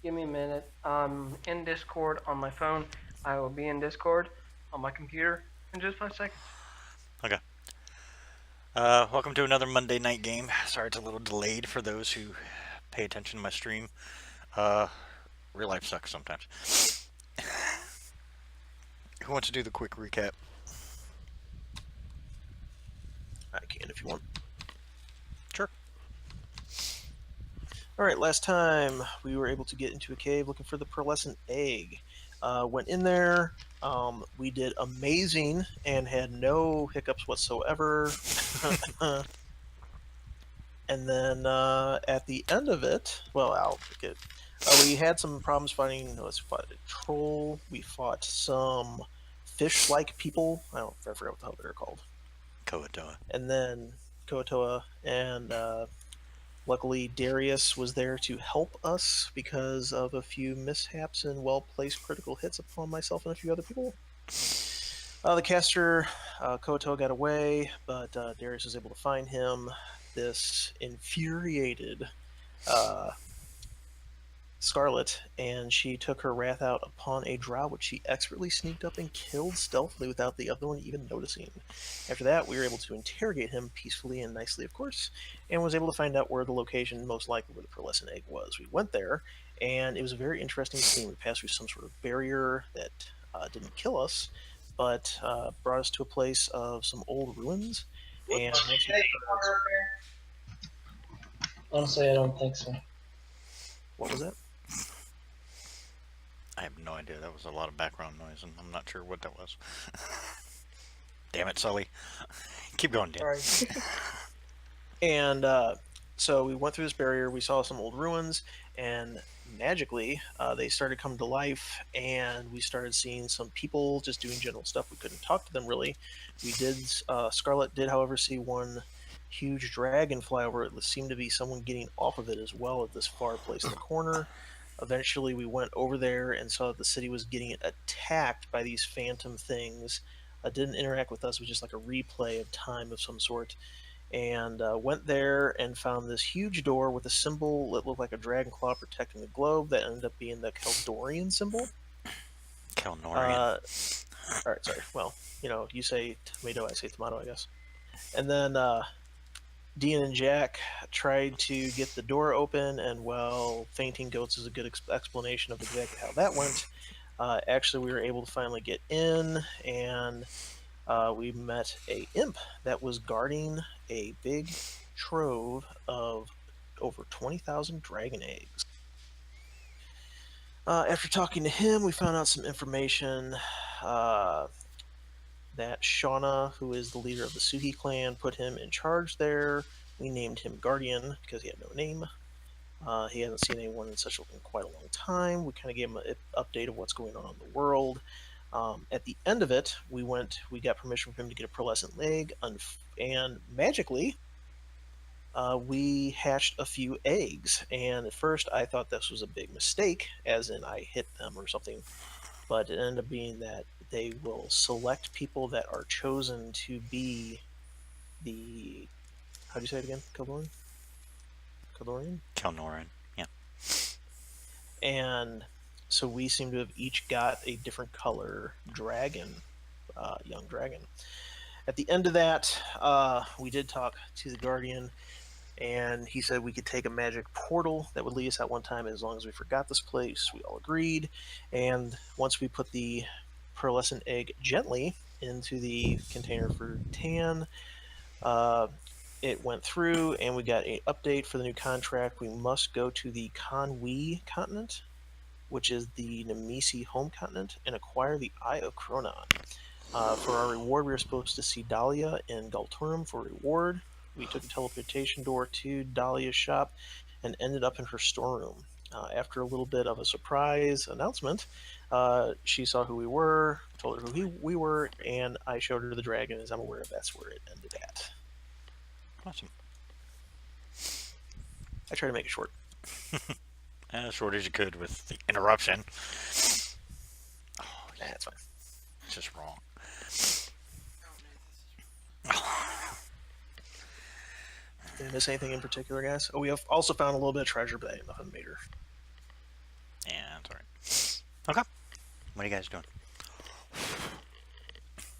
Give me a minute. I'm in Discord on my phone. I will be in Discord on my computer in just 5 seconds. Okay. Welcome to another Monday night game. Sorry it's a little delayed for those who pay attention to my stream. Uh, Real life sucks sometimes. Who wants to do the quick recap? I can if you want. Sure. All right, last time we were able to get into a cave looking for the pearlescent egg. Went in there. We did amazing and had no hiccups whatsoever. And then at the end of it, well, I'll get. We had some problems fighting. Let's fight a troll. We fought some fish-like people. I forget what the hell they're called. Koatoa. And then Koatoa, and luckily Darius was there to help us because of a few mishaps and well-placed critical hits upon myself and a few other people. The caster, Koatoa, got away, but Darius was able to find him. This infuriated Scarlet, and she took her wrath out upon a drow, which she expertly sneaked up and killed stealthily without the other one even noticing. After that, we were able to interrogate him peacefully and nicely, of course, and was able to find out where the location, most likely where the pearlescent egg was. We went there, and it was a very interesting scene. We passed through some sort of barrier that didn't kill us, but brought us to a place of some old ruins. And Honestly, I don't think so. what was that? I have no idea. That was a lot of background noise, and I'm not sure what that was. Damn it, Sully. Keep going, Dan. Sorry. And so we went through this barrier. We saw some old ruins, and magically they started coming to life, and we started seeing some people just doing general stuff. We couldn't talk to them really. We did. Scarlet did, however, see one huge dragon fly over. It seemed to be someone getting off of it as well at this far place in the corner. Eventually, we went over there and saw that the city was getting attacked by these phantom things. Didn't interact with us. It was just like a replay of time of some sort. And went there and found this huge door with a symbol that looked like a dragon claw protecting the globe that ended up being the Keldorian symbol. Kelnorian. All right, sorry. Well, you say tomato, I say tomato, I guess. And then Dean and Jack tried to get the door open, and fainting goats is a good explanation of exactly how that went. Actually, we were able to finally get in, and we met a imp that was guarding a big trove of over 20,000 dragon eggs. After talking to him, we found out some information that Shauna, who is the leader of the Suhi clan, put him in charge there. We named him Guardian because he had no name. He hadn't seen anyone in quite a long time. We kind of gave him an update of what's going on in the world. At the end of it, we got permission from him to get a pearlescent egg, and magically, we hatched a few eggs. And at first, I thought this was a big mistake, as in I hit them or something. But it ended up being that they will select people that are chosen to be the. How do you say it again? Keldorian? Kelnorian. Yeah. And so we seem to have each got a different color dragon, young dragon. At the end of that, we did talk to the Guardian, and he said we could take a magic portal that would lead us out one time as long as we forgot this place. We all agreed, and once we put the pearlescent egg gently into the container for Tan, it went through, and we got an update for the new contract. We must go to the Kanwi continent, which is the Nemesis home continent, and acquire the Eye of Cronon. For our reward, we were supposed to see Dahlia in Galturum for reward. We took a teleportation door to Dahlia's shop and ended up in her storeroom. After a little bit of a surprise announcement, she saw who we were, told her who we were, and I showed her the dragon. As I'm aware of, that's where it ended at. Awesome. I try to make it short. As short as you could with the interruption. Oh, yeah, that's fine. It's just wrong. Did I miss anything in particular, guys? Oh, we have also found a little bit of treasure, but I ain't nothing major. That's alright. Okay. What are you guys doing?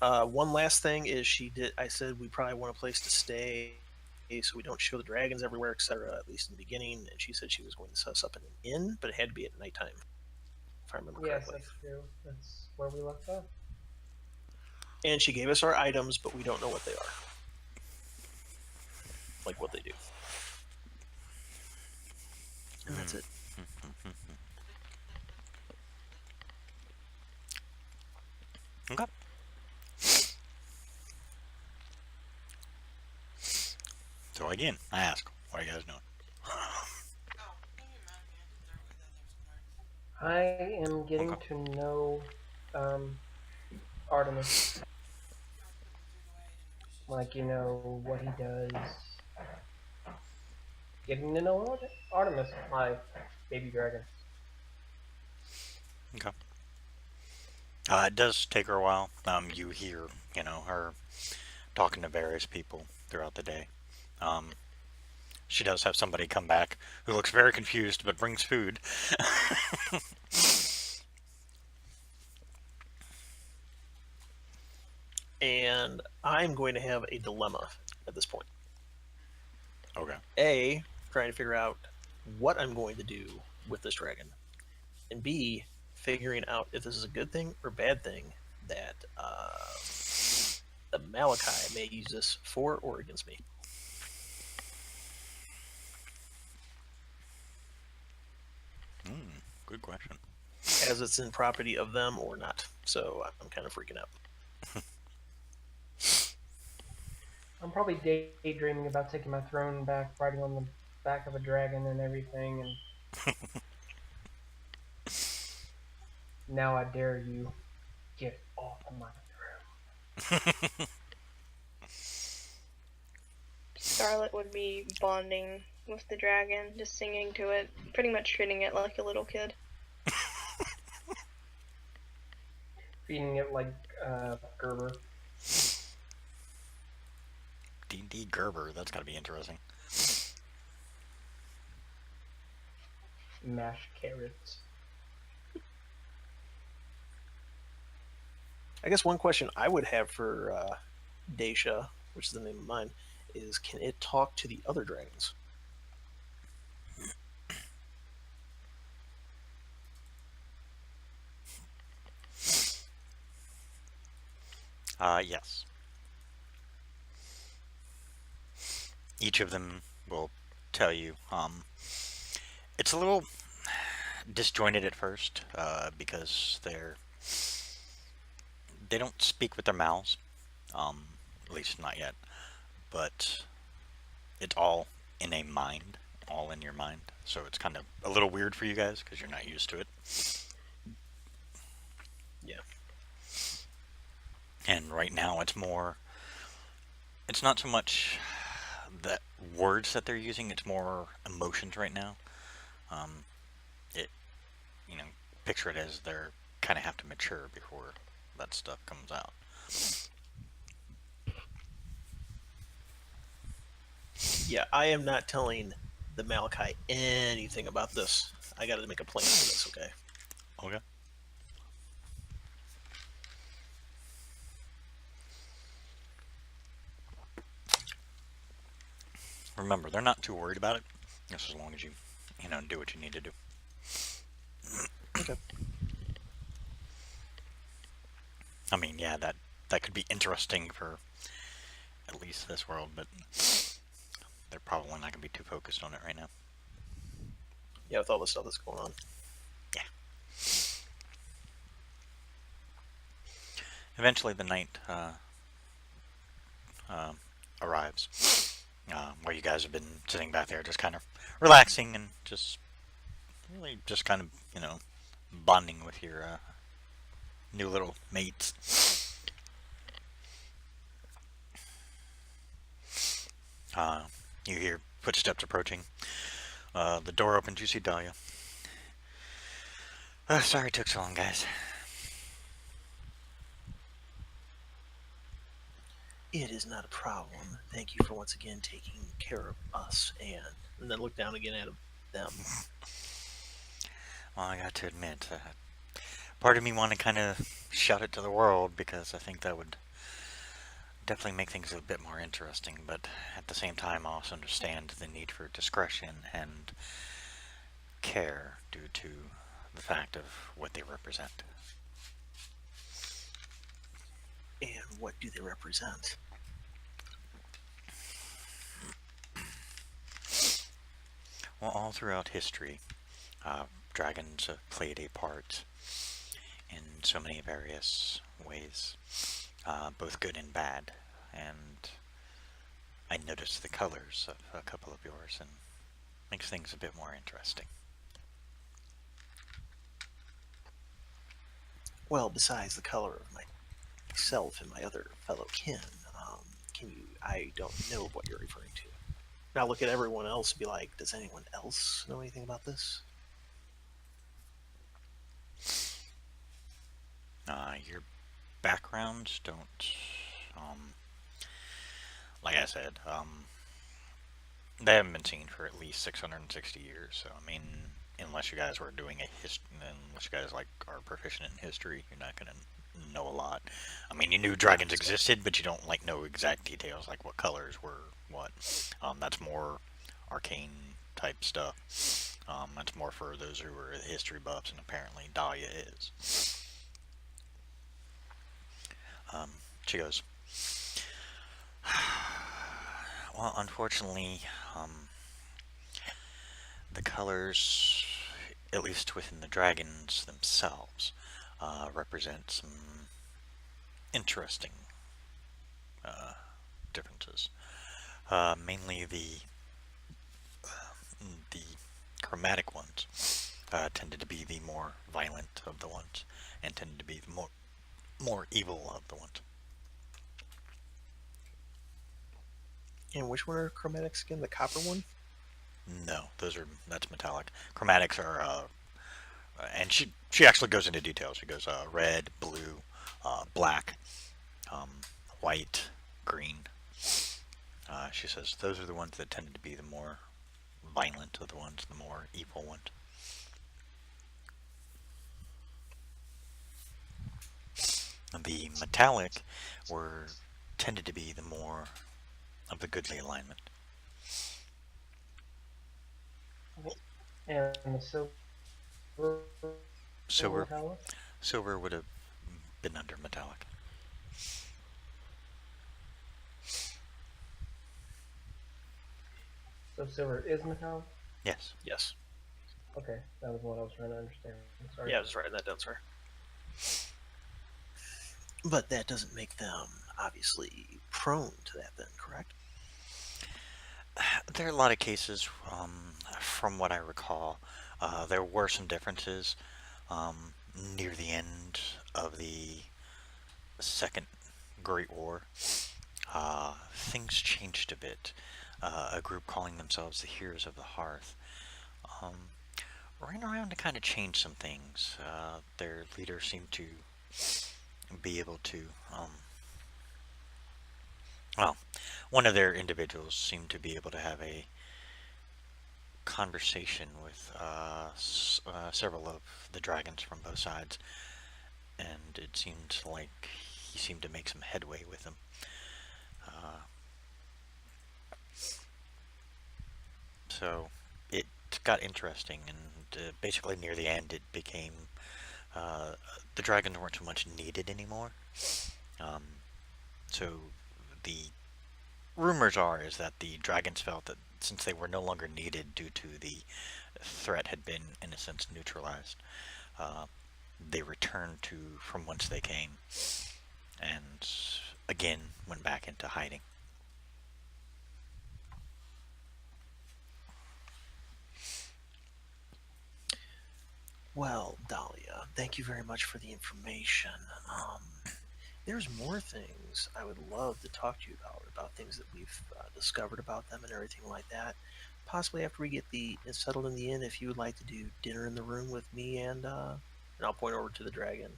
One last thing is I said we probably want a place to stay so we don't show the dragons everywhere, etc., at least in the beginning. And she said she was going to set us up in an inn, but it had to be at nighttime, if I remember Yes, correctly. that's true. That's where we left off. And she gave us our items, but we don't know what they are. Like what they do. And that's it. Okay. So again, I ask, what are you guys doing? I am getting Okay. to know Artemis. Like, you know, what he does. Getting to know Artemis, my baby dragon. Okay. It does take her a while. You hear, you know, her talking to various people throughout the day. She does have somebody come back who looks very confused but brings food. And I'm going to have a dilemma at this point. Okay. A, trying to figure out what I'm going to do with this dragon. And B, figuring out if this is a good thing or bad thing that the Malachi may use this for or against me. Good question. As it's in property of them or not. So I'm kind of freaking out. I'm probably daydreaming about taking my throne back, riding on the back of a dragon and everything, and now I dare you, get off of my throne. Scarlet would be bonding with the dragon, just singing to it, pretty much treating it like a little kid. Feeding it like Gerber. D&D Gerber, that's gotta be interesting. Mashed carrots. I guess one question I would have for Daisha, which is the name of mine, is can it talk to the other dragons? Yes. Each of them will tell you. It's a little disjointed at first because they don't speak with their mouths, at least not yet. But it's all in a mind, all in your mind. So it's kind of a little weird for you guys because you're not used to it. Yeah. And right now it's not so much the words that they're using, it's more emotions right now. Picture it as they're kind of have to mature before that stuff comes out. Yeah, I am not telling the Malachi anything about this. I got to make a plan for this, okay? Okay. Remember, they're not too worried about it, just as long as you do what you need to do. Okay. I mean, yeah, that could be interesting for at least this world, but they're probably not going to be too focused on it right now. Yeah, with all the stuff that's going on. Yeah. Eventually, the night arrives, where you guys have been sitting back there, just kind of relaxing and just really just kind of bonding with your new little mates. You hear footsteps approaching. The door opens. You see Dahlia. Sorry it took so long, guys. It is not a problem. Thank you for once again taking care of us, and then look down again at them. Well, I got to admit, part of me want to kind of shout it to the world because I think that would definitely make things a bit more interesting. But at the same time, I also understand the need for discretion and care due to the fact of what they represent. And what do they represent? Well, all throughout history, dragons have played a part in so many various ways, both good and bad. And I noticed the colors of a couple of yours, and makes things a bit more interesting. Well, besides the color of myself and my other fellow kin, I don't know what you're referring to. Now look at everyone else and be like, does anyone else know anything about this? Your backgrounds don't, like I said, they haven't been seen for at least 660 years. So I mean, unless you guys were doing unless you guys like are proficient in history, you're not gonna know a lot. I mean, you knew dragons existed, but you don't like know exact details, like what colors were what. That's more arcane type stuff. That's more for those who are history buffs, and apparently Dahlia is. She goes, well, unfortunately, the colors, at least within the dragons themselves, represent some interesting differences. Mainly the chromatic ones tended to be the more violent of the ones, and tended to be the more evil of the ones. And which one are chromatics again? The copper one? No, that's metallic. Chromatics are, and she actually goes into detail. She goes red, blue, black, white, green. She says those are the ones that tended to be the more violent of the ones, the more evil ones. The metallic tended to be the more of the goodly alignment. And the silver. metallic? Silver would have been under metallic. So silver is metallic? Yes. Yes. Okay, that was what I was trying to understand. I'm sorry. Yeah, I was writing that down, sorry. But that doesn't make them obviously prone to that then, correct? There are a lot of cases, from what I recall, there were some differences near the end of the Second Great War. Things changed a bit. A group calling themselves the Heroes of the Hearth ran around to kind of change some things. Their leader seemed to be able to, well, one of their individuals seemed to be able to have a conversation with several of the dragons from both sides, and it seemed like he seemed to make some headway with them. So it got interesting, and basically near the end it became the dragons weren't so much needed anymore. So the rumors is that the dragons felt that since they were no longer needed due to the threat had been, in a sense, neutralized, they returned to from whence they came, and again went back into hiding. Well, Dahlia, thank you very much for the information. There's more things I would love to talk to you about things that we've discovered about them and everything like that. Possibly after we get settled in the inn, if you would like to do dinner in the room with me and I'll point over to the dragon.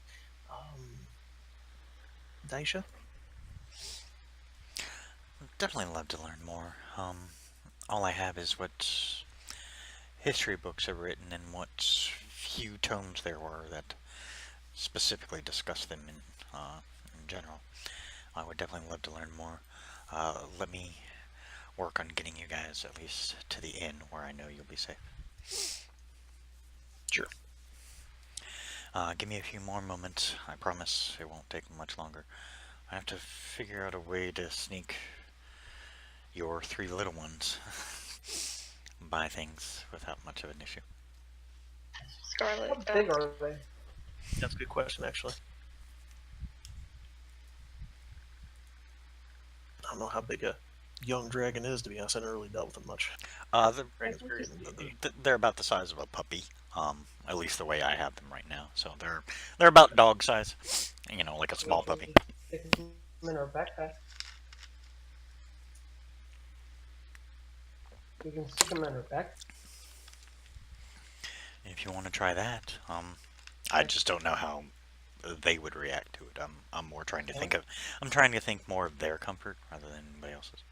Daisha? Definitely love to learn more. All I have is what history books have written and what few tomes there were that specifically discuss them in general. I would definitely love to learn more. Let me work on getting you guys at least to the inn where I know you'll be safe. Sure. Give me a few more moments. I promise it won't take much longer. I have to figure out a way to sneak your 3 little ones buy things without much of an issue. Scarlet. How big are they? That's a good question, actually. I don't know how big a young dragon is, to be honest. I never really dealt with them much. Dragon's bigger than D&D. They're about the size of a puppy. At least the way I have them right now. So they're about dog size. You know, like a small puppy. Stick them in our backpack. We can stick them in our back. If you want to try that, I just don't know how they would react to it. I'm more trying to think of. I'm trying to think more of their comfort rather than anybody else's.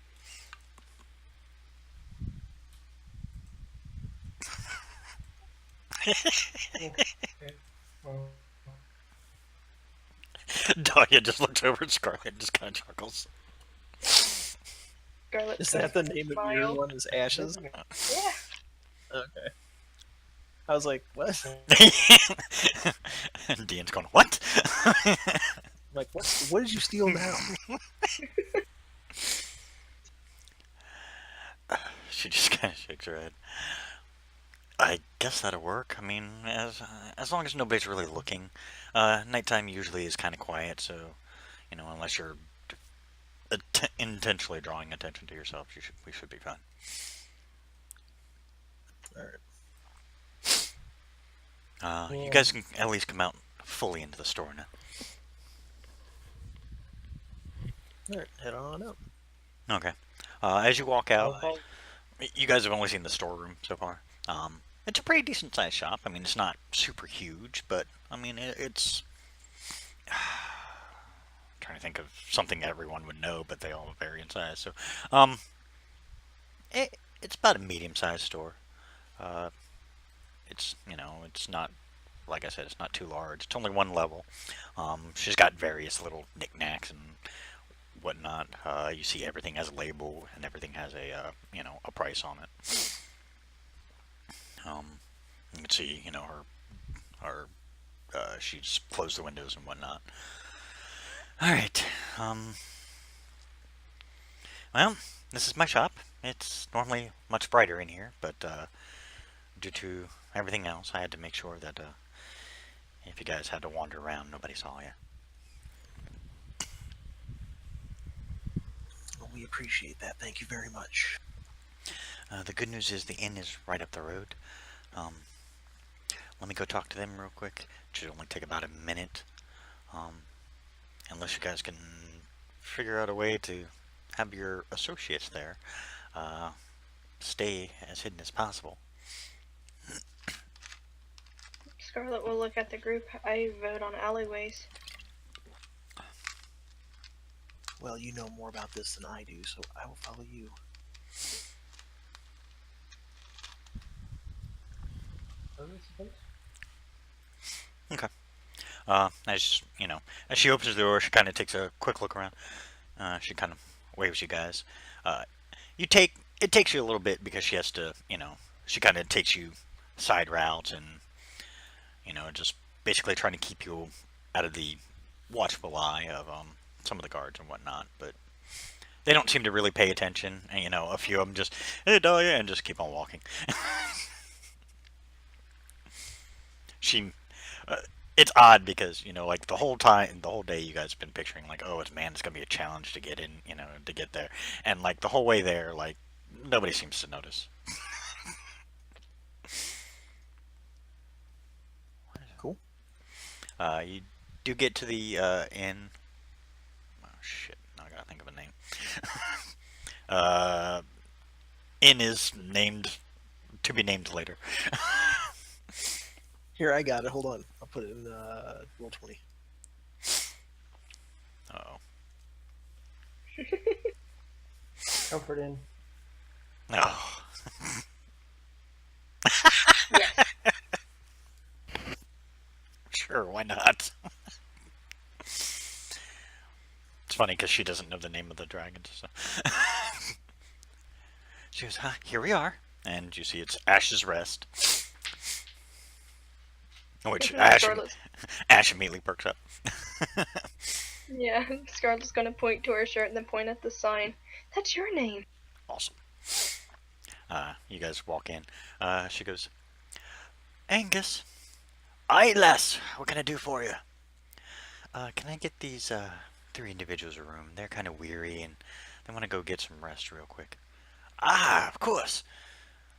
Okay. Well, Dahlia just looks over at Scarlet and just kind of chuckles. Scarlet. Is that the name of your Smile. one? Is Ashes? Yeah. Okay. I was like, what? And Dean's going, what? I'm like, what did you steal now? She just kind of shakes her head. I guess that'll work. I mean, as long as nobody's really looking. Nighttime usually is kind of quiet, so, you know, unless you're intentionally drawing attention to yourself, we should be fine. Alright. You guys can at least come out fully into the store now. Alright, head on up. Okay. As you walk out, you guys have only seen the storeroom so far. It's a pretty decent sized shop. I mean, it's not super huge, but I mean, it's. Trying to think of something everyone would know, but they all vary in size. So, it's about a medium sized store. It's, you know, it's not, like I said, it's not too large. It's only one level. She's got various little knickknacks and whatnot. You see everything has a label and everything has a, you know, a price on it. You can see, you know, she's closed the windows and whatnot. Alright, well, this is my shop. It's normally much brighter in here, but, due to everything else, I had to make sure that, if you guys had to wander around, nobody saw you. Well, we appreciate that. Thank you very much. The good news is the inn is right up the road. Let me go talk to them real quick. It should only take about a minute. Unless you guys can figure out a way to have your associates there stay as hidden as possible. Scarlet will look at the group. I vote on alleyways. Well, you know more about this than I do, so I will follow you. Okay. As you know, as she opens the door, she kind of takes a quick look around. She kind of waves you guys. It takes you a little bit because she has to, you know, she kind of takes you side routes and, you know, just basically trying to keep you out of the watchful eye of some of the guards and whatnot. But they don't seem to really pay attention. And, you know, a few of them just, hey, Dahlia, and just keep on walking. It's odd because, you know, like the whole day you guys have been picturing like, oh, it's gonna be a challenge to get in, you know, to get there. And like the whole way there, like nobody seems to notice. Cool. You do get to the inn. Oh shit! Now I gotta think of a name. Inn is to be named later. Here, I got it. Hold on. I'll put it in roll 20. Uh-oh. Comfort Inn. Oh. Yes. Sure, why not? It's funny because she doesn't know the name of the dragon. So. She goes, here we are. And you see it's Ash's Rest. Which Scarlet's, Ash immediately perks up. yeah, Scarlet's gonna point to her shirt and then point at the sign. That's your name. Awesome. You guys walk in. She goes, Angus. Aye, lass. What can I do for you? Can I get these 3 individuals a room? They're kind of weary and they want to go get some rest real quick. Ah, of course.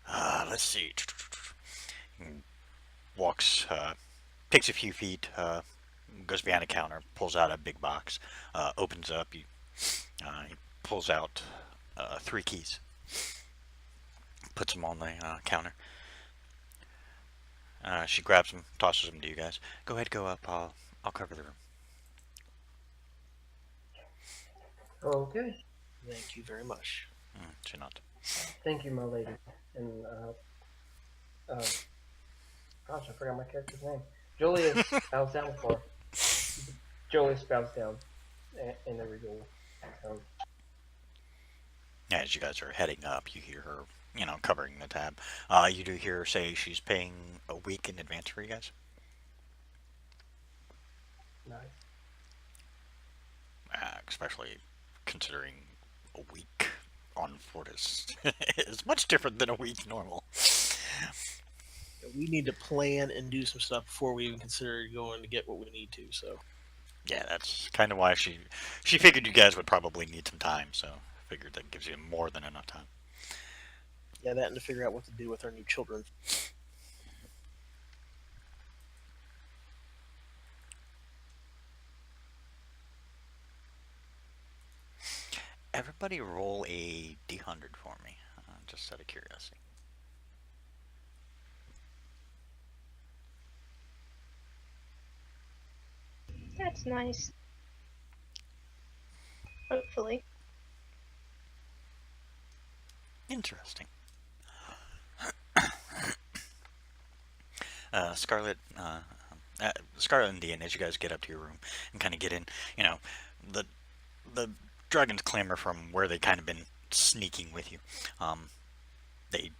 Let's see. Walks, takes a few feet, goes behind a counter, pulls out a big box, opens up. He pulls out 3 keys, puts them on the counter. She grabs them, tosses them to you guys. Go ahead, go up. I'll cover the room. Okay. Thank you very much. She nods. Thank you, my lady. And gosh, I forgot my character's name. Julius bows down for her. Julius bows down in the regal tone. As you guys are heading up, you hear her, covering the tab. You do hear her say she's paying a week in advance for you guys. Nice. Especially considering a week on Fortis is much different than a week normal. We need to plan and do some stuff before we even consider going to get what we need to. So Yeah, that's kind of why she figured you guys would probably need some time. So figured that gives you more than enough time. yeah, that and to figure out what to do with our new children. Everybody roll a D100 for me, just out of curiosity. That's nice. Hopefully. Interesting. Scarlet and Dean, as you guys get up to your room and kind of get in, the dragons clamor from where they kind of been sneaking with you. They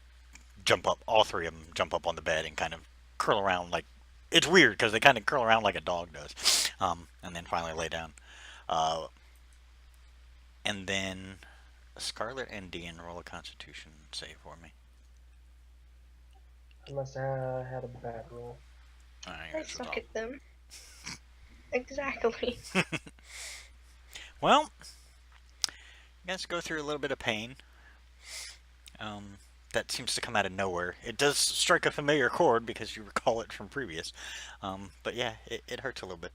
jump up, all 3 of them jump up on the bed and kind of curl around like, it's weird because they kind of curl around like a dog does, and then finally lay down. And then Scarlet and Dean roll a Constitution save for me. I must have had a bad roll. I suck at them. Exactly. Well, you guys go through a little bit of pain. That seems to come out of nowhere. It does strike a familiar chord because you recall it from previous. But yeah, it hurts a little bit.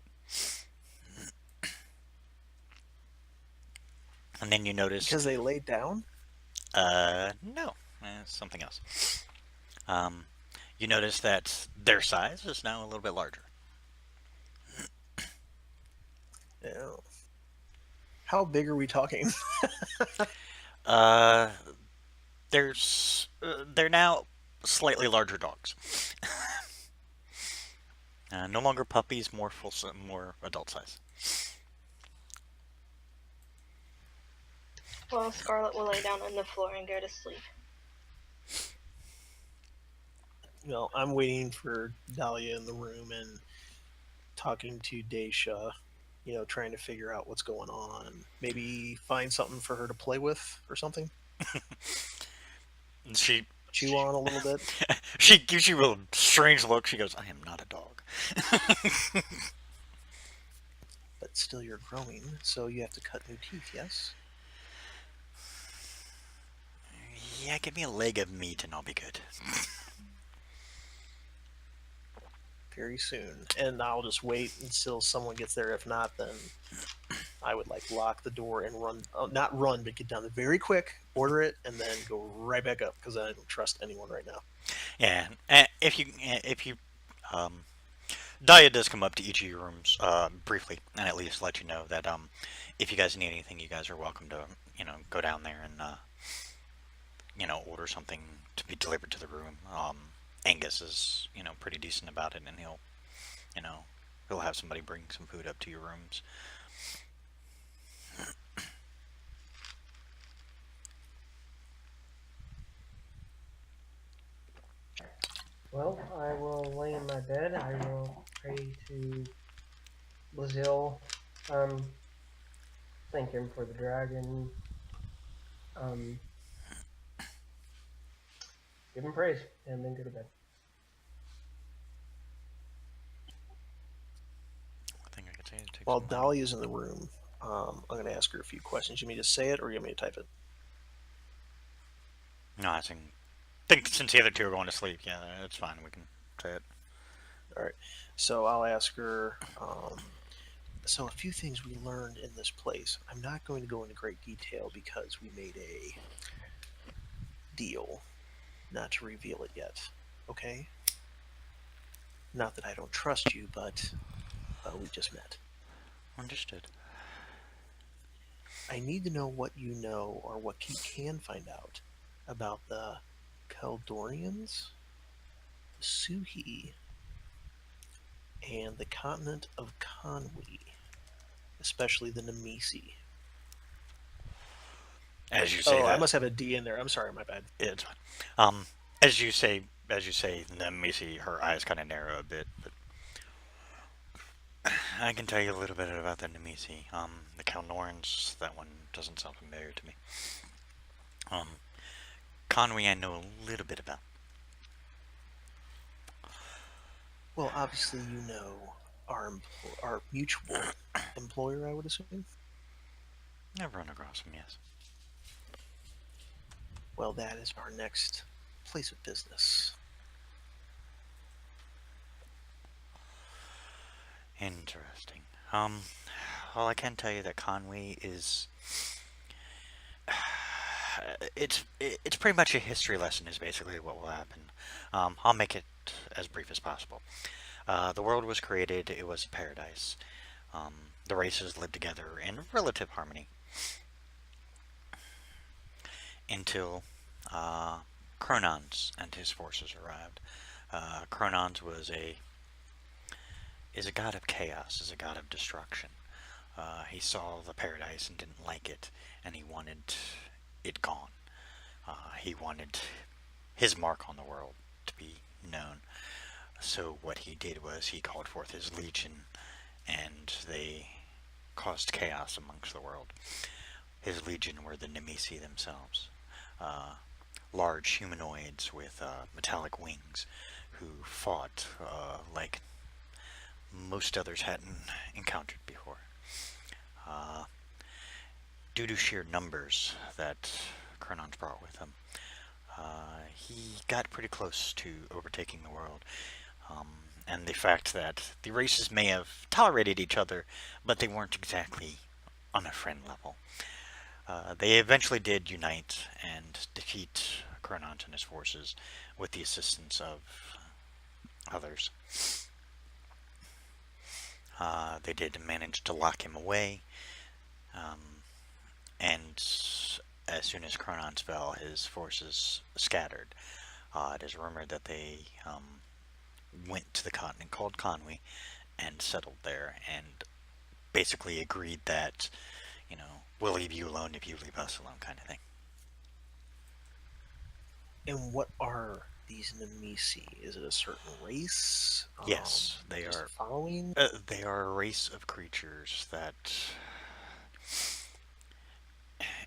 And then you notice... Because they laid down? No. It's something else. You notice that their size is now a little bit larger. Yeah. How big are we talking? They're now slightly larger dogs. No longer puppies, more adult size. Well, Scarlet will lay down on the floor and go to sleep. Well, I'm waiting for Dahlia in the room and talking to Daisha, trying to figure out what's going on. Maybe find something for her to play with or something. She Chew on a little bit. She gives you a strange look. She goes, I am not a dog. But still you're growing, so you have to cut new teeth, yes? Yeah, give me a leg of meat and I'll be good. Very soon. And I'll just wait until someone gets there. If not, then I would lock the door and run. Not run, but get down there very quick, order it, and then go right back up because I don't trust anyone right now. Yeah, if you, Dahlia does come up to each of your rooms briefly and at least let you know that if you guys need anything, you guys are welcome to go down there and order something to be delivered to the room. Angus is pretty decent about it, and he'll he'll have somebody bring some food up to your rooms. Well, I will lay in my bed. I will pray to Lazil, thank him for the dragon. Give him praise, and then go to bed. I think I could say it takes While some Dolly is in the room, I'm going to ask her a few questions. You want me to say it, or you want me to type it? No, I think since the other two are going to sleep, yeah, it's fine. We can say it. All right. So I'll ask her. So a few things we learned in this place. I'm not going to go into great detail because we made a deal not to reveal it yet. Okay? Not that I don't trust you, but we just met. Understood. I need to know what you know, or what you can find out, about the Keldorians, the Suhi, and the continent of Conwy, especially the Nemesi. As you say Oh, that, I must have a D in there. I'm sorry, my bad. it's fine. As you say, Missy, her eyes kind of narrow a bit, but I can tell you a little bit about the Nemesi. The Kalnorans, that one doesn't sound familiar to me. Conwy, I know a little bit about. Well, obviously, you know our mutual employer, I would assume. Never run across him, yes. Well, that is our next place of business. Interesting. Well, I can tell you that Conwy is. It's pretty much a history lesson. Is basically what will happen. I'll make it as brief as possible. The world was created. It was a paradise. The races lived together in relative harmony until Kronans and his forces arrived. Kronans is a god of chaos, is a god of destruction. He saw the paradise and didn't like it, and he wanted it gone. He wanted his mark on the world to be known. So what he did was he called forth his legion, and they caused chaos amongst the world. His legion were the Nemesi themselves. Large humanoids with metallic wings who fought like most others hadn't encountered before. Due to sheer numbers that Kronans brought with him, he got pretty close to overtaking the world. And the fact that the races may have tolerated each other, but they weren't exactly on a friend level. They eventually did unite and defeat Kronans and his forces with the assistance of others. They did manage to lock him away, and as soon as Kronans fell, his forces scattered. It is rumored that they went to the continent called Conwy and settled there, and basically agreed that, we'll leave you alone if you leave us alone, kind of thing. And what are these Nemesi? Is it a certain race? Yes, they just are. Following? They are a race of creatures that,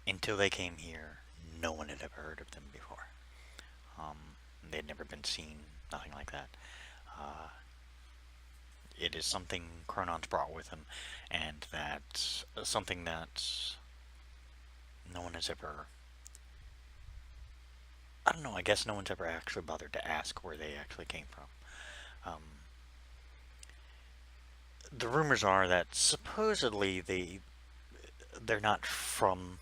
until they came here, no one had ever heard of them before. They'd never been seen, nothing like that. It is something Kronans brought with him, and that's something that no one has ever... I don't know, I guess no one's ever actually bothered to ask where they actually came from. The rumors are that supposedly they're not from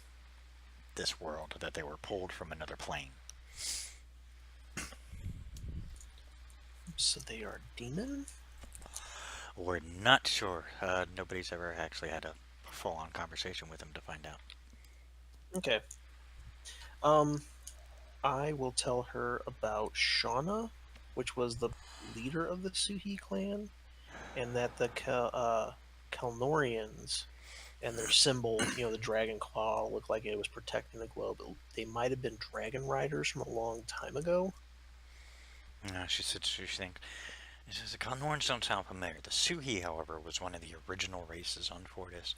this world, that they were pulled from another plane. So they are demon? We're not sure. Nobody's ever actually had a full-on conversation with them to find out. Okay. I will tell her about Shauna, which was the leader of the Suhi clan. and that the Kalnorians and their symbol, the dragon claw, looked like it was protecting the globe. They might have been dragon riders from a long time ago. She said she thinks. She says the Connorans don't sound familiar. The Suhi, however, was one of the original races on Fortis.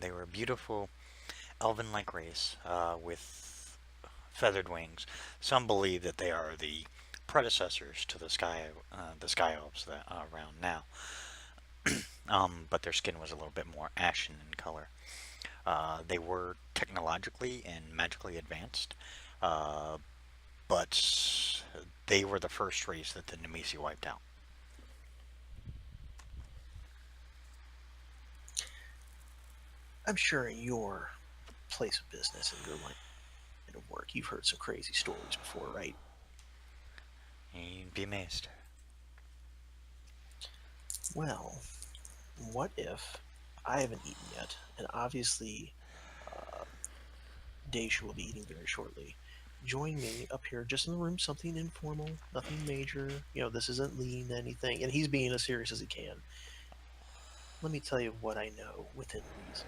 They were a beautiful, elven-like race with feathered wings. Some believe that they are the predecessors to the sky elves that are around now. But their skin was a little bit more ashen in color. They were technologically and magically advanced, but they were the first race that the Nemesi wiped out. I'm sure in your place of business and your line of work, you've heard some crazy stories before, right? You'd be amazed. Well, what if I haven't eaten yet, and obviously Daisha will be eating very shortly. Join me up here, just in the room, something informal, nothing major. This isn't lean anything, and he's being as serious as he can. Let me tell you what I know within reason.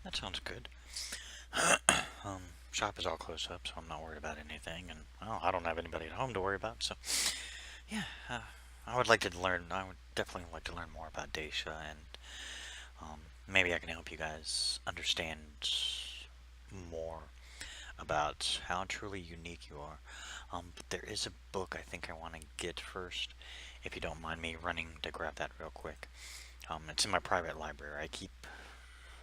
That sounds good. Shop is all closed up, so I'm not worried about anything, and I don't have anybody at home to worry about. So, yeah, I would definitely like to learn more about Daisha, and maybe I can help you guys understand more about how truly unique you are. But there is a book I think I want to get first, if you don't mind me running to grab that real quick. It's in my private library. I keep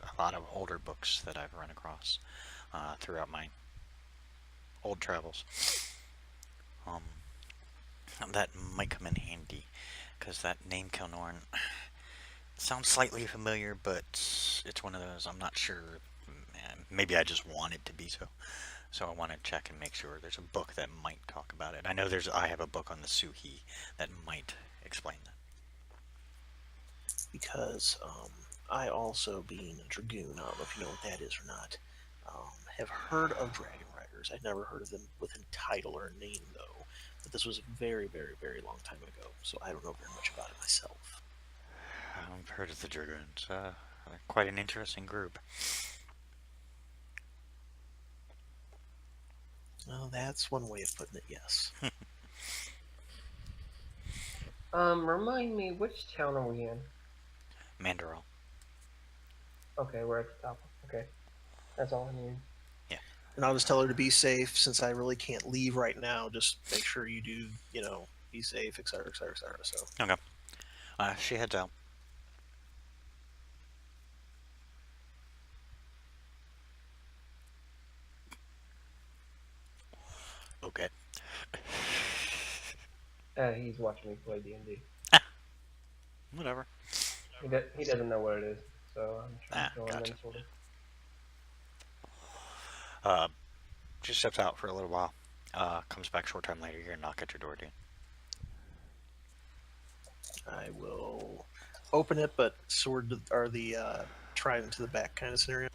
a lot of older books that I've run across throughout my old travels. That might come in handy, because that name Kelnorn sounds slightly familiar, but it's one of those I'm not sure. Maybe I just want it to be so. So I want to check and make sure there's a book that might talk about it. I know I have a book on the Suhi that might explain that. Because I also, being a dragoon, I don't know if you know what that is or not, have heard of dragon riders. I'd never heard of them with a title or a name, though. But this was a very, very, very long time ago, so I don't know very much about it myself. I've heard of the Dragoons. They're quite an interesting group. Well, that's one way of putting it, yes. Remind me, which town are we in? Mandaral. Okay, we're at the top. Okay. That's all I need. And I'll just tell her to be safe, since I really can't leave right now. Just make sure you do, be safe, etc., etc., etc. So. Okay. She heads out. Okay. He's watching me play D&D. Whatever. He doesn't know what it is, so I'm trying to fill him gotcha. in, sort of. She steps out for a little while. Comes back short time later. You're gonna knock at your door, dude. I will open it, but sword or the trident to the back kind of scenario,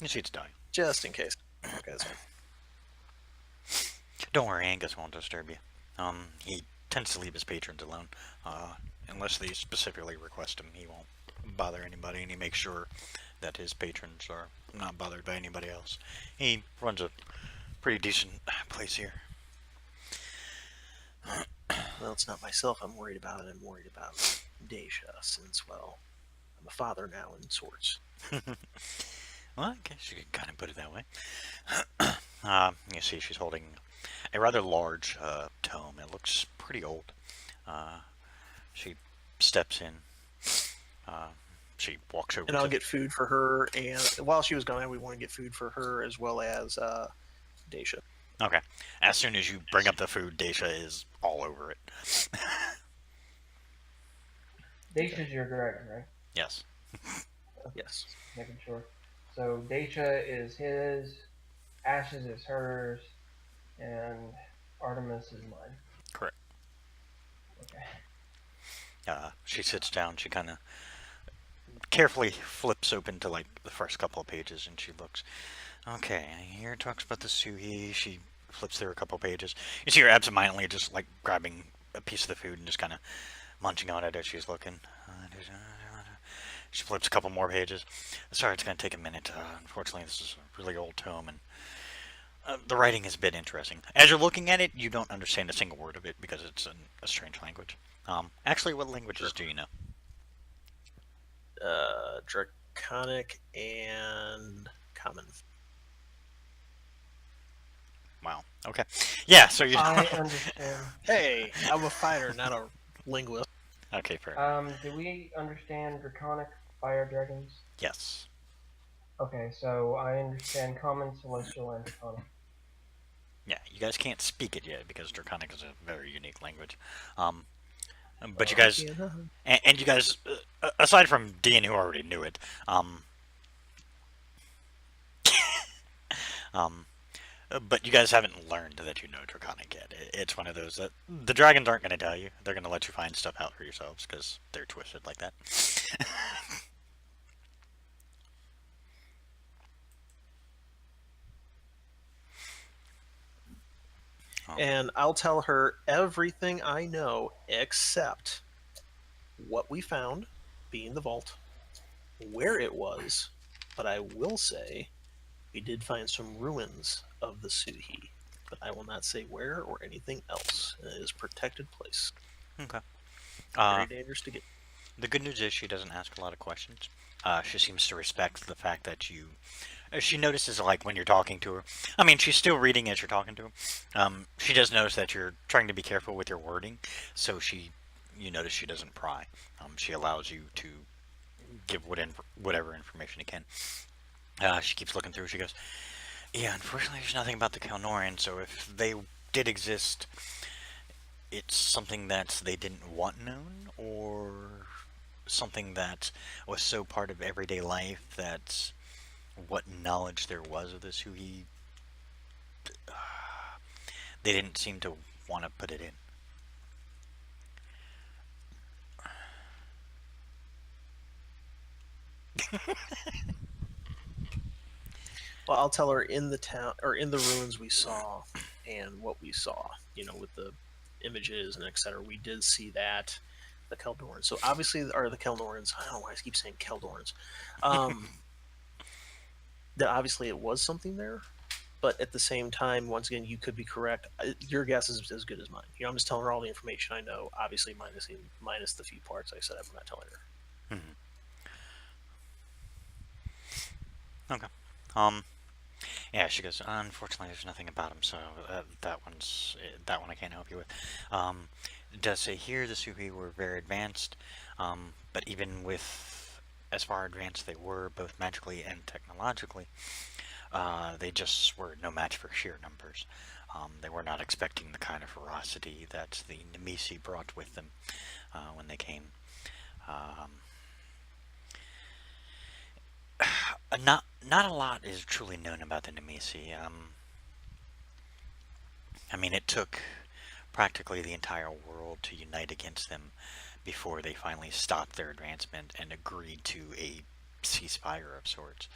You see it's dying. just in case. Okay, that's fine. Don't worry, Angus won't disturb you. He tends to leave his patrons alone. Unless they specifically request him, he won't bother anybody, and he makes sure that his patrons are not bothered by anybody else. He runs a pretty decent place here. Well, it's not myself I'm worried about. I'm worried about Daisha, since, well, I'm a father now in sorts. Well, I guess you could kind of put it that way. You see she's holding a rather large tome. It looks pretty old. She steps in. She walks over And I'll get food for her, and while she was gone, we want to get food for her as well as Daisha. Okay. As soon as you bring up the food, Daisha is all over it. Daisha's your dragon, right? Yes. Yes. Making sure. So Daisha is his, Ashes is hers, and Artemis is mine. Correct. Okay. She sits down. She kind of carefully flips open to like the first couple of pages, and she looks. Okay, here it talks about the Suhi. She flips through a couple of pages. You see her absentmindedly just like grabbing a piece of the food and just kind of munching on it as she's looking. She flips a couple more pages. Sorry, it's going to take a minute. Unfortunately, this is a really old tome, and the writing is a bit interesting. As you're looking at it, you don't understand a single word of it because it's a strange language. Actually, what languages do you know? Draconic and Common. Wow. Okay. Yeah. So you. I understand. Hey, I'm a fighter, not a linguist. Okay. Fair. Do we understand Draconic fire dragons? Yes. Okay, so I understand Common, Celestial, and Draconic. Yeah. You guys can't speak it yet because Draconic is a very unique language. But you guys, and you guys, aside from Dean, who already knew it, but you guys haven't learned that you know Draconic yet. It's one of those that the dragons aren't going to tell you. They're going to let you find stuff out for yourselves because they're twisted like that. And I'll tell her everything I know except what we found, being the vault, where it was, but I will say we did find some ruins of the Suhi, but I will not say where or anything else. It is a protected place. Okay. Very dangerous to get. The good news is she doesn't ask a lot of questions. She seems to respect the fact that you. She notices, like, when you're talking to her. I mean, she's still reading as you're talking to her. She does notice that you're trying to be careful with your wording, so you notice she doesn't pry. She allows you to give whatever information you can. She keeps looking through. She goes, yeah, unfortunately, there's nothing about the Kalnorian, so if they did exist, it's something that they didn't want known, or something that was so part of everyday life that what knowledge there was of this Suhi, they didn't seem to want to put it in. Well, I'll tell her in the town or in the ruins we saw, and what we saw. With the images and etc. We did see that the Keldorans. So obviously, are the Keldorans? I don't know why I keep saying Keldorans. That obviously it was something there, but at the same time, once again, you could be correct. Your guess is as good as mine. I'm just telling her all the information I know. Obviously, minus the few parts I said I'm not telling her. Mm-hmm. Okay. Yeah, she goes, unfortunately, there's nothing about him, so that one I can't help you with. It does say here the Suhi were very advanced, but even with as far advanced they were, both magically and technologically, they just were no match for sheer numbers. They were not expecting the kind of ferocity that the Nemesi brought with them when they came. Not a lot is truly known about the Nemesi. I mean, it took practically the entire world to unite against them before they finally stopped their advancement and agreed to a ceasefire of sorts.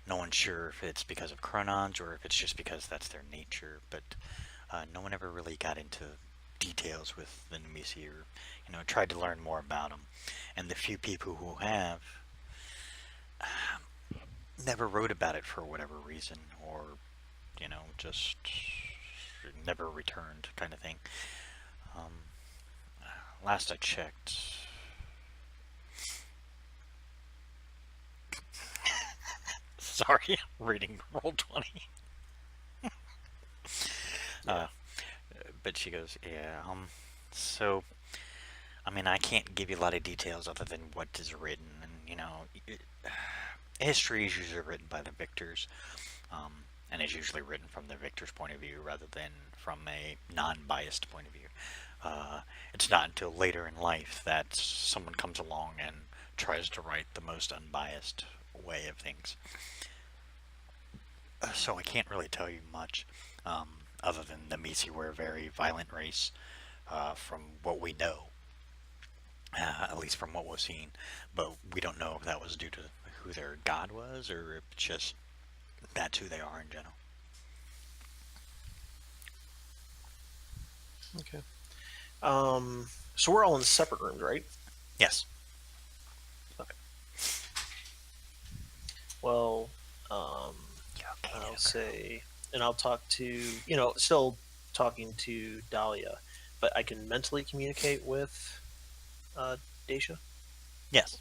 No one's sure if it's because of Chronons or if it's just because that's their nature, but no one ever really got into details with the Nemesi or, tried to learn more about them. And the few people who have never wrote about it for whatever reason, or just never returned, kind of thing. Last I checked, sorry, reading Roll20. But she goes, yeah. So, I mean, I can't give you a lot of details other than what is written, and history is usually written by the victors, and is usually written from the victor's point of view rather than from a non-biased point of view. It's not until later in life that someone comes along and tries to write the most unbiased way of things. So I can't really tell you much, other than the Nemesi were a very violent race, from what we know. At least from what was seen, but we don't know if that was due to who their god was, or if it's just that's who they are in general. Okay. So we're all in separate rooms, right? Yes. Well, I'll say, and I'll talk to, still talking to Dahlia, but I can mentally communicate with Daisha. Yes.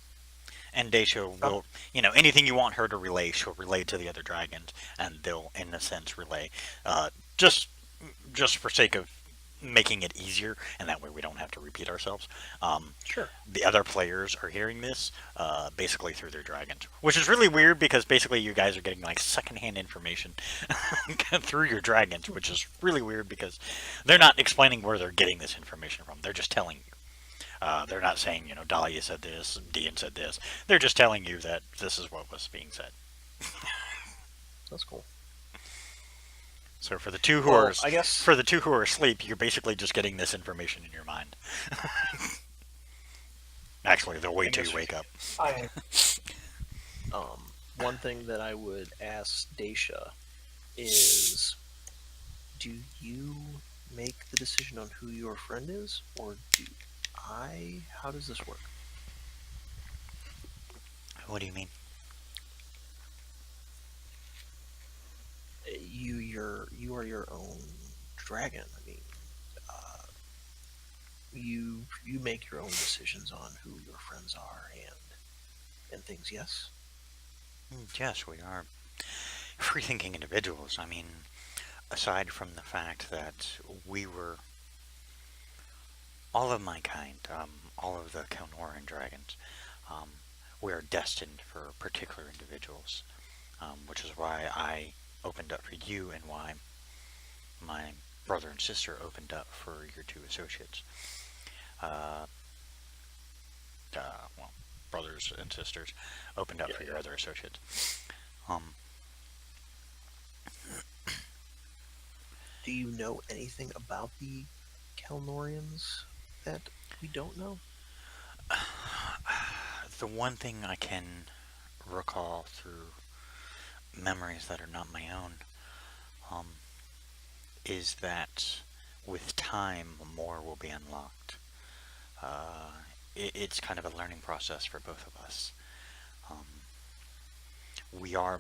And Daisha will, anything you want her to relay, she'll relay to the other dragons, and they'll, in a sense, relay. Uh, just, just for sake of making it easier, and that way we don't have to repeat ourselves. Sure. The other players are hearing this basically through their dragons, which is really weird because basically you guys are getting like secondhand information through your dragons, which is really weird because they're not explaining where they're getting this information from. They're just telling you. They're not saying, Dahlia said this, Dean said this. They're just telling you that this is what was being said. That's cool. So for the two who Well, are, I guess for the two who are asleep, you're basically just getting this information in your mind. Actually, they'll wait till you wake up. I one thing that I would ask Daisha is, do you make the decision on who your friend is, or do I? How does this work? What do you mean? You are your own dragon. I mean, you make your own decisions on who your friends are and things. Yes. Yes, we are free-thinking individuals. I mean, aside from the fact that we were all of my kind, all of the Kelnoran dragons, um, we are destined for particular individuals, which is why I opened up for you and why my brother and sister opened up for your two associates. Well, brothers and sisters opened up for your other associates. Do you know anything about the Kelnorians that we don't know? The one thing I can recall through memories that are not my own is that with time, more will be unlocked. It's kind of a learning process for both of us. We are,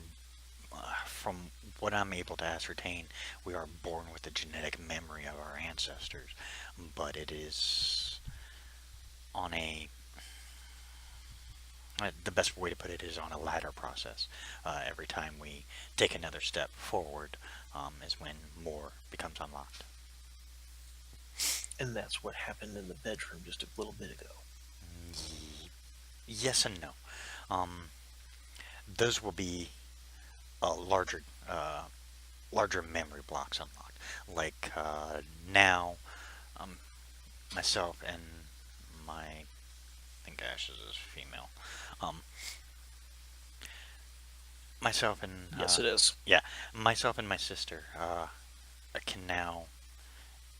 from what I'm able to ascertain, we are born with the genetic memory of our ancestors, but it is on a the best way to put it is on a ladder process. Every time we take another step forward is when more becomes unlocked. And that's what happened in the bedroom just a little bit ago. Yes and no. Those will be larger memory blocks unlocked. Like now, myself and I think Ashes is female. Myself and Yes, it is. Yeah, myself and my sister can now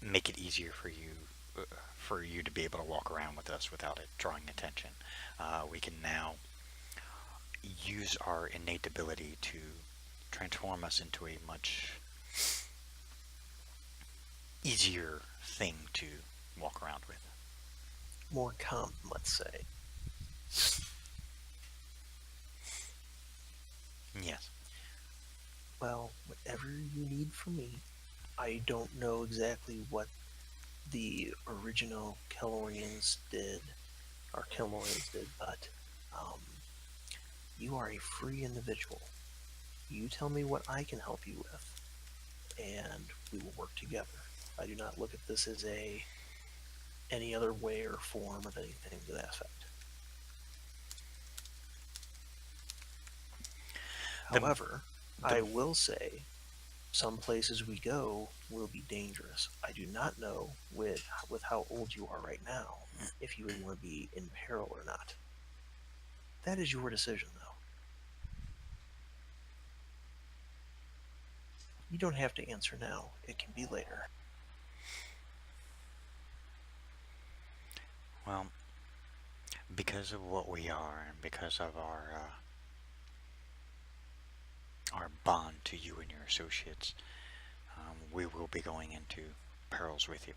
make it easier for you to be able to walk around with us without it drawing attention. We can now use our innate ability to transform us into a much easier thing to walk around with. More common, let's say. Yes. Well, whatever you need from me. I don't know exactly what the original Kelorians did, but you are a free individual. You tell me what I can help you with, and we will work together. I do not look at this as any other way or form of anything to that effect. However, I will say some places we go will be dangerous. I do not know with how old you are right now if you would want to be in peril or not. That is your decision, though. You don't have to answer now. It can be later. Well, because of what we are and because of our bond to you and your associates, we will be going into perils with you.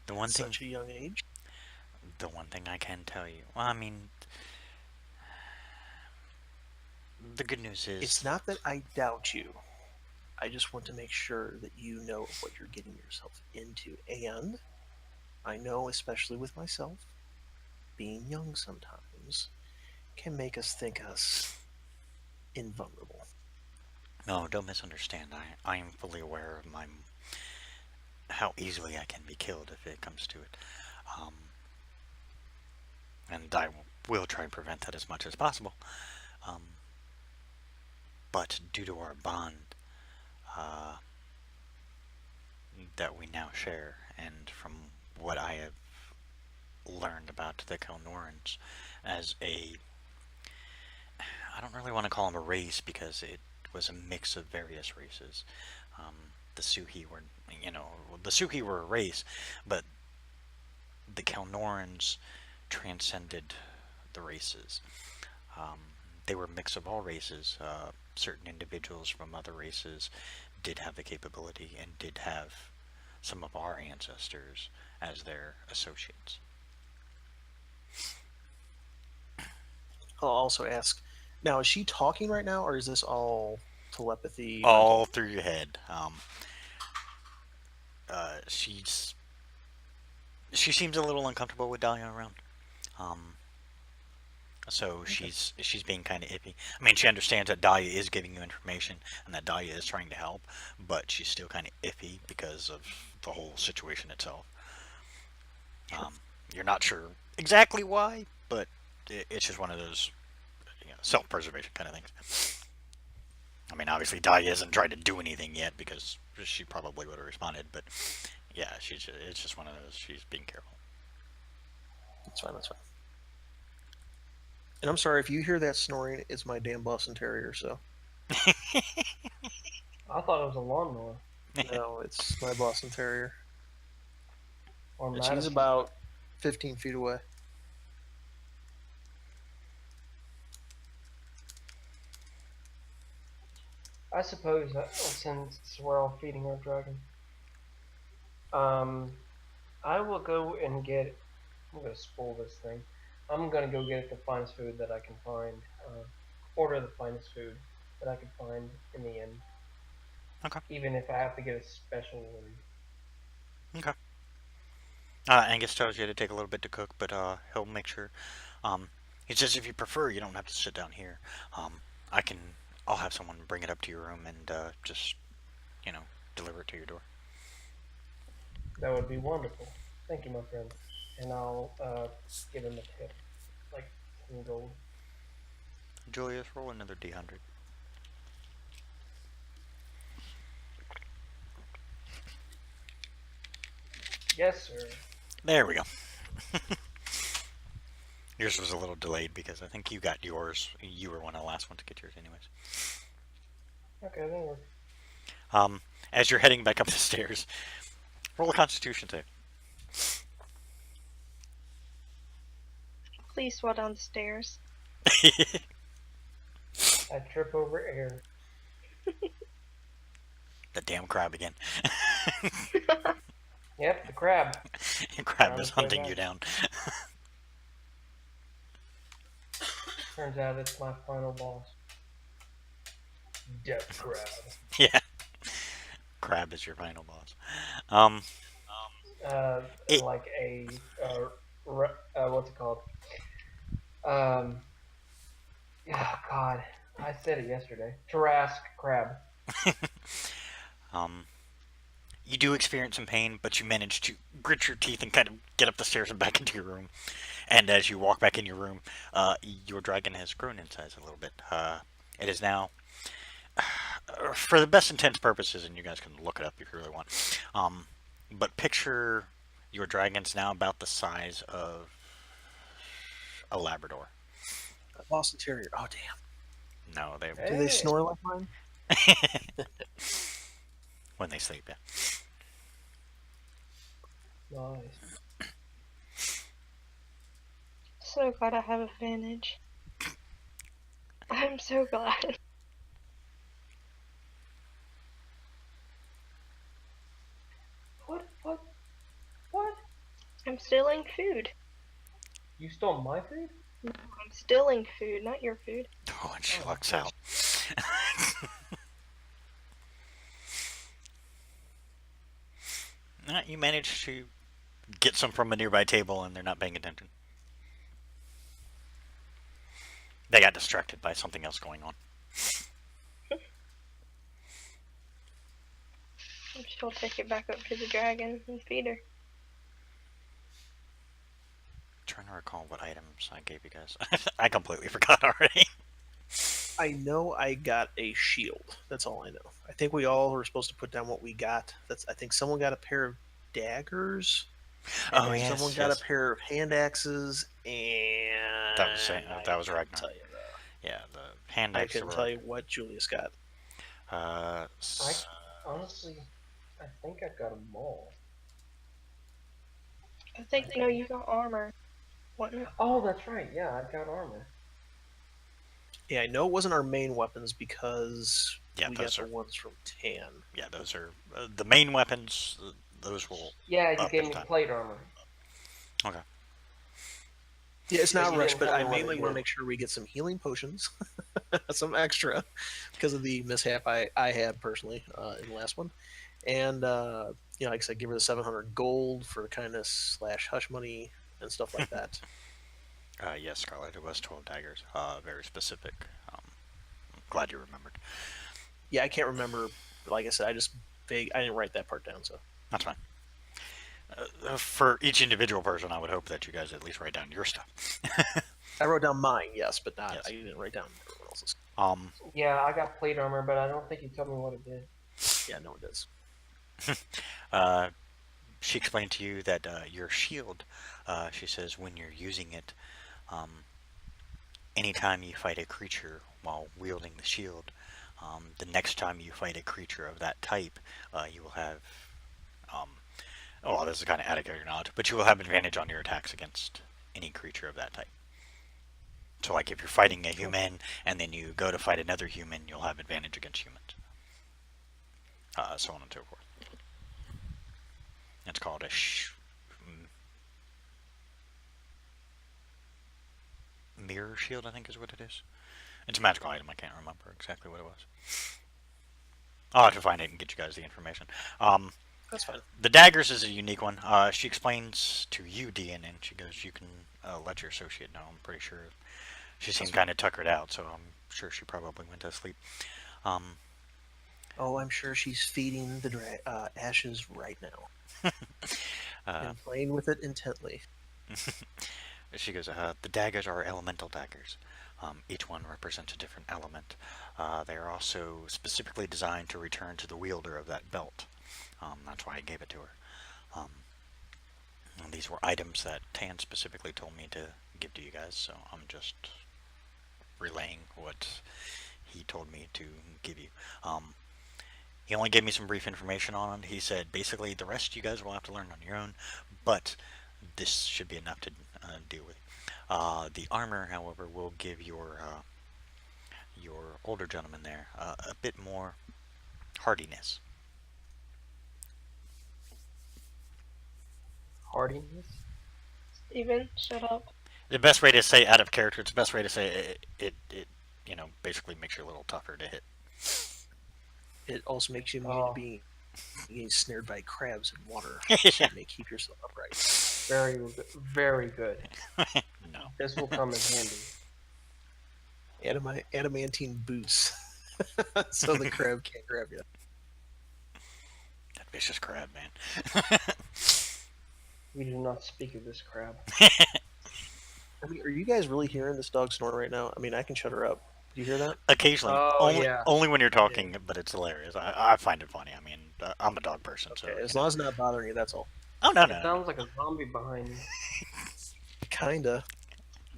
The one thing, Such a young age. the one thing I can tell you. Well, I mean, the good news is, It's not that I doubt you. I just want to make sure that you know what you're getting yourself into. And I know, especially with myself, being young sometimes can make us think us invulnerable. no, don't misunderstand. I am fully aware of how easily I can be killed if it comes to it. Um, and I will try and prevent that as much as possible. Um, but due to our bond uh, that we now share, and from what I have learned about the Kelnorans as I don't really want to call them a race because it was a mix of various races. The Suhi were, the Suhi were a race, but the Kelnorans transcended the races. Um, they were a mix of all races. Certain individuals from other races did have the capability and did have some of our ancestors as their associates. I'll also ask, now is she talking right now, or is this all telepathy? All through your head. She seems a little uncomfortable with Dahlia around. So she's being kind of iffy. I mean, she understands that Dahlia is giving you information and that Dahlia is trying to help, but she's still kind of iffy because of the whole situation itself. You're not sure exactly why, but it's just one of those self-preservation kind of things. I mean, obviously Dahlia hasn't tried to do anything yet because she probably would have responded, but yeah, it's just one of those. She's being careful. That's fine. That's fine. And I'm sorry if you hear that snoring. It's my damn Boston Terrier. So I thought it was a lawnmower. no, it's my Boston Terrier. Or And she's Madison. about 15 feet away. I suppose that since we're all feeding our dragon, I will go and get. I'm gonna spoil this thing. I'm gonna go get the finest food that I can find. Order the finest food that I can find in the inn. Okay. Even if I have to get a special one. Okay. Angus tells you to take a little bit to cook, but he'll make sure. He says if you prefer, you don't have to sit down here. I'll have someone bring it up to your room and just, deliver it to your door. That would be wonderful. Thank you, my friend. And I'll give him a tip, like some gold. Julius, roll another D100. Yes, sir. There we go. Yours was a little delayed because I think you got yours. You were one of the last ones to get yours, anyways. Okay, that'll work. As you're heading back up the stairs, roll a Constitution save. Please fall down the stairs. I trip over air. The damn crab again. Yep, the crab. Crab is hunting you down. Turns out it's my final boss. Death crab. Yeah. Crab is your final boss. Like a what's it called? Oh God, I said it yesterday. Tarrasque crab. You do experience some pain, but you manage to grit your teeth and kind of get up the stairs and back into your room. And as you walk back in your room, your dragon has grown in size a little bit. It is now, for the best intents purposes, and you guys can look it up if you really want, but picture your dragon's now about the size of a Labrador. A Boston Terrier. Oh, damn. No, they Hey. Do they snore like mine? when they sleep, yeah. Nice. So glad I have advantage. I'm so glad. What? I'm stealing food. You stole my food? I'm stealing food, not your food. Oh, and she Oh, lucks okay. out. You managed to get some from a nearby table, and they're not paying attention. They got distracted by something else going on. She'll take it back up to the dragon and feed her. Trying to recall what items I gave you guys. I completely forgot already. I know I got a shield. That's all I know. I think we all were supposed to put down what we got. I think someone got a pair of daggers. Oh, and yes, someone got a pair of hand axes, and That was that was I couldn't Ragnar. tell you, Yeah, the hand I axe. couldn't tell you what Julius got. Honestly, I think I got them all. I think no, you got armor. What? Oh, that's right. Yeah, I got armor. Yeah, I know it wasn't our main weapons because Yeah, we got those the are ones from Tan. yeah, those are the main weapons. Those will. Yeah, you Up gave in me time. plate armor. Okay. Yeah, it's But not you rushed, didn't but tell I me what mainly it want to did. make sure we get some healing potions, some extra, because of the mishap I had personally in the last one. And, like I said, give her the 700 gold for kindness / hush money and stuff like that. Yes, Scarlet. It was 12 daggers. Very specific. I'm glad you remembered. Yeah, I can't remember. Like I said, I didn't write that part down, so. That's fine. For each individual person, I would hope that you guys at least write down your stuff. I wrote down mine, yes, but not. Yes. I didn't write down everyone else's. Yeah, I got plate armor, but I don't think you told me what it did. Yeah, no one does. She explained to you that your shield, she says, when you're using it, anytime you fight a creature while wielding the shield, the next time you fight a creature of that type, you will have, this is kind of out of your knowledge, but you will have advantage on your attacks against any creature of that type. So, like, if you're fighting a human and then you go to fight another human, you'll have advantage against humans. So on and so forth. It's called a mirror shield, I think is what it is. It's a magical item. I can't remember exactly what it was. I'll have to find it and get you guys the information. That's fine. The daggers is a unique one. She explains to you, Dean, and she goes, you can let your associate know. I'm pretty sure she seemed kind of tuckered out, so I'm sure she probably went to sleep. Oh, I'm sure she's feeding the ashes right now. And playing with it intently. She goes, the daggers are elemental daggers. Each one represents a different element. They are also specifically designed to return to the wielder of that belt. That's why I gave it to her. And these were items that Tan specifically told me to give to you guys, so I'm just relaying what he told me to give you. He only gave me some brief information on it. He said, basically, the rest you guys will have to learn on your own, but this should be enough to deal with. The armor, however, will give your older gentleman there a bit more hardiness. Hardiness? Steven, shut up. The best way to say out of character, it's the best way to say it basically makes you a little tougher to hit. It also makes you immune to being snared by crabs in water. Yeah. So you may keep yourself upright. Very good. No. This will come in handy. Adamantine boots. So the crab can't grab you. That vicious crab, man. We do not speak of this crab. I mean, are you guys really hearing this dog snort right now? I mean, I can shut her up. Do you hear that? Occasionally. Oh, yeah. Only when you're talking, but it's hilarious. I find it funny. I mean, I'm a dog person, so. Okay, as long as it's not bothering you, that's all. Oh, no, It no. sounds like a zombie behind me. Kinda.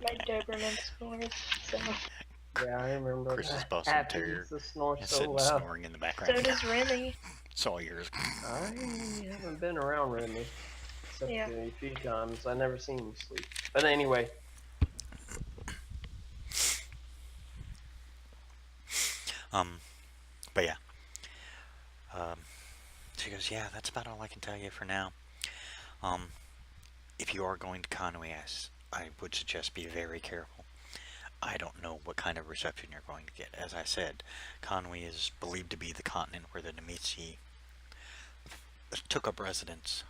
My Doberman snores, so. Yeah, I remember Chris's that. Boston Happy Terrier used to snore is so sitting loud. snoring in the So background. does Remy. It's all yours. I haven't been around Remy. Except Yeah. a few times. I never seen him sleep. But anyway. But yeah. She goes, yeah, that's about all I can tell you for now. if you are going to Conway, I would suggest be very careful. I don't know what kind of reception you're going to get. As I said, Conway is believed to be the continent where the Nemesis took up residence.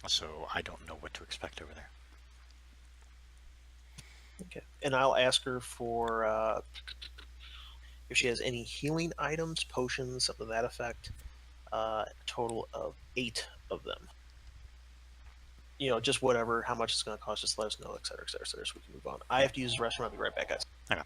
So I don't know what to expect over there. Okay. And I'll ask her for if she has any healing items, potions, something to that effect. A total of 8 of them. You know, just whatever, how much it's going to cost, just let us know, et cetera, so we can move on. I have to use the restroom. I'll be right back, guys. Okay.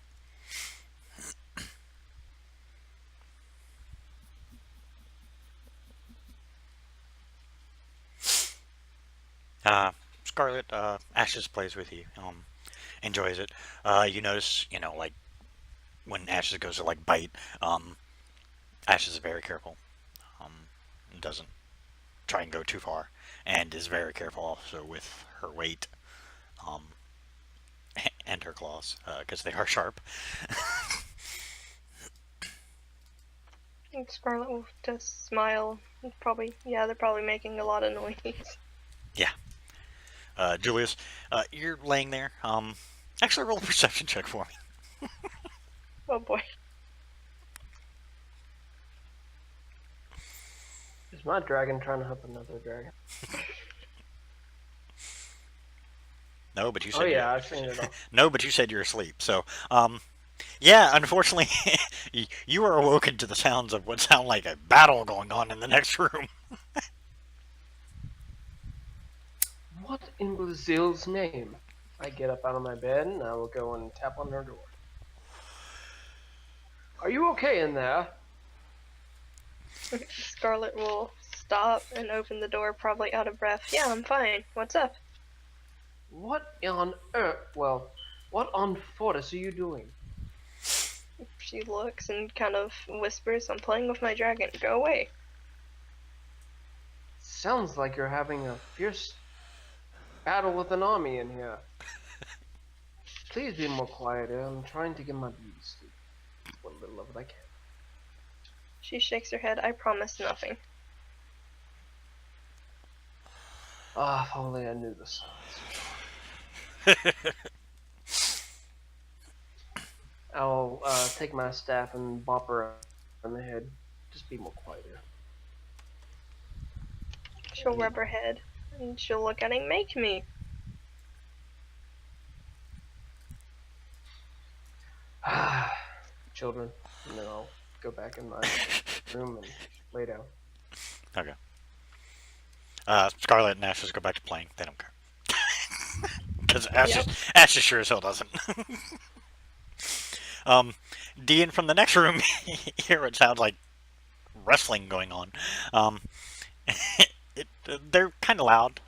Scarlet, Ashes plays with you. Enjoys it. You notice, like when Ashes goes to like bite, Ashes is very careful. Doesn't try and go too far, and is very careful also with her weight, and her claws, because they are sharp. And Scarlet will just smile. Probably, yeah, they're probably making a lot of noise. Julius, you're laying there. Actually, roll a perception check for me. Oh boy. Is my dragon trying to help another dragon? No, but you said Oh yeah, I've seen it all. no, but you said you're asleep. So, yeah, unfortunately, you are awoken to the sounds of what sound like a battle going on in the next room. What in Brazil's name? I get up out of my bed and I will go and tap on her door. Are you okay in there? Scarlet will stop and open the door, probably out of breath. Yeah, I'm fine. What's up? What on earth? Well, what on Fortis are you doing? She looks and kind of whispers, I'm playing with my dragon. Go away. Sounds like you're having a fierce battle with an army in here. Please be more quiet. I'm trying to get my beauty sleep. What little of it I can. She shakes her head. I promise nothing. Ah, if only I knew the signs. I'll take my staff and bop her on the head. Just be more quiet here. She'll rub her head and she'll look at him. Make me. Children. And then I'll go back in my room and lay down. Okay. Scarlet and Ashes go back to playing. They don't care. Because Ashes sure as hell doesn't. Dean, from the next room, here it sounds like wrestling going on. They're kind of loud.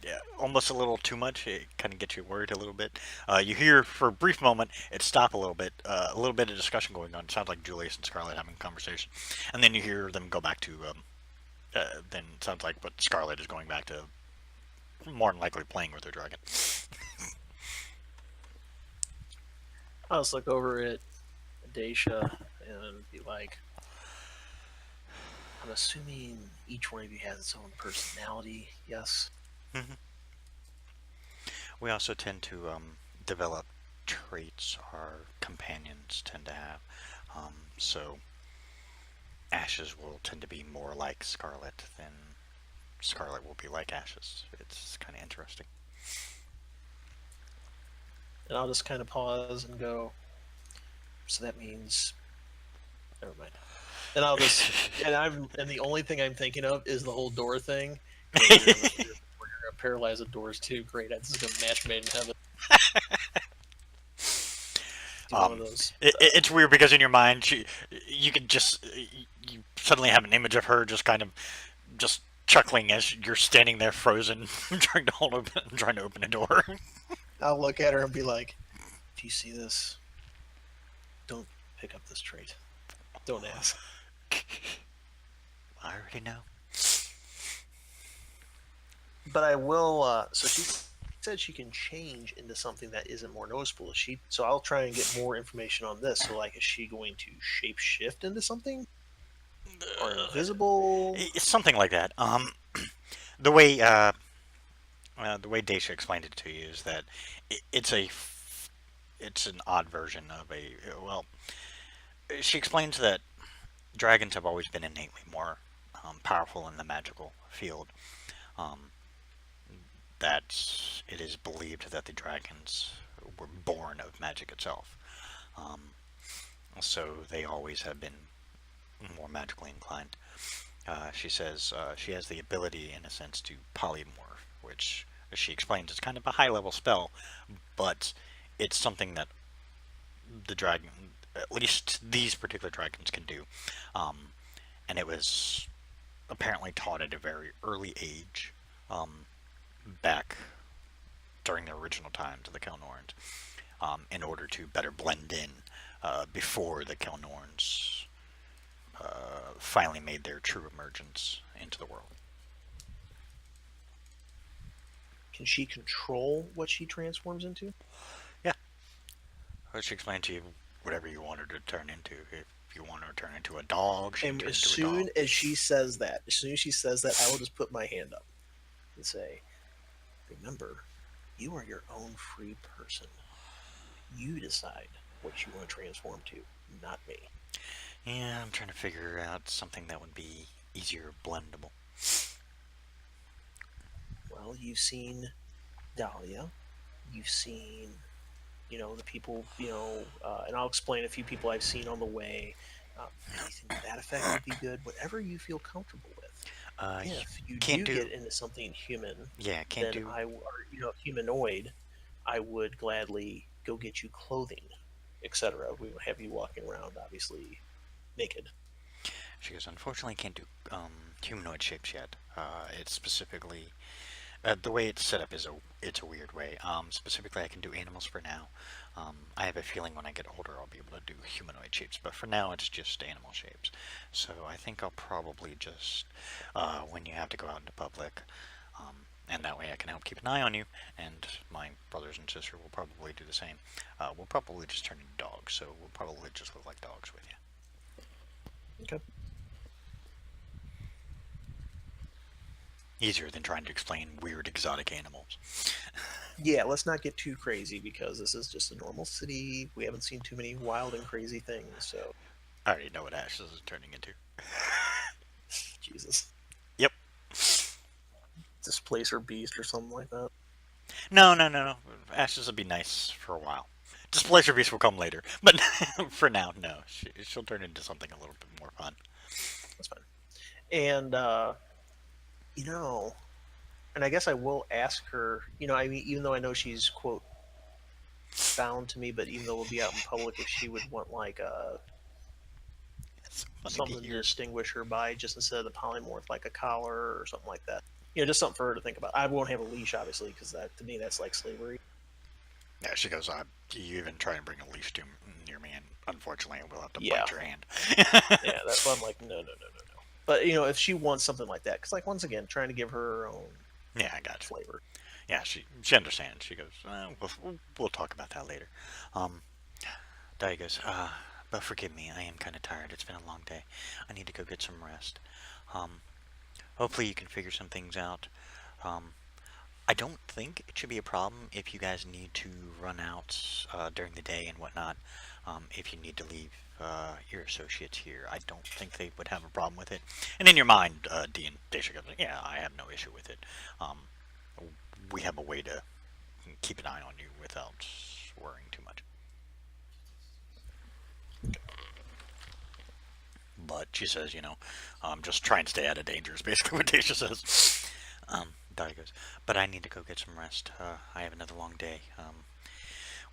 Yeah, almost a little too much. It kind of gets you worried a little bit. You hear for a brief moment it stop a little bit of discussion going on. It sounds like Julius and Scarlet having a conversation, and then you hear them go back to. Then it sounds like what Scarlet is going back to, more than likely playing with her dragon. I'll just look over at Daisha and be like, I'm assuming each one of you has its own personality, yes? Mm-hmm. We also tend to develop traits our companions tend to have. So Ashes will tend to be more like Scarlet than Scarlet will be like Ashes. It's kind of interesting. And I'll just kind of pause and go, so that means, never mind. And I'll just, and the only thing I'm thinking of is the whole door thing. We're gonna paralyze the doors too. Great, this is a match made in heaven. One of those. It's weird because in your mind, you suddenly have an image of her just kind of just chuckling as you're standing there frozen, trying to open a door. I'll look at her and be like, "Do you see this? Don't pick up this trait. Don't ask." I already know. But I will. So she said she can change into something that isn't more noticeable. Is she? So I'll try and get more information on this. So, like, is she going to shape shift into something, or invisible? It's something like that. The way the way Daisha explained it to you is that it's it's an odd version of a, well, she explains that dragons have always been innately more powerful in the magical field. Um, that it is believed that the dragons were born of magic itself. Um, so they always have been more magically inclined. She says she has the ability, in a sense, to polymorph, which she explains is kind of a high level spell, but it's something that the dragon, at least these particular dragons, can do. Um, and it was apparently taught at a very early age, back during the original times of the Kelnorns, in order to better blend in before the Kelnorns finally made their true emergence into the world. Can she control what she transforms into? Yeah. Well, she explained to you whatever you want her to turn into. If you want her to turn into a dog, she can And turn as into a soon dog. as she says that, I will just put my hand up and say, remember, you are your own free person. You decide what you want to transform to, not me. Yeah, I'm trying to figure out something that would be easier blendable. Well, you've seen Dahlia. You've seen, the people, and I'll explain a few people I've seen on the way. Anything to that effect would be good. Whatever you feel comfortable with. If you can't do do- get into something human, Yeah, can't then do. humanoid, I would gladly go get you clothing, etc. We would have you walking around, obviously, naked. She goes, unfortunately, can't do humanoid shapes yet. It's specifically the way it's set up is it's a weird way. Specifically, I can do animals for now. I have a feeling when I get older, I'll be able to do humanoid shapes, but for now, it's just animal shapes. So I think I'll probably just when you have to go out into public. And that way I can help keep an eye on you, and my brothers and sister will probably do the same. We'll probably just turn into dogs, so we'll probably just look like dogs with you. Okay. Easier than trying to explain weird exotic animals. Yeah, let's not get too crazy because this is just a normal city. We haven't seen too many wild and crazy things, so I already know what Ashes is turning into. Jesus. Yep. Displacer beast or something like that. No. Ashes will be nice for a while. Displeasure Beast will come later, but for now, no. She'll turn into something a little bit more fun. That's fine. And and I guess I will ask her, I mean, even though I know she's quote bound to me, but even though we'll be out in public, if she would want like It's funny something to distinguish her by, just instead of the polymorph, like a collar or something like that. Just something for her to think about. I won't have a leash, obviously, because that to me that's like slavery. Yeah, she goes, you even try and bring a leash near me, and unfortunately, I will have to Yeah. bite your hand. Yeah, that's why I'm like, no. But if she wants something like that, because like once again, trying to give her own Yeah, I got you. flavor. Yeah, she understands. She goes, we'll talk about that later. Dai goes, but forgive me, I am kind of tired. It's been a long day. I need to go get some rest. Hopefully you can figure some things out. I don't think it should be a problem if you guys need to run out during the day and whatnot. If you need to leave your associates here, I don't think they would have a problem with it. And in your mind, Dean Daisha goes, yeah, I have no issue with it. We have a way to keep an eye on you without worrying too much. But she says, just try and stay out of danger is basically what Daisha says. Dai goes, but I need to go get some rest. I have another long day.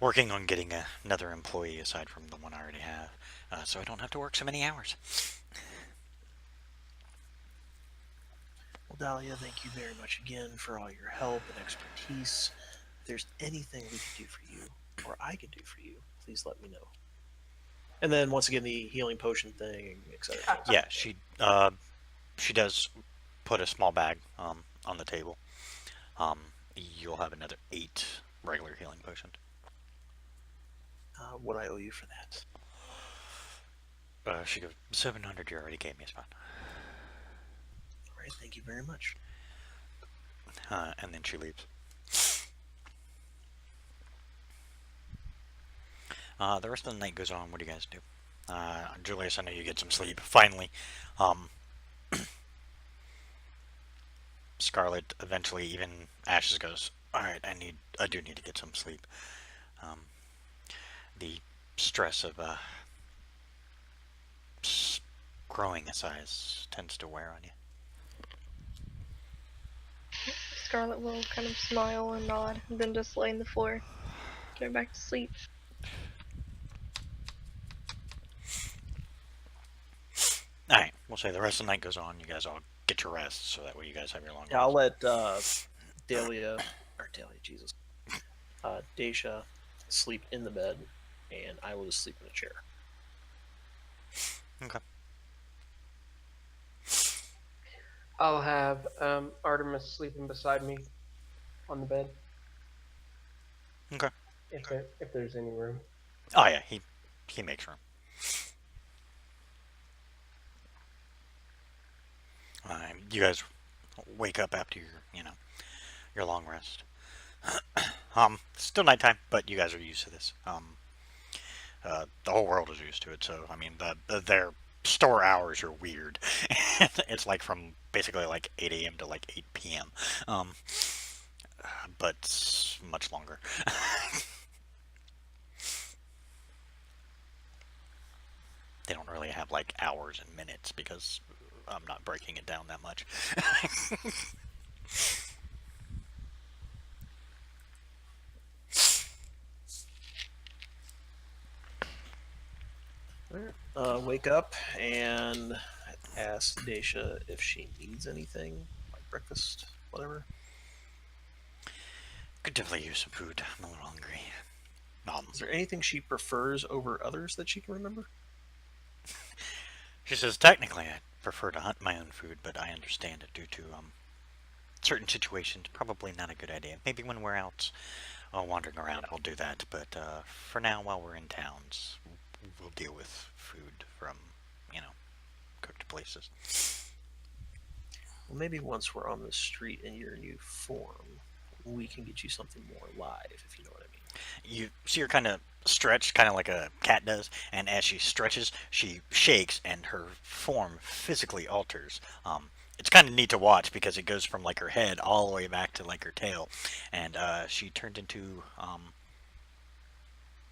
Working on getting another employee aside from the one I already have, so I don't have to work so many hours. Well, Dahlia, thank you very much again for all your help and expertise. If there's anything we can do for you, or I can do for you, please let me know. And then once again, the healing potion thing, etc. Yeah, she does put a small bag on the table. You'll have another 8 regular healing potions. What I owe you for that? She goes, 700 you already gave me is fine. All right, thank you very much. And then she leaves. The rest of the night goes on. What do you guys do? Julius, I know you get some sleep. Finally, um, Scarlet eventually, even Ashes goes, all right, I do need to get some sleep. Um, the stress of growing a size tends to wear on you. Scarlet will kind of smile and nod, and then just lay on the floor, go back to sleep. All right, we'll say the rest of the night goes on. You guys all get your rest, so that way you guys have your long Yeah, I'll rest. let Daisha sleep in the bed, and I will just sleep in a chair. Okay. I'll have Artemis sleeping beside me on the bed. Okay. If there's any room. Oh yeah, he makes room. You guys wake up after your long rest. Still nighttime, but you guys are used to this. The whole world is used to it. So I mean, their store hours are weird. It's like from basically like 8 a.m. to like 8 p.m. But much longer. They don't really have like hours and minutes because I'm not breaking it down that much. Wake up and ask Daisha if she needs anything, like breakfast, whatever. Could definitely use some food. I'm a little hungry. Is there anything she prefers over others that she can remember? She says, technically, I prefer to hunt my own food, but I understand it due to certain situations. Probably not a good idea. Maybe when we're out wandering around, I'll do that. But for now, while we're in towns, we'll deal with food from, cooked places. Well, maybe once we're on the street in your new form, we can get you something more live, if you know what I mean. You see her kind of stretch, kind of like a cat does, and as she stretches, she shakes, and her form physically alters. It's kind of neat to watch because it goes from like her head all the way back to like her tail, and she turned into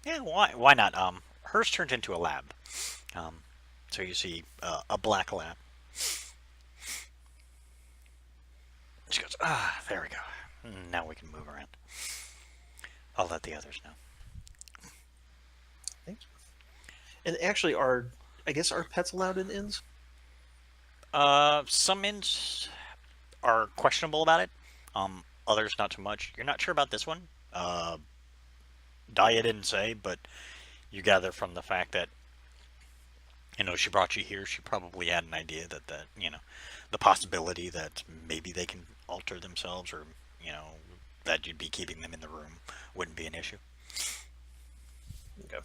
yeah, why not? Hers turned into a lab. So you see a black lab. She goes, there we go. Now we can move around. I'll let the others know. Thank you. And actually, are pets allowed in inns? Some inns are questionable about it. Others not so much. You're not sure about this one. Daya didn't say, but you gather from the fact that she brought you here. She probably had an idea that the possibility that maybe they can alter themselves, or that you'd be keeping them in the room wouldn't be an issue. Okay.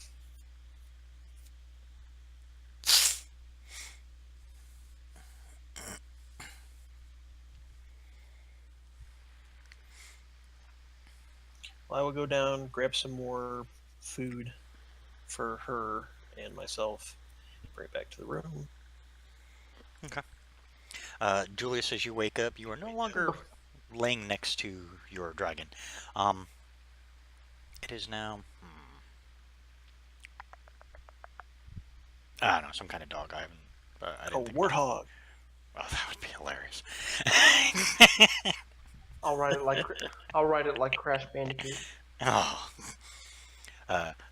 Well, I will go down, grab some more food for her and myself, bring it back to the room. Okay. Julius, as you wake up, you are no longer laying next to your dragon. It is now... I don't know, some kind of dog. I haven't... I didn't think warthog. Oh, that would be hilarious. I'll write it like Crash Bandicoot. Oh.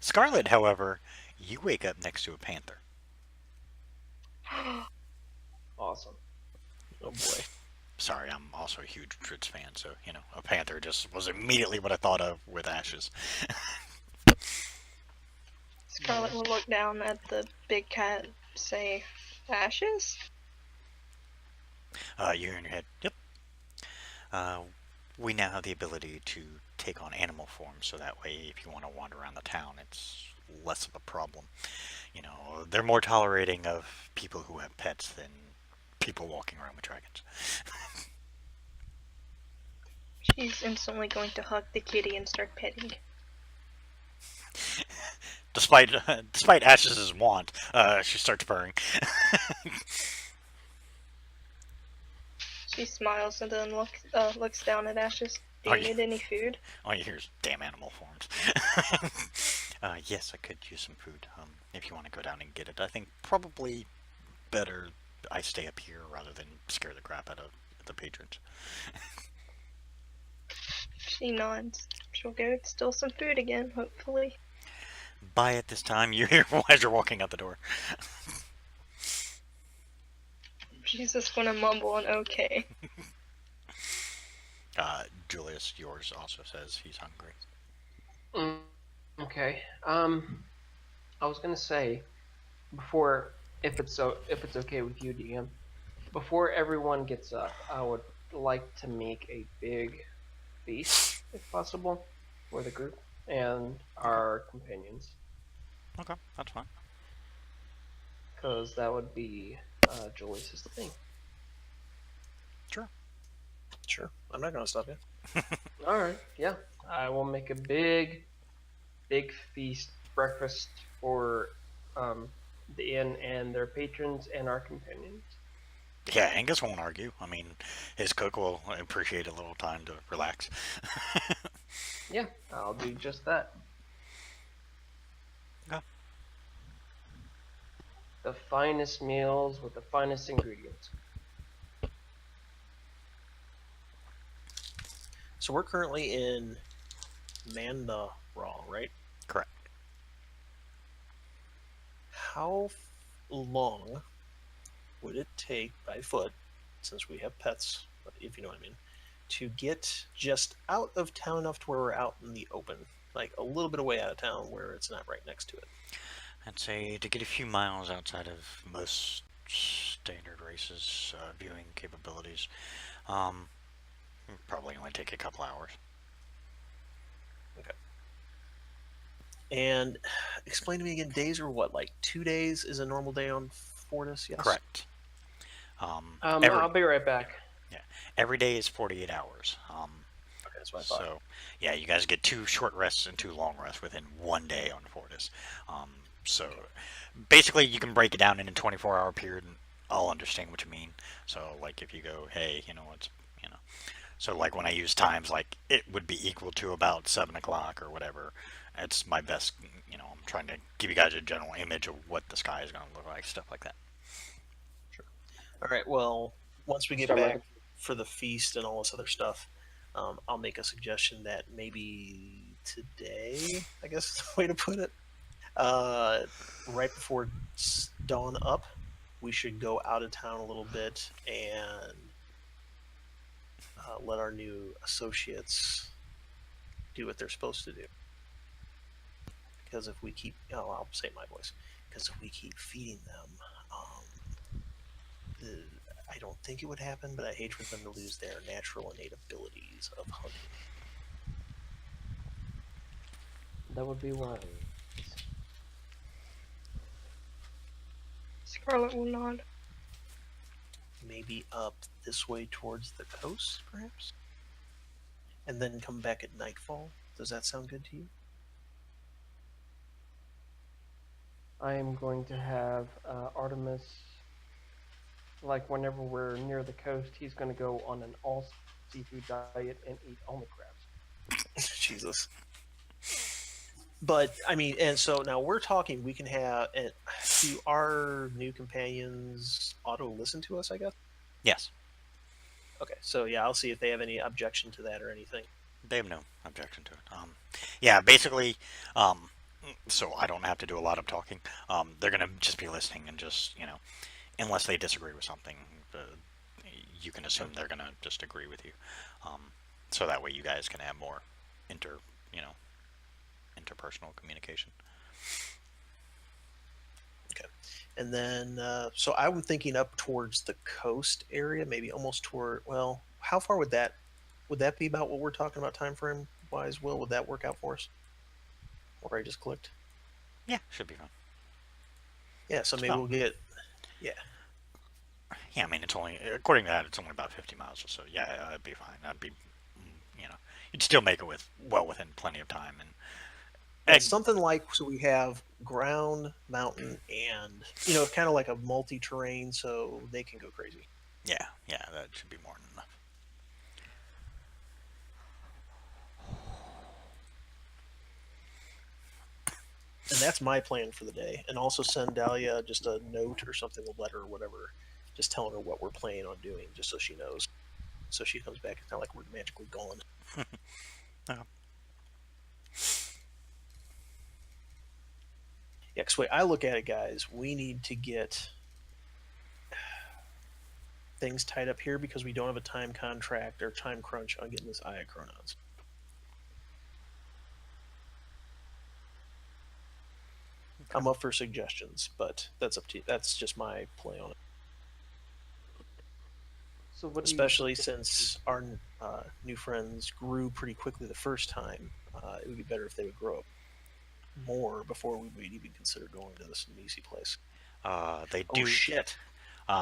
Scarlet, however, you wake up next to a panther. Awesome. Oh boy. Sorry, I'm also a huge Tritz fan, so, a panther just was immediately what I thought of with Ashes. Scarlet will look down at the big cat, say, Ashes? You hear in your head, yep. We now have the ability to take on animal form, so that way if you want to wander around the town, it's less of a problem. They're more tolerating of people who have pets than people walking around with dragons. She's instantly going to hug the kitty and start petting. despite Ash's want, she starts purring. She smiles and then looks down at Ashes. Do Oh, you yeah. need any food? All you hear is damn animal forms. Yes, I could use some food. If you want to go down and get it, I think probably better I stay up here rather than scare the crap out of the patrons. She nods. She'll go steal some food again, hopefully. Buy it this time. You hear as you're walking out the door. She's just gonna mumble an okay. Julius, yours also says he's hungry. Okay. I was gonna say before, if it's okay with you, DM, before everyone gets up, I would like to make a big feast, if possible, for the group and our companions, Okay, that's fine. because that would be Julius's thing. Sure. I'm not going to stop you. All right. Yeah, I will make a big feast breakfast for the inn and their patrons and our companions. Yeah, Angus won't argue. I mean, his cook will appreciate a little time to relax. Yeah, I'll do just that. Okay. The finest meals with the finest ingredients. So we're currently in Mandaral, right? Correct. How long would it take by foot, since we have pets, if you know what I mean, to get just out of town enough to where we're out in the open, like a little bit away out of town where it's not right next to it? I'd say to get a few miles outside of most standard races' viewing capabilities, probably only take a couple hours. And explain to me again, days are what, like 2 days is a normal day on Fortis? Yes. Correct. I'll be right back. Every day is 48 hours. Okay, that's what I thought. So, yeah, you guys get 2 short rests and 2 long rests within 1 day on Fortis. So, basically, you can break it down in a 24-hour period, and I'll understand what you mean. So, like, if you go, hey, it's, so, like, when I use times, like, it would be equal to about 7 o'clock or whatever. It's my best, I'm trying to give you guys a general image of what the sky is going to look like, stuff like that. All right. Well, once we get Start back with- for the feast and all this other stuff, I'll make a suggestion that maybe today, I guess is the way to put it, right before dawn up, we should go out of town a little bit and let our new associates do what they're supposed to do. Because if we keep, I'll say it in my voice, because if we keep feeding them, I don't think it would happen, but I hate for them to lose their natural innate abilities of hunting. That would be wise. Scarlet will nod. Maybe up this way towards the coast, perhaps? And then come back at nightfall? Does that sound good to you? I am going to have Artemis, like whenever we're near the coast, he's going to go on an all seafood diet and eat only crabs. Jesus. But, I mean, and so now we're talking, we can have, and do our new companions auto listen to us, I guess? Yes, Okay, so yeah, I'll see if they have any objection to that or anything. they have no objection to it. Yeah, basically, so I don't have to do a lot of talking. They're going to just be listening and just, unless they disagree with something, you can assume they're going to just agree with you. So that way you guys can have more interpersonal communication. And then, so I'm thinking up towards the coast area, maybe almost toward, well, how far would that be about what we're talking about time frame wise, Will? Would that work out for us? Or I just clicked? Yeah, should be fine. Yeah, so maybe Oh. we'll get, Yeah, I mean, it's only, according to that, it's only about 50 miles or so. Yeah, it'd be fine. That'd be, you'd still make it well within plenty of time. And Egg- something like, so we have ground, mountain, and kind of like a multi-terrain, so they can go crazy. Yeah, that should be more than enough. And that's my plan for the day. And also send Dahlia just a note or something, a letter or whatever, just telling her what we're planning on doing, just so she knows. So she comes back, it's not like we're magically gone. Okay. Yeah, because the way I look at it, guys, we need to get things tied up here because we don't have a time contract or time crunch on getting this Eye of Chronons. I'm up for suggestions, but that's up to you. That's just my play on it. So what? Especially since our new friends grew pretty quickly the first time, it would be better if they would grow up more before we would even consider going to this Nisi place. They Oh do. shit!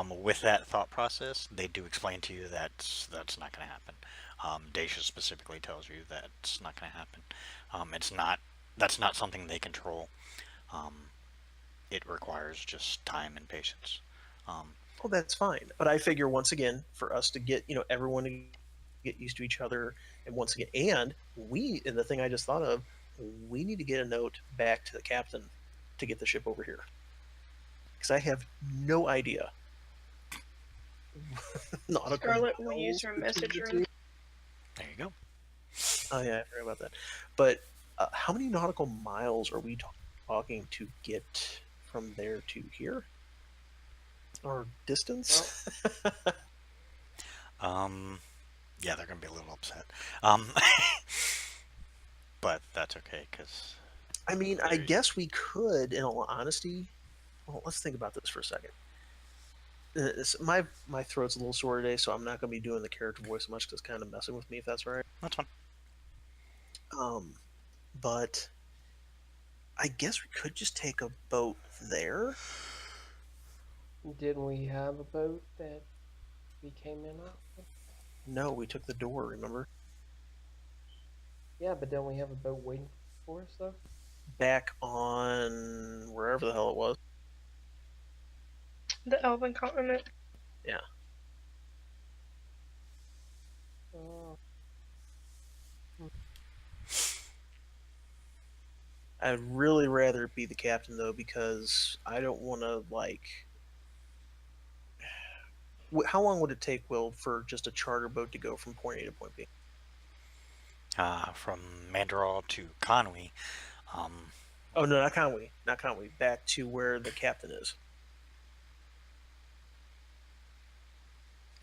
With that thought process, they do explain to you that that's not going to happen. Dacia specifically tells you that's not going to happen. It's not. That's not something they control. It requires just time and patience. Well, that's fine. But I figure once again, for us to get everyone to get used to each other, and once again, and the thing I just thought of, we need to get a note back to the captain to get the ship over here, because I have no idea. Scarlet will use her message room. There you go. Oh yeah, I forgot about that. But how many nautical miles are we talking to get from there to here? Or distance? Yeah, they're gonna be a little upset. But that's okay because I mean, I guess we could, in all honesty. Well, let's think about this for a second. My throat's a little sore today, so I'm not going to be doing the character voice much because it's kind of messing with me, if that's all right. that's fine. But I guess we could just take a boat there. Didn't we have a boat that we came in on? No, we took the door, remember? Yeah, but don't we have a boat waiting for us though? Back on wherever the hell it was. The Elven continent. Yeah. Oh. I'd really rather be the captain, though, because I don't want to, How long would it take, Will, for just a charter boat to go from point A to point B? From Mandaral to Conwy. Oh, no, not Conwy. Not Conwy. Back to where the captain is.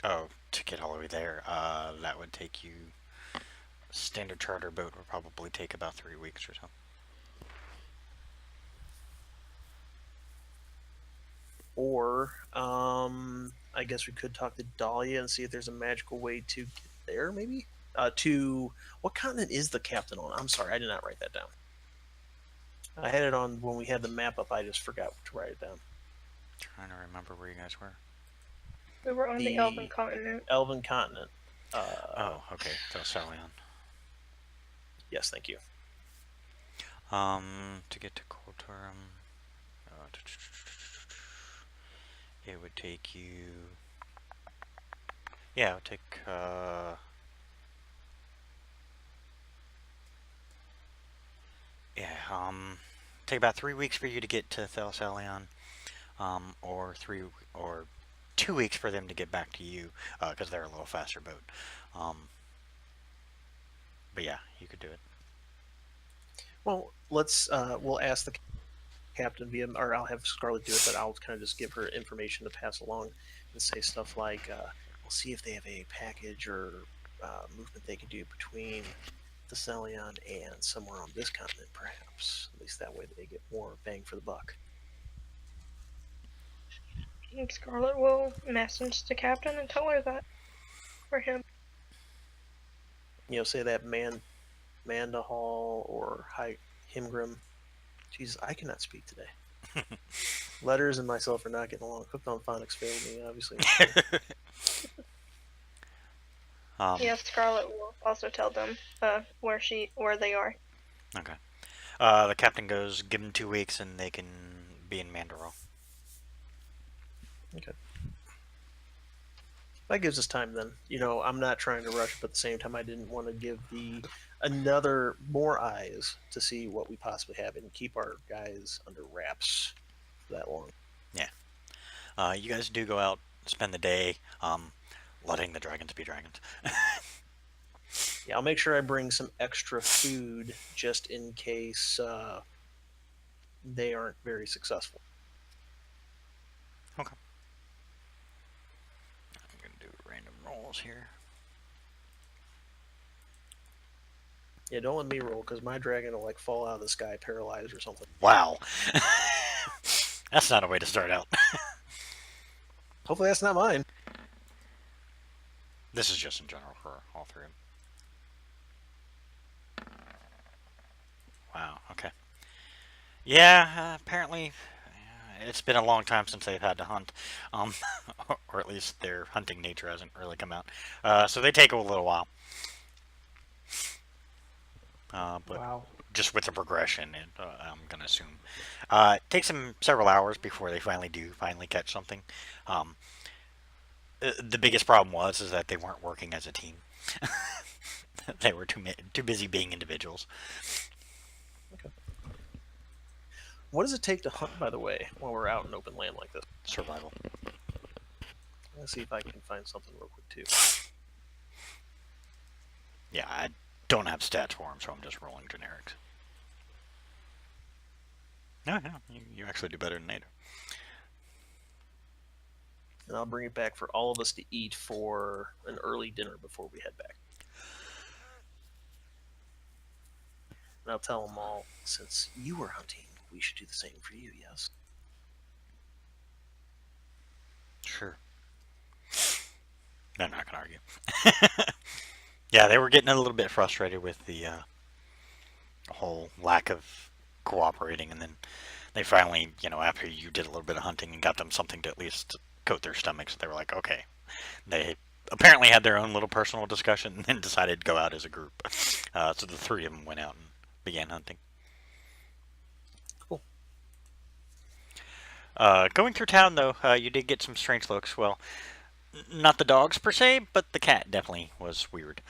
Oh, to get all the way there, that would take you. Standard charter boat would probably take about 3 weeks or so. Or, I guess we could talk to Dahlia and see if there's a magical way to get there, maybe? What continent is the captain on? I'm sorry, I did not write that down. I had it on when we had the map up, I just forgot to write it down. Trying to remember where you guys were. We were on the The Elven continent. Elven continent. Oh, okay. Thelsalion. Yes, thank you. To get to Coltorum, it would take you. Yeah, it would take. Take about 3 weeks for you to get to Thelsalion, or 2 weeks for them to get back to you, because they're a little faster boat. But yeah, you could do it. Well, we'll ask the captain via, or I'll have Scarlet do it, but I'll kind of just give her information to pass along and say stuff like, we'll see if they have a package or movement they can do between Thessalion and somewhere on this continent, perhaps. At least that way they get more bang for the buck. And Scarlet will message the captain and tell her that for him. Say that Mandahal or Himgrim. Jesus, I cannot speak today. Letters and myself are not getting along. Hooked on Phonics failed me, obviously. Yeah, Scarlet will also tell them where they are. Okay. The captain goes, give them 2 weeks and they can be in Mandalore. Okay. That gives us time then. You know, I'm not trying to rush, but at the same time, I didn't want to give another more eyes to see what we possibly have and keep our guys under wraps for that long. You guys do go out, spend the day, letting the dragons be dragons. Yeah, I'll make sure I bring some extra food just in case they aren't very successful. Okay. I'm gonna do random rolls here. Yeah, don't let me roll because my dragon will like fall out of the sky paralyzed or something. Wow. That's not a way to start out. Hopefully that's not mine. This is just in general for all three of them. Wow, okay. Yeah, apparently it's been a long time since they've had to hunt. Or at least their hunting nature hasn't really come out. So they take a little while. But Wow. just with the progression, I'm going to assume. It takes them several hours before they finally catch something. The biggest problem is that they weren't working as a team. They were too busy being individuals. Okay. What does it take to hunt, by the way, while we're out in open land like this? Survival. Let's see if I can find something real quick, too. Yeah, I don't have stats for them, so I'm just rolling generics. No, you actually do better than they do. And I'll bring it back for all of us to eat for an early dinner before we head back. And I'll tell them all, since you were hunting, we should do the same for you, yes? Sure. They're not going to argue. Yeah, they were getting a little bit frustrated with the whole lack of cooperating, and then they finally, after you did a little bit of hunting and got them something to at least coat their stomachs, they were like, okay. They apparently had their own little personal discussion and then decided to go out as a group. So the three of them went out and began hunting. Cool. Going through town, though, you did get some strange looks. Well, not the dogs per se, but the cat definitely was weird.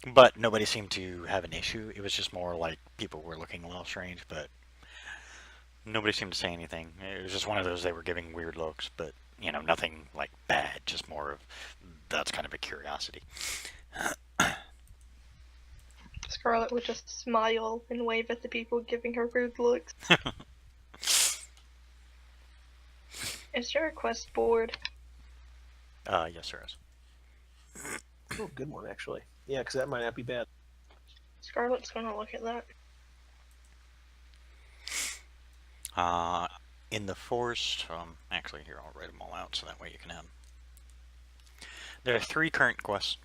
But nobody seemed to have an issue. It was just more like people were looking a little strange, but nobody seemed to say anything. It was just one of those, they were giving weird looks, but, nothing like bad, just more of, that's kind of a curiosity. Scarlet would just smile and wave at the people giving her rude looks. Is there a quest board? Yes, there is. Oh, good one, actually. Yeah, because that might not be bad. Scarlet's gonna look at that. In the forest, actually here, I'll write them all out so that way you can have them. There are 3 current quests.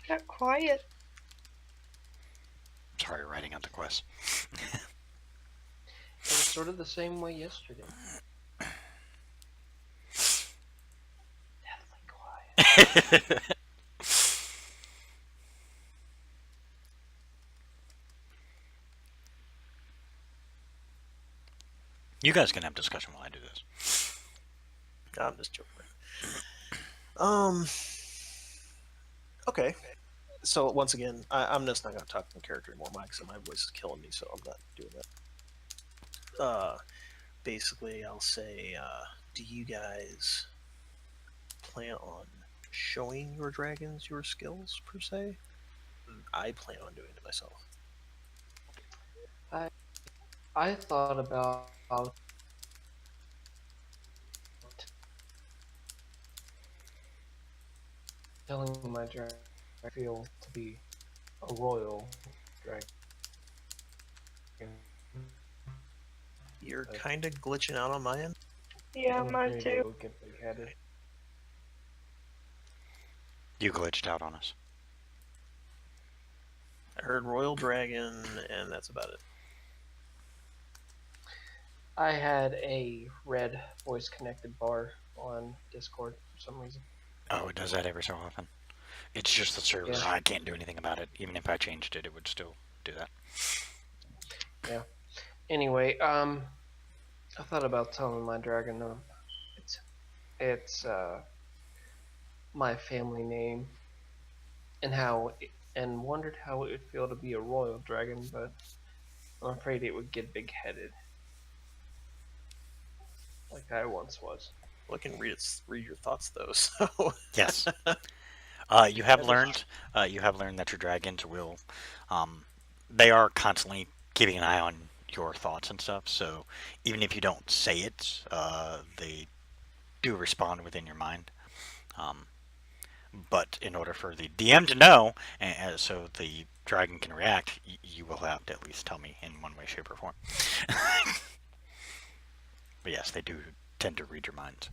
Got quiet. Sorry, writing out the quests. It was sort of the same way yesterday. Deathly quiet. You guys can have discussion while I do this. I'm just joking. Okay. So once again, I'm just not going to talk in character anymore, Mike, so my voice is killing me, so I'm not doing that. Basically, I'll say, do you guys plan on showing your dragons your skills, per se? I plan on doing it myself. I thought about telling my dragon I feel to be a royal dragon. You're Uh, kind of glitching out on my end. Yeah, I'm mine afraid too. it will get big-headed. You glitched out on us. I heard Royal Dragon, and that's about it. I had a red voice-connected bar on Discord for some reason. Oh, it does that every so often. It's just the server. Yeah. I can't do anything about it. Even if I changed it, it would still do that. Anyway, I thought about telling my dragon it's my family name and and wondered how it would feel to be a royal dragon, but I'm afraid it would get big-headed, like I once was. Well, I can read your thoughts though. So Yes. You That have is learned. You have learned that your dragons will. They are constantly keeping an eye on your thoughts and stuff. So even if you don't say it, they do respond within your mind. But in order for the DM to know, and so the dragon can react, you will have to at least tell me in one way, shape, or form. But yes, they do tend to read your minds.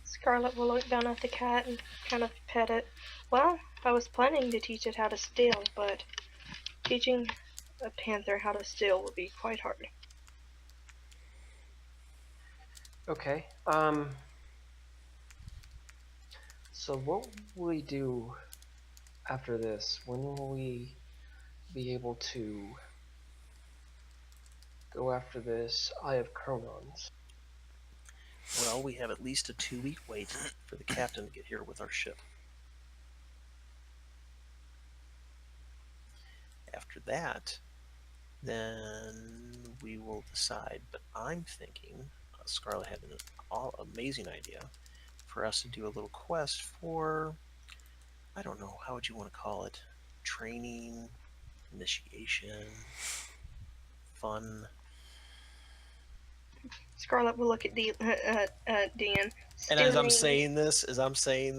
Scarlet will look down at the cat and kind of pet it. Well, I was planning to teach it how to steal, but teaching a panther how to steal would be quite hard. Okay. So what will we do after this? When will we be able to go after this Eye of Chronons? well, we have at least a 2-week wait for the captain to get here with our ship. After that, then we will decide. But I'm thinking Scarlet had an amazing idea for us to do a little quest for, I don't know, how would you want to call it? Training, initiation, fun. Scarlet will look at Dan. And as I'm Stealing- saying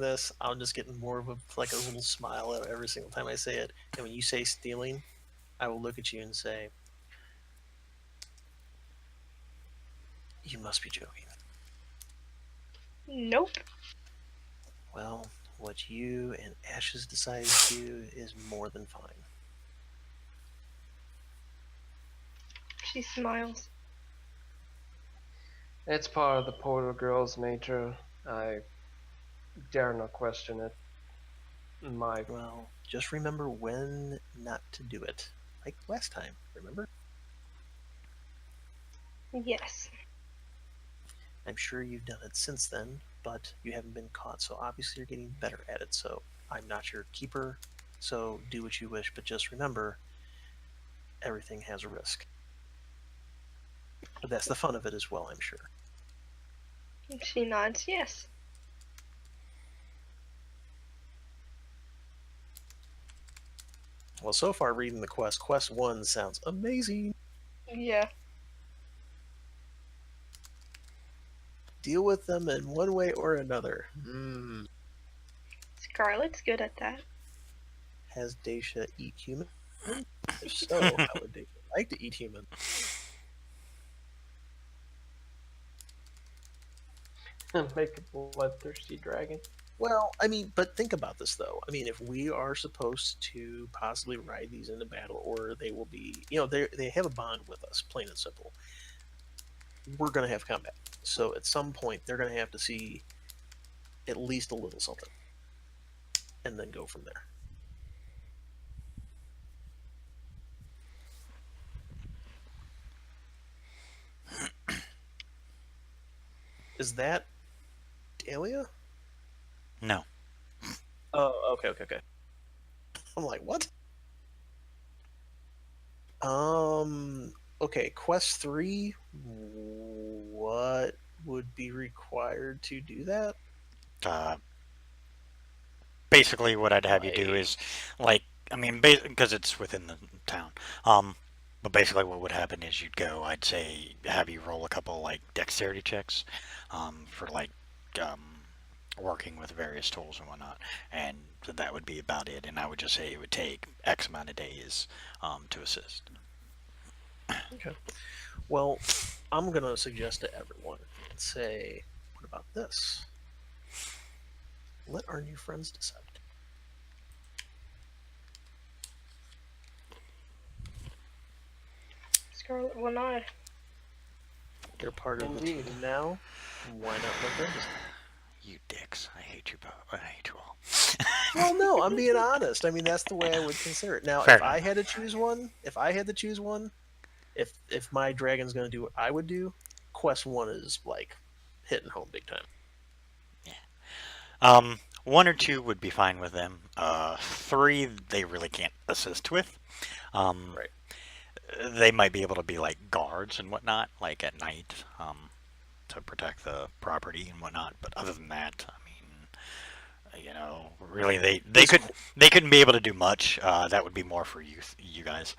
this, I'm just getting more of a little smile every single time I say it. And when you say stealing, I will look at you and say, "You must be joking." Nope. Well, what you and Ashes decided to do is more than fine. She smiles. It's part of the Portal Girl's nature. I dare not question it. Well, just remember when not to do it. Like last time, remember? Yes. I'm sure you've done it since then, but you haven't been caught, so obviously you're getting better at it. So I'm not your keeper, so do what you wish, but just remember, everything has a risk. But that's the fun of it as well, I'm sure. She nods. Yes. Well, so far reading the quest 1 sounds amazing. Yeah. Deal with them in one way or another. Scarlet's good at that. Has Dacia eat human? If so, how would Dacia like to eat human? Make a bloodthirsty dragon. Well, I mean, but think about this though. I mean, if we are supposed to possibly ride these into battle, or they will be, they have a bond with us, plain and simple. We're going to have combat. So at some point, they're going to have to see at least a little something, and then go from there. Is that Dahlia? No. Oh, okay. I'm like, what? Okay, quest 3, what would be required to do that? Basically, what I'd have you do is, because it's within the town. But basically, what would happen is you'd go. I'd say have you roll a couple dexterity checks, for working with various tools and whatnot, and that would be about it. And I would just say it would take X amount of days to assist. Okay. Well, I'm gonna suggest to everyone, say, what about this? Let our new friends decide. Scarlet will nod. They're part of the Indeed. team now. Why not let them decide? You dicks! I hate you both. I hate you all. Well, no, I'm being honest. I mean, that's the way I would consider it. Now, Fair if I enough. had to choose one, if my dragon's going to do what I would do, Quest 1 is like hitting home big time. 1 or 2 would be fine with them. 3 they really can't assist with. Right. They might be able to be like guards and whatnot, like at night, to protect the property and whatnot. But other than that, I mean, you know, really they couldn't be able to do much. That would be more for you guys.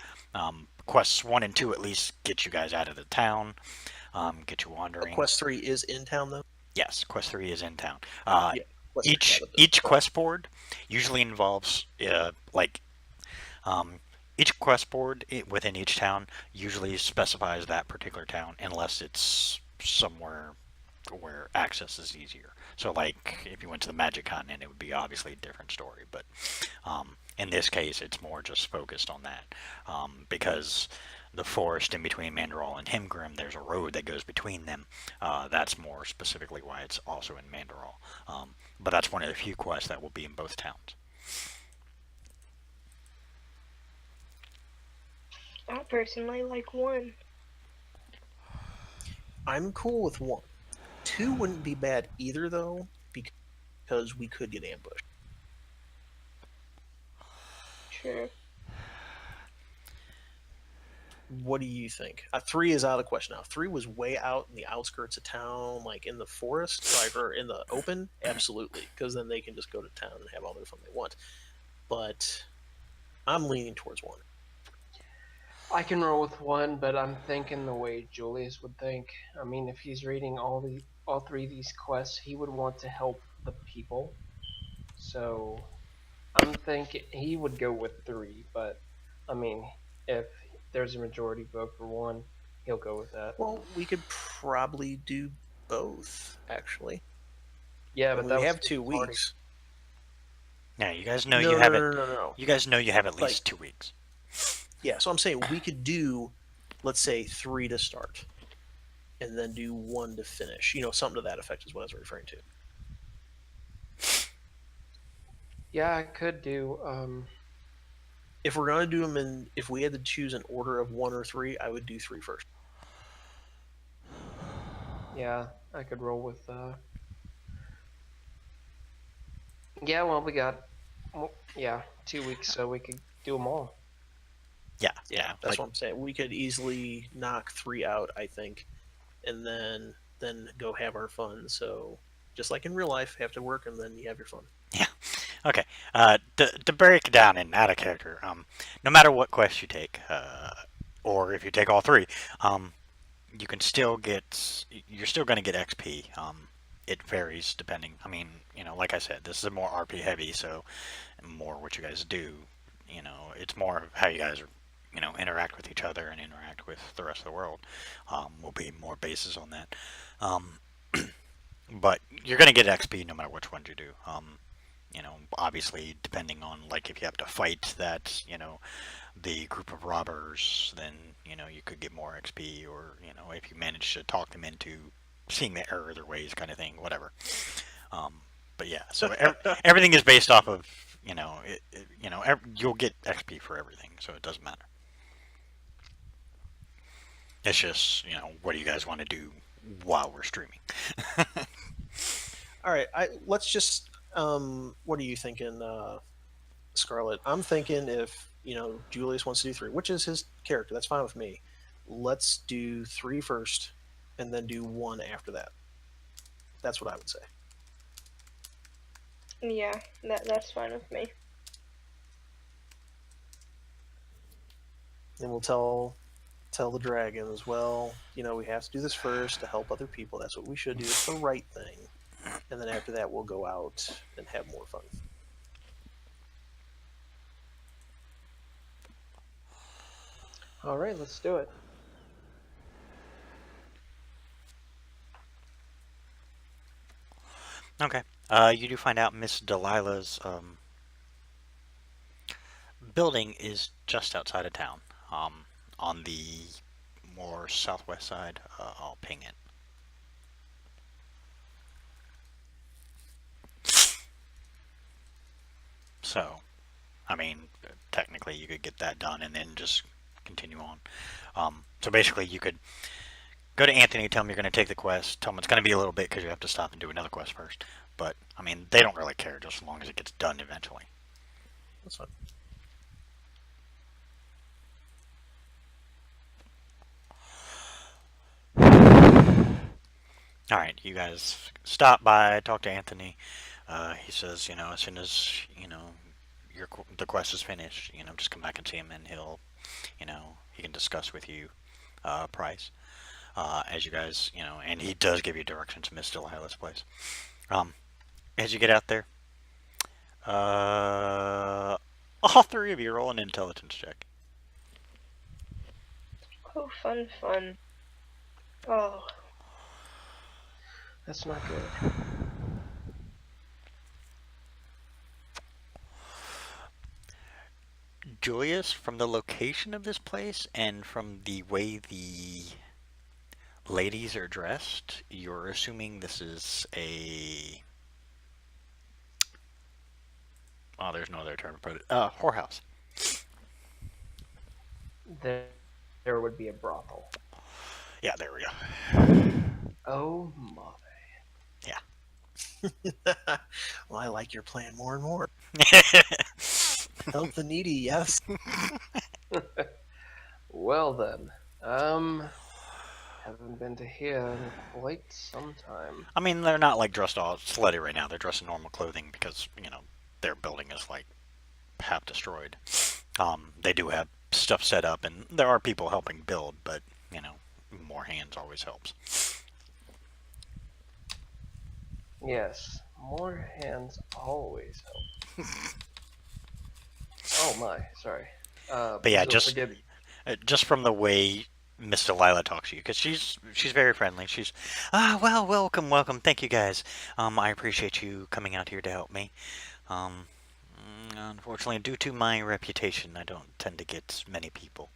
Quests 1 and 2 at least get you guys out of the town, get you wandering. Quest 3 is in town, though? Yes, Quest 3 is in town. Yeah. Quest 3 is out of the- Each quest board usually involves each quest board within each town usually specifies that particular town, unless it's somewhere where access is easier. So, like if you went to the Magic Continent, it would be obviously a different story. But in this case, it's more just focused on that, because the forest in between Mandaral and Himgrim, there's a road that goes between them. That's more specifically why it's also in Mandaral. But that's one of the few quests that will be in both towns. I personally like 1. I'm cool with 1. 2 wouldn't be bad either, though, because we could get ambushed. True. What do you think? 3 is out of the question now. 3 was way out in the outskirts of town, like in the forest, like, or in the open. Absolutely, because then they can just go to town and have all the fun they want. But I'm leaning towards 1. I can roll with 1, but I'm thinking the way Julius would think. I mean, if he's reading all 3 of these quests, he would want to help the people. So I'm thinking he would go with 3, but I mean, if there's a majority vote for 1, he'll go with that. Well, we could probably do both, actually. Yeah, but we that was have 2 party. weeks. Yeah, you guys know No, you have it. No. You guys know you have at Like- least 2 weeks. Yeah, so I'm saying we could do, let's say, 3 to start, and then do 1 to finish. You know, something to that effect is what I was referring to. Yeah, I could do. If we're gonna do them if we had to choose an order of 1 or 3, I would do 3 first. Yeah, I could roll with. Yeah, well, we got. 2 weeks, so we could do them all. Yeah. That's what I'm saying. We could easily knock 3 out, I think, and then go have our fun. So just like in real life, have to work and then you have your fun. Okay. To break it down and out of character, no matter what quest you take, or if you take all 3, you can still get. You're still going to get XP. It varies depending. I mean, you know, like I said, this is more RP heavy, so more what you guys do. You know, it's more how you guys are. You know, interact with each other and interact with the rest of the world. Will be more bases on that. But you're going to get XP no matter which ones you do. You know, obviously, depending on, like, if you have to fight that, you know, the group of robbers, then, you know, you could get more XP, or, you know, if you manage to talk them into seeing the error of their ways, kind of thing, whatever. But yeah, so everything is based off of, you know, you'll get XP for everything, so it doesn't matter. It's just, you know, what do you guys want to do while we're streaming? All right, let's just. What are you thinking, Scarlet? I'm thinking if Julius wants to do 3, which is his character, that's fine with me. Let's do 3 first, and then do 1 after that. That's what I would say. Yeah, that's fine with me. And we'll tell the dragons, well, we have to do this first to help other people. That's what we should do. It's the right thing. and then after that, we'll go out and have more fun. All right, let's do it. Okay. You do find out Miss Delilah's building is just outside of town, on the more southwest side. I'll ping it. So, I mean, technically you could get that done and then just continue on. So basically you could go to Anthony, tell him you're going to take the quest, tell him it's going to be a little bit because you have to stop and do another quest first. But, I mean, they don't really care just as long as it gets done eventually. That's fine. Alright, you guys stop by, talk to Anthony. He says, as soon as, the quest is finished, just come back and see him and he can discuss with you price. As you guys, and he does give you directions to Miss Delilah's place. As you get out there, all three of you roll an intelligence check. Oh, fun, fun. Oh, That's not good. Julius, from the location of this place and from the way the ladies are dressed, you're assuming this is a... Oh, there's no other term to put it. Whorehouse. There would be a brothel. Yeah, there we go. Oh my. Well, I like your plan more and more. Help the needy, yes. Well then, haven't been to here in quite some time. I mean, they're not like dressed all slutty right now. They're dressed in normal clothing because, their building is like half destroyed. They do have stuff set up and there are people helping build, but, more hands always helps. Yes, more hands always help. Oh my, sorry. But yeah, so just forgive me. just from the way Miss Delilah talks to you, because she's very friendly. She's, well, welcome. Thank you guys. I appreciate you coming out here to help me. Unfortunately, due to my reputation, I don't tend to get many people.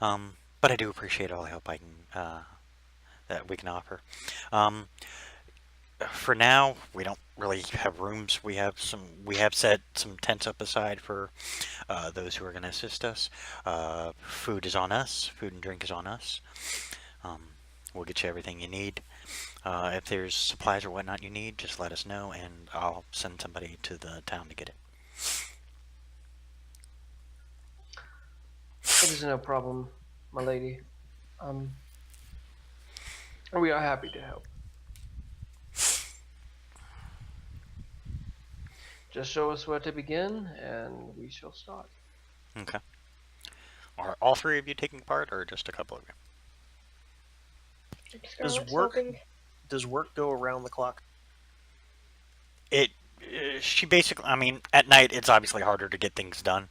But I do appreciate all the help I can that we can offer. For now, we don't really have rooms. We have set some tents up aside for those who are going to assist us. Food is on us. Food and drink is on us. We'll get you everything you need. If there's supplies or whatnot you need, just let us know, and I'll send somebody to the town to get it. It is no problem, my lady. We are happy to help. Just show us where to begin, and we shall start. Okay. Are all three of you taking part, or just a couple of you? Scarlet's work- helping. Does work go around the clock? She basically, I mean, at night it's obviously harder to get things done.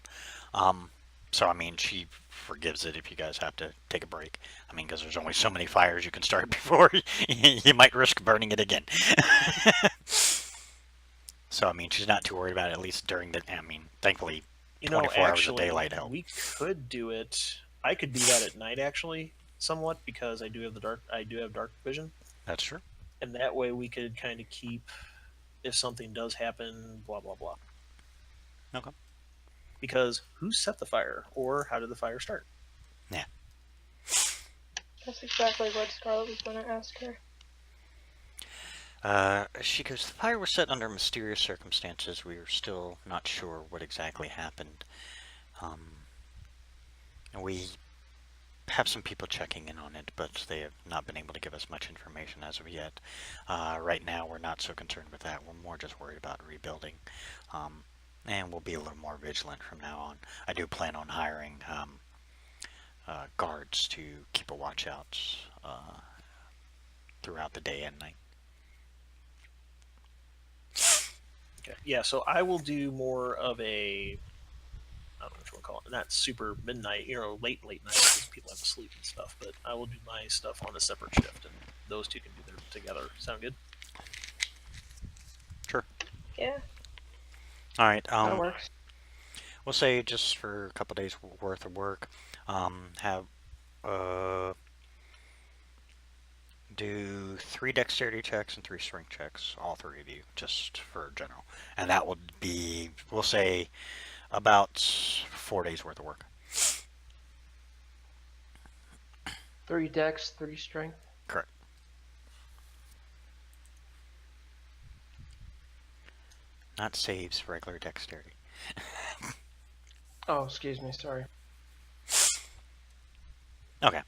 So I mean, she forgives it if you guys have to take a break. I mean, because there's only so many fires you can start before you might risk burning it again. So I mean, she's not too worried about it. At least during the, I mean, thankfully, 24 hours of daylight help. We could do it. I could do that at night, actually, somewhat, because I do have dark vision, That's true. and that way we could kind of keep, if something does happen, blah blah blah. Okay. Because who set the fire, or how did the fire start? That's exactly what Scarlet was going to ask her. She goes, the fire was set under mysterious circumstances. We are still not sure what exactly happened. We have some people checking in on it, but they have not been able to give us much information as of yet. Right now, we're not so concerned with that. We're more just worried about rebuilding. And we'll be a little more vigilant from now on. I do plan on hiring guards to keep a watch out throughout the day and night. Okay. Yeah, so I will do more of a, I don't know what you want to call it, not super midnight, late night because people have to sleep and stuff, but I will do my stuff on a separate shift, and those two can do their together. Sound good? Sure. Yeah. All right. That works. We'll say just for a couple days worth of work, have do 3 dexterity checks and 3 strength checks, all 3 of you, just for general, and that would be, we'll say, about 4 days worth of work. 3 dex, 3 strength. Correct. Not saves, regular dexterity. Oh, excuse me. Sorry. Okay.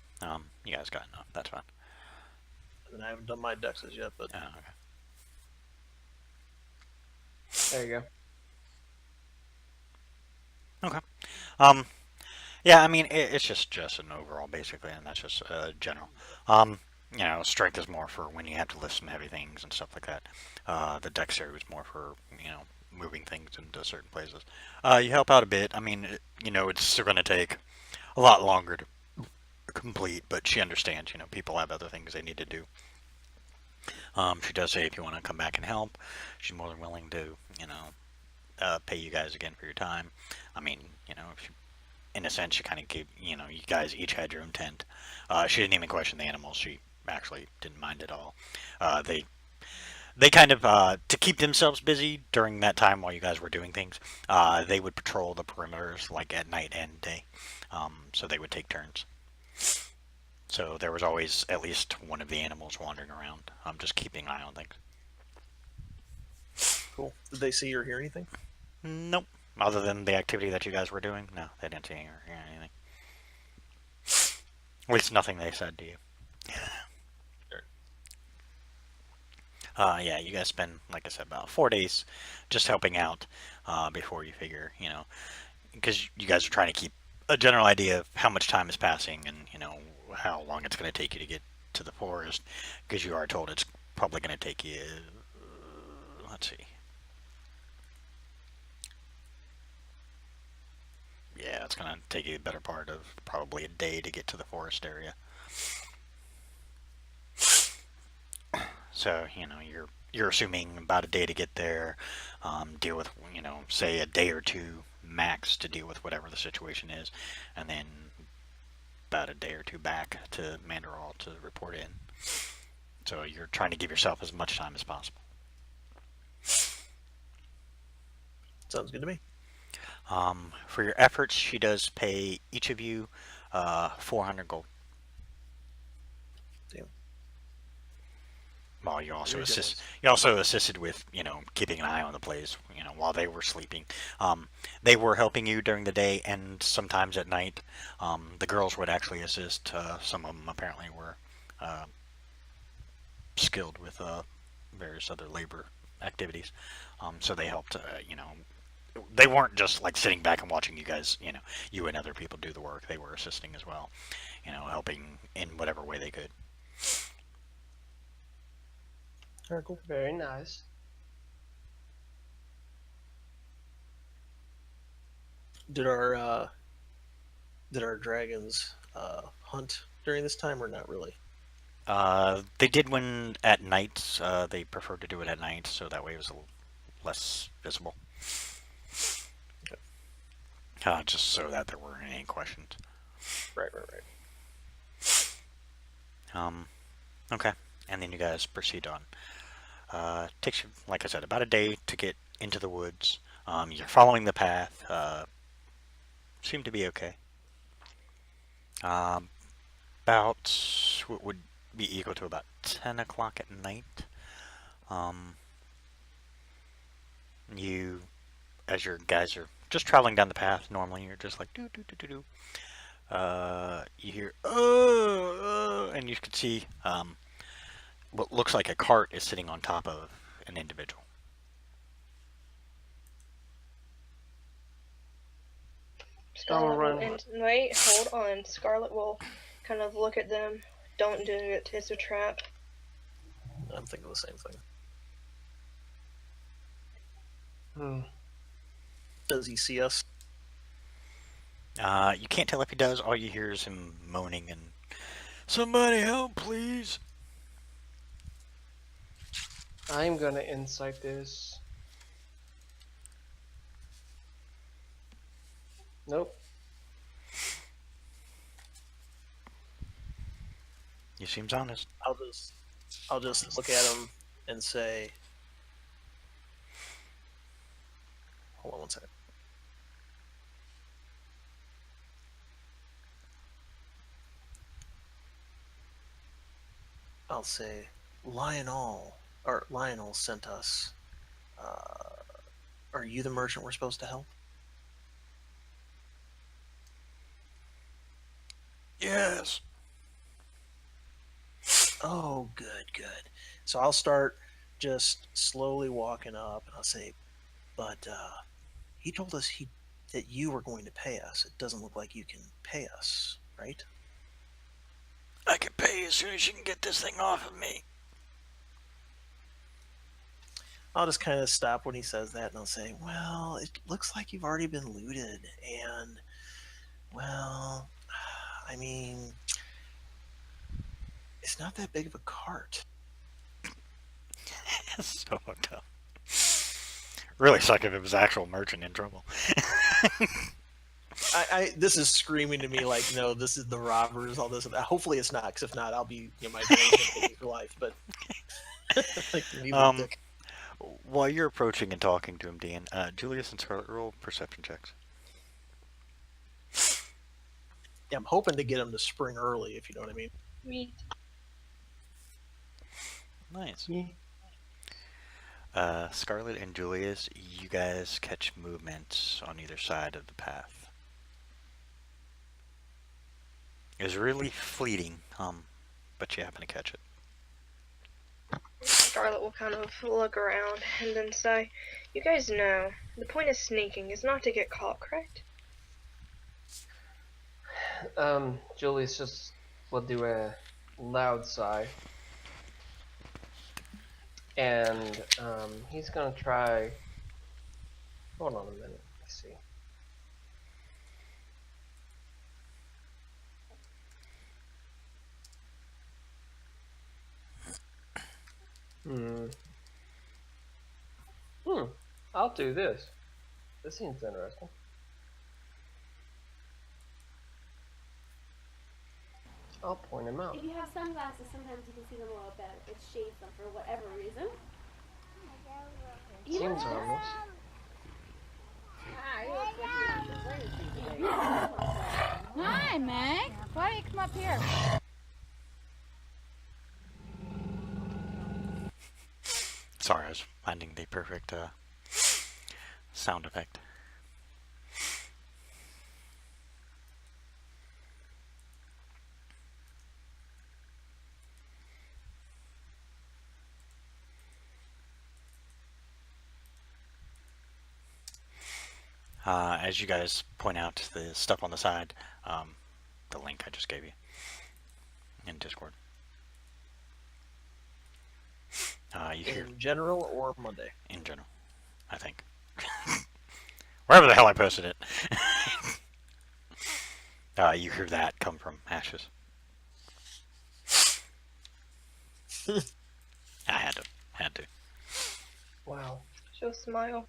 You guys got enough. That's fine. And I haven't done my dexes yet, but Okay. There you go. Okay. Yeah, I mean, it's just an overall, basically, and that's just general. Strength is more for when you have to lift some heavy things and stuff like that. The dexterity was more for, moving things into certain places. You help out a bit. I mean, it's still going to take a lot longer to complete, but she understands, people have other things they need to do. She does say if you want to come back and help, she's more than willing to, pay you guys again for your time. I mean, if you, in a sense, she kind of gave, you guys each had your own tent. She didn't even question the animals. She actually didn't mind at all. They kind of, to keep themselves busy during that time while you guys were doing things, they would patrol the perimeters, like at night and day. So they would take turns. So there was always at least one of the animals wandering around, just keeping an eye on things. cool. Did they see or hear anything? Nope. Other than the activity that you guys were doing, no, they didn't see or hear anything. At least nothing they said to you. Yeah, you guys spend, like I said, about 4 days just helping out before you figure, because you guys are trying to keep a general idea of how much time is passing and, how long it's going to take you to get to the forest, because you are told it's probably going to take you, let's see. Yeah, it's going to take you the better part of probably a day to get to the forest area. So, you're assuming about a day to get there, deal with, say a day or two max to deal with whatever the situation is, and then about a day or two back to Mandaral to report in. So you're trying to give yourself as much time as possible. Sounds good to me. For your efforts, she does pay each of you 400 gold. Damn. Well, you also Very assist. generous. You also assisted with, keeping an eye on the place, while they were sleeping. They were helping you during the day and sometimes at night. The girls would actually assist. Some of them apparently were skilled with various other labor activities. So they helped. They weren't just like sitting back and watching you guys. You and other people do the work. They were assisting as well. Helping in whatever way they could. All right, cool. Very nice. Did our dragons hunt during this time or not really? They did when at night. They preferred to do it at night, so that way it was a little less visible. Just so that there weren't any questions. Right. Okay, and then you guys proceed on. Takes you, like I said, about a day to get into the woods. You're following the path. Seem to be okay. About what would be equal to about 10 o'clock at night. You, as your guys are just traveling down the path, normally you're just like do do do do do. You hear and you can see what looks like a cart is sitting on top of an individual. Scarlet run. will, and wait, hold on. Scarlet will kind of look at them. Don't do it. It's a trap. I'm thinking the same thing. Hmm. Does he see us? You can't tell if he does. All you hear is him moaning and, "Somebody help, please." I'm gonna insight this. Nope. He seems honest. I'll just look at him and say, hold on one second. I'll say, Lionel sent us. Are you the merchant we're supposed to help? Yes. Oh, good, good. So I'll start just slowly walking up, and I'll say, but he told us that you were going to pay us. It doesn't look like you can pay us, right? I can pay you as soon as you can get this thing off of me. I'll just kind of stop when he says that, and I'll say, well, it looks like you've already been looted, and, well, I mean, it's not that big of a cart. So tough. Really suck if it was actual merchant in trouble. This is screaming to me like, no, this is the robbers, all this. Hopefully it's not, because if not, I'll be, my brain for life. But like, while you're approaching and talking to him, Dean, Julius and Scarlet, roll perception checks. Yeah, I'm hoping to get him to spring early, if you know what I mean. Me. Nice. Yeah. Scarlet and Julius, you guys catch movement on either side of the path. It was really fleeting, but you happen to catch it. Scarlet will kind of look around and then say, "You guys know, the point of sneaking is not to get caught, correct?" Julius just will do a loud sigh. And, he's gonna try... Hold on a minute, let's see. I'll do this. This seems interesting. I'll point him out. If you have sunglasses, sometimes you can see them a little better. It shades them for whatever reason. Seems harmless. Hi, Meg. Why don't you come up here? Sorry, I was finding the perfect sound effect. As you guys point out the stuff on the side, the link I just gave you in Discord. You hear In general or Monday? in general, I think. Wherever the hell I posted it. You hear that come from Ashes. I had to. Wow. She'll smile.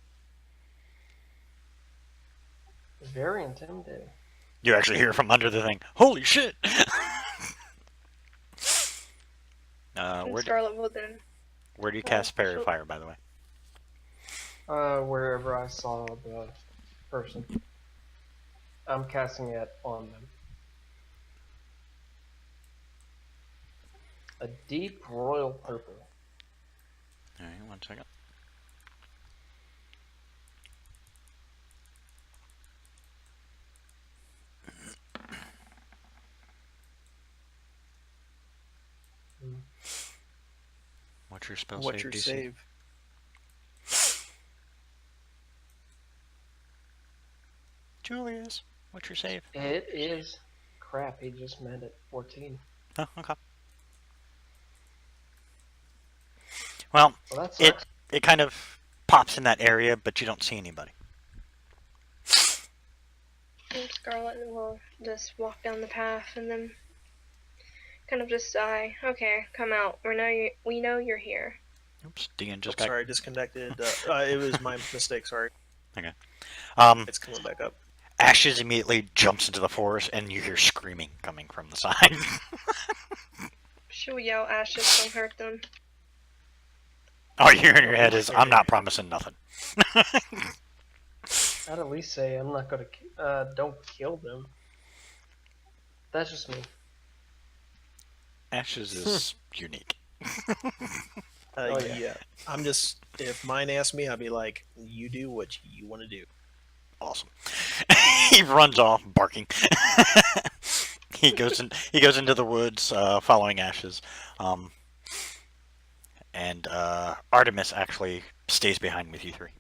Very intimidating. You actually hear from under the thing. Holy shit! And where Scarlet will then... do you cast Fairy Fire, by the way? Wherever I saw the person. I'm casting it on them. A deep royal purple. Alright, 1 second. What's your spell What's save your DC? save? Julius, what's your save? It is... Crap, he just meant it. 14. Oh, okay. Well, Well, that it sucks. it kind of pops in that area, but you don't see anybody. And Scarlet will just walk down the path and then kind of just sigh. Okay, come out. We know you're here. Oops, Dean just Oh, got. sorry, disconnected. It was my mistake. Sorry, Um, it's coming back up. Ashes immediately jumps into the forest, and you hear screaming coming from the side. Should we yell Ashes, don't hurt them? All you hear in your head is, "I'm not promising nothing." I'd at least say I'm not gonna. Don't kill them. That's just me. Ashes is unique. Oh, yeah. Yeah, I'm just. If mine asked me, I'd be like, "You do what you want to do." Awesome. He runs off barking. He goes into the woods, following Ashes. And Artemis actually stays behind with you three.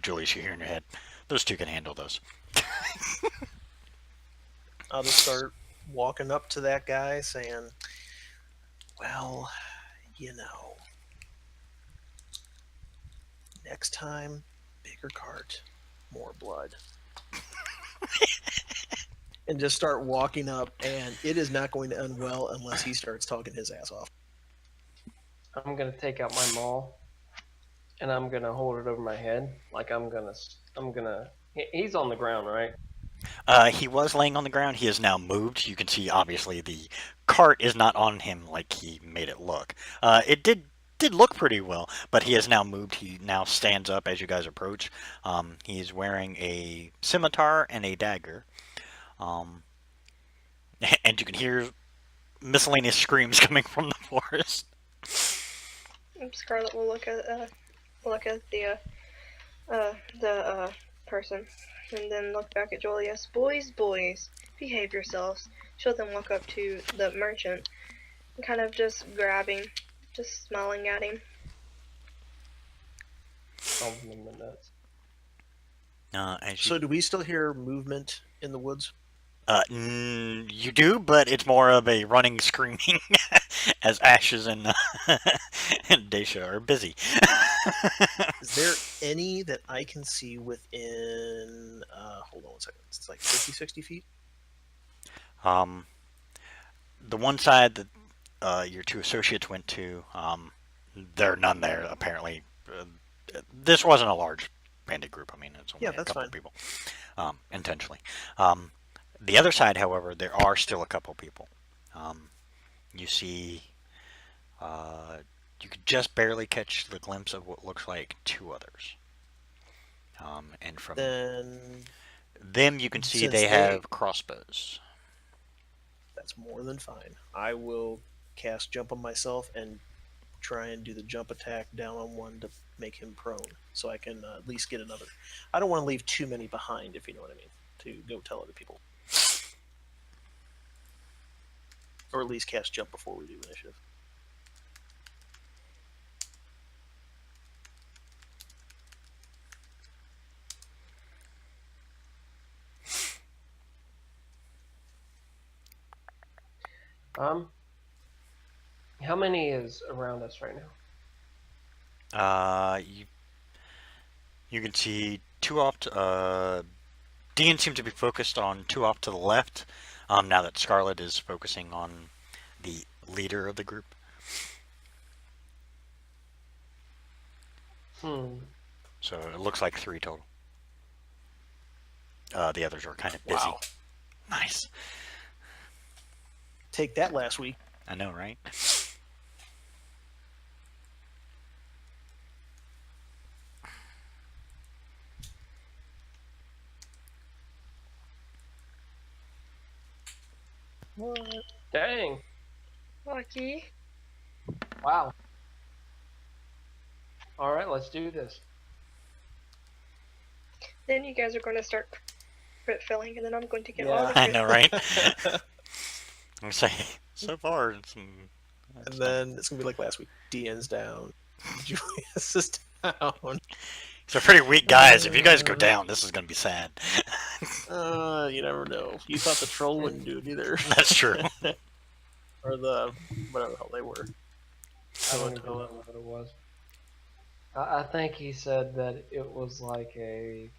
Julius, you hear in your head, those two can handle those. I'll just start walking up to that guy, saying, "Well, you know, next time, bigger cart, more blood." And just start walking up, and it is not going to end well unless he starts talking his ass off. I'm gonna take out my maul, and I'm gonna hold it over my head. Like I'm gonna. He's on the ground, right? He was laying on the ground. He has now moved. You can see, obviously, the cart is not on him like he made it look. It did look pretty well, but he has now moved. He now stands up as you guys approach. He's wearing a scimitar and a dagger. And you can hear miscellaneous screams coming from the forest. Scarlet will look at the person, and then look back at Julius. Boys, behave yourselves. She'll then walk up to the merchant and kind of just smiling at him. Thumbing in the nuts. So, do we still hear movement in the woods? You do, but it's more of a running, screaming as Ashes and Daisha are busy. Is there any that I can see within, hold on one second, it's like 50, 60 feet? The one side that your two associates went to, there are none there, apparently. This wasn't a large bandit group. I mean, it's only a that's couple fine. people, intentionally. The other side, however, there are still a couple people. You see, you could just barely catch the glimpse of what looks like two others. And from Then them, you can see since they have crossbows. that's more than fine. I will cast jump on myself and try and do the jump attack down on one to make him prone, so I can at least get another. I don't want to leave too many behind, if you know what I mean, to go tell other people. Or at least cast jump before we do initiative. How many is around us right now? You can see two off to, Dean seems to be focused on two off to the left, now that Scarlet is focusing on the leader of the group. So it looks like three total. The others are kind of busy. Wow. Nice. Take that last week. I know, right? What? Dang! Lucky. Wow. All right, let's do this. Then you guys are going to start crit filling, and then I'm going to get Yeah. all of I it. know, right? I'm saying, so far, it's And then it's going to be like last week. Dean's down. Julius is down. they're pretty weak guys. If you guys go down, this is going to be sad. You never know. You thought the troll wouldn't do it either. That's true. Or the, whatever the hell they were. I don't even know what it was. I think he said that it was like a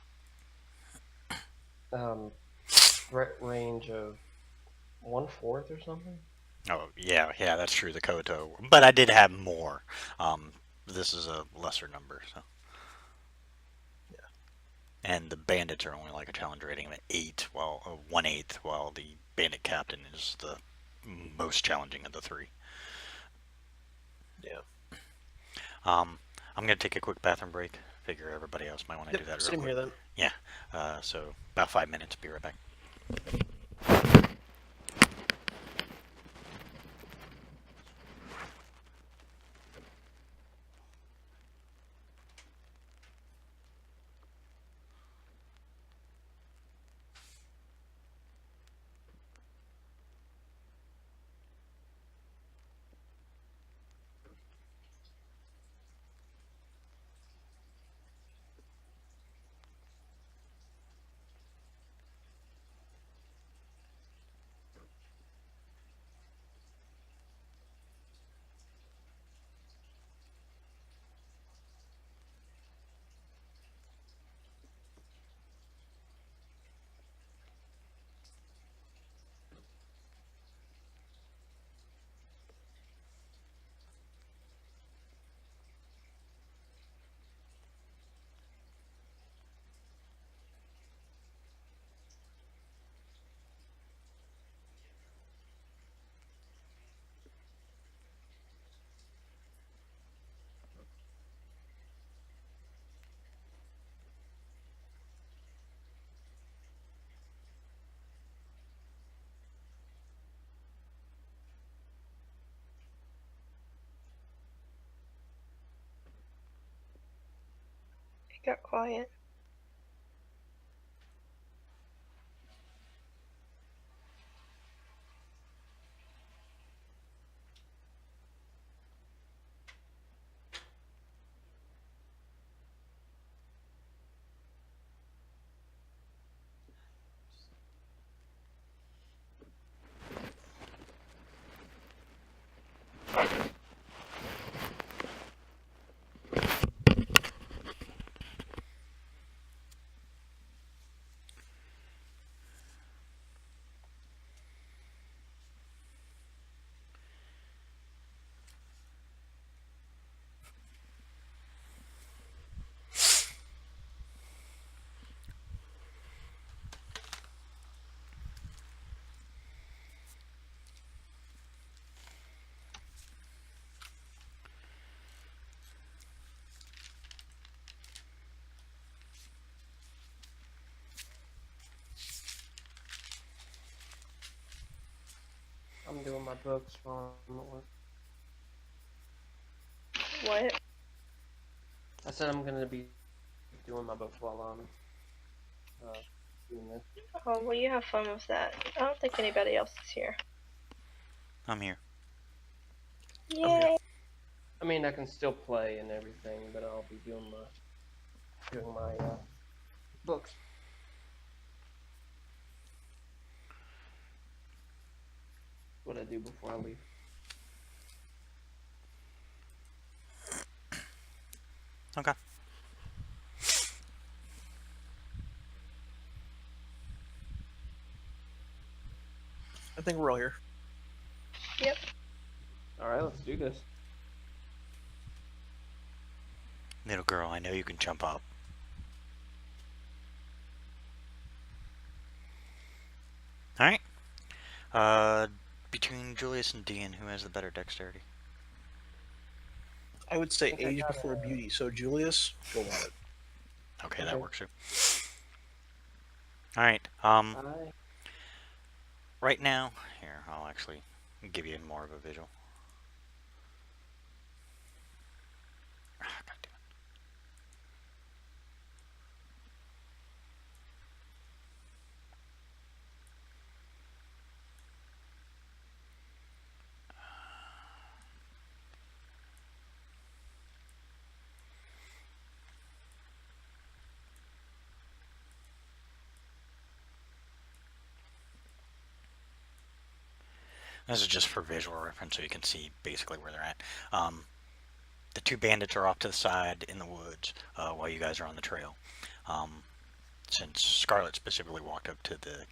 threat range of 1/4 or something. Oh, yeah, yeah, that's true, the Koto. But I did have more. This is a lesser number, so. And the bandits are only like a challenge rating of 8, while 1/8, while the bandit captain is the most challenging of the three. Yeah. I'm gonna take a quick bathroom break. Figure everybody else might want to Yep, do that real same quick. here then. Yeah. So about 5 minutes. Be right back. It got quiet. I'm doing my books while I'm at work. What? I said I'm gonna be doing my books while I'm doing this. Oh, well, you have fun with that. I don't think anybody else is here. I'm here. Yay! I mean, I can still play and everything, but I'll be doing my books. What I do before I leave. Okay. I think we're all here. Yep. All right, let's do this. Little girl, I know you can jump up. Alright. Between Julius and Dean, who has the better dexterity? I would say I think I age got before beauty. So Julius, go on it. Okay, that Okay. works too. Alright, I right now, here, I'll actually give you more of a visual. Ah, God damn it. This is just for visual reference so you can see basically where they're at. the two bandits are off to the side in the woods while you guys are on the trail. Since Scarlet specifically walked up to the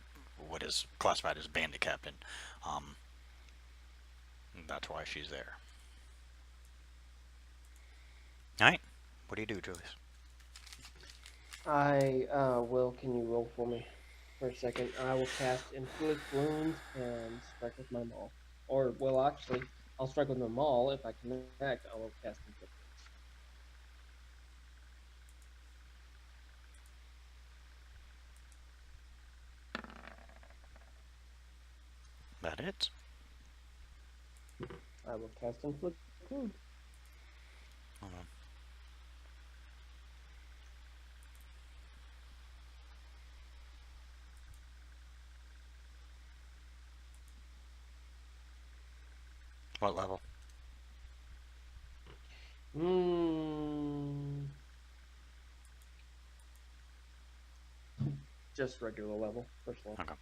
what is classified as bandit captain, that's why she's there. All right, what do you do, Julius? I will. Can you roll for me for a second? I will cast Inflict Wounds and strike with my maul. Or, well, actually, I'll strike with my maul. If I connect, I will cast Inflict That it? Wounds. I will cast Inflict Wounds. Hold on. What level? Just regular level, first level. Okay.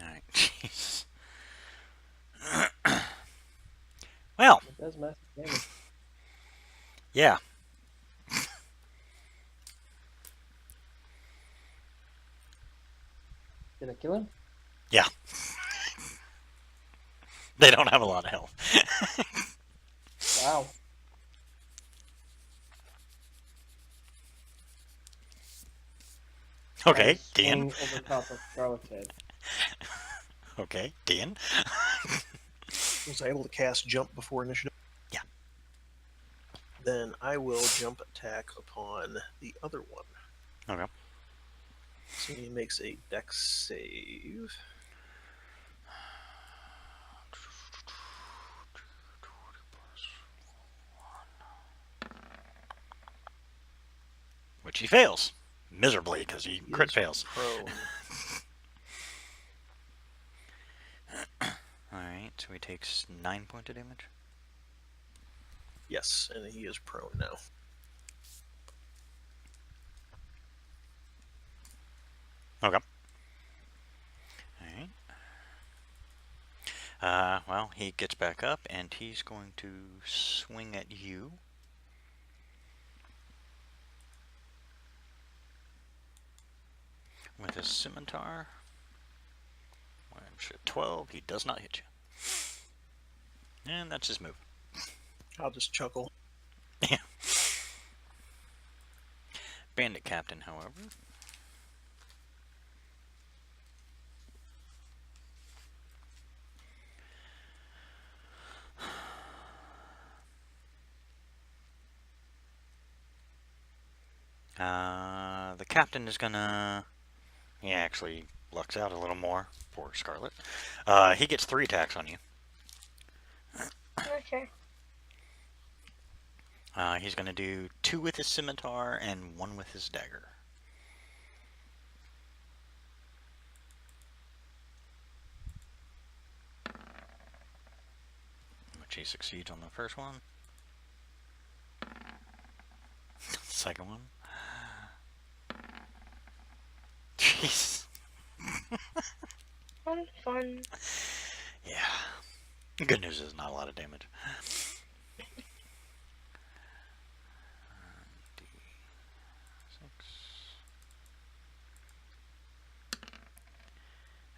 Alright, jeez. Well, It does massive damage. yeah. Did I kill him? Yeah. They don't have a lot of health. Wow. Okay, I Dean. swing over top of Scarlet's head. Okay, Dean. Was I able to cast jump before initiative? Yeah. Then I will jump attack upon the other one. Okay. So he makes a dex save. Which he fails. Miserably, because he He crit is fails. prone. Alright, so he takes 9 points of damage. Yes, and he is prone now. Okay. Alright. Well, he gets back up, and he's going to swing at you. With his scimitar. 12, he does not hit you. And that's his move. I'll just chuckle. Yeah. Bandit Captain, however. The captain is gonna... He actually lucks out a little more. Poor Scarlet. He gets 3 attacks on you. Okay. He's gonna do 2 with his scimitar and 1 with his dagger. Which he succeeds on the first one. Second one. Jeez. Fun. Yeah. Good news is not a lot of damage.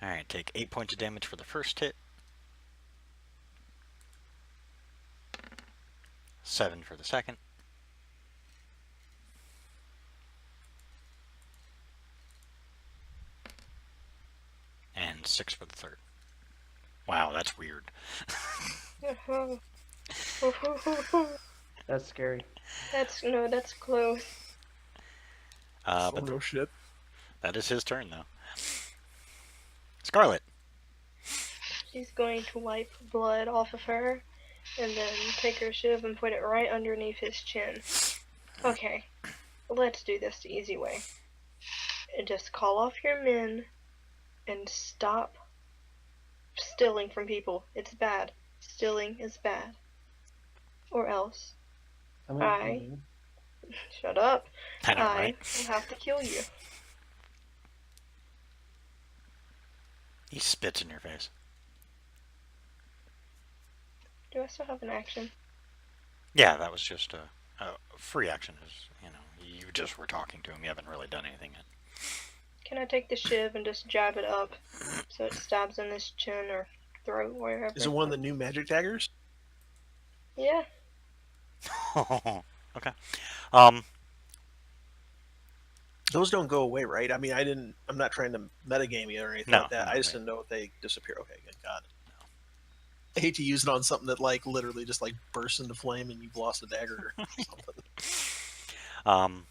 Alright, take 8 points of damage for the first hit. 7 for the second. And 6 for the third. Wow, that's weird. That's scary. That's close. But no shit. that is his turn, though. Scarlet. She's going to wipe blood off of her, and then take her shiv and put it right underneath his chin. Okay, let's do this the easy way. And just call off your men, and stop stealing from people. It's bad. Stealing is bad. Or else, shut up. I know, right? will have to kill you. He spits in your face. Do I still have an action? Yeah, that was just a free action. Is you just were talking to him. You haven't really done anything yet. Can I take the shiv and just jab it up so it stabs in his chin or throat, wherever? Is it one of the new magic daggers? Yeah. Okay. Those don't go away, right? I mean, I'm not trying to metagame you or anything No, like that. no, I just they- didn't know if they disappear. Okay, good God. I hate to use it on something that like literally just like bursts into flame and you've lost a dagger or something.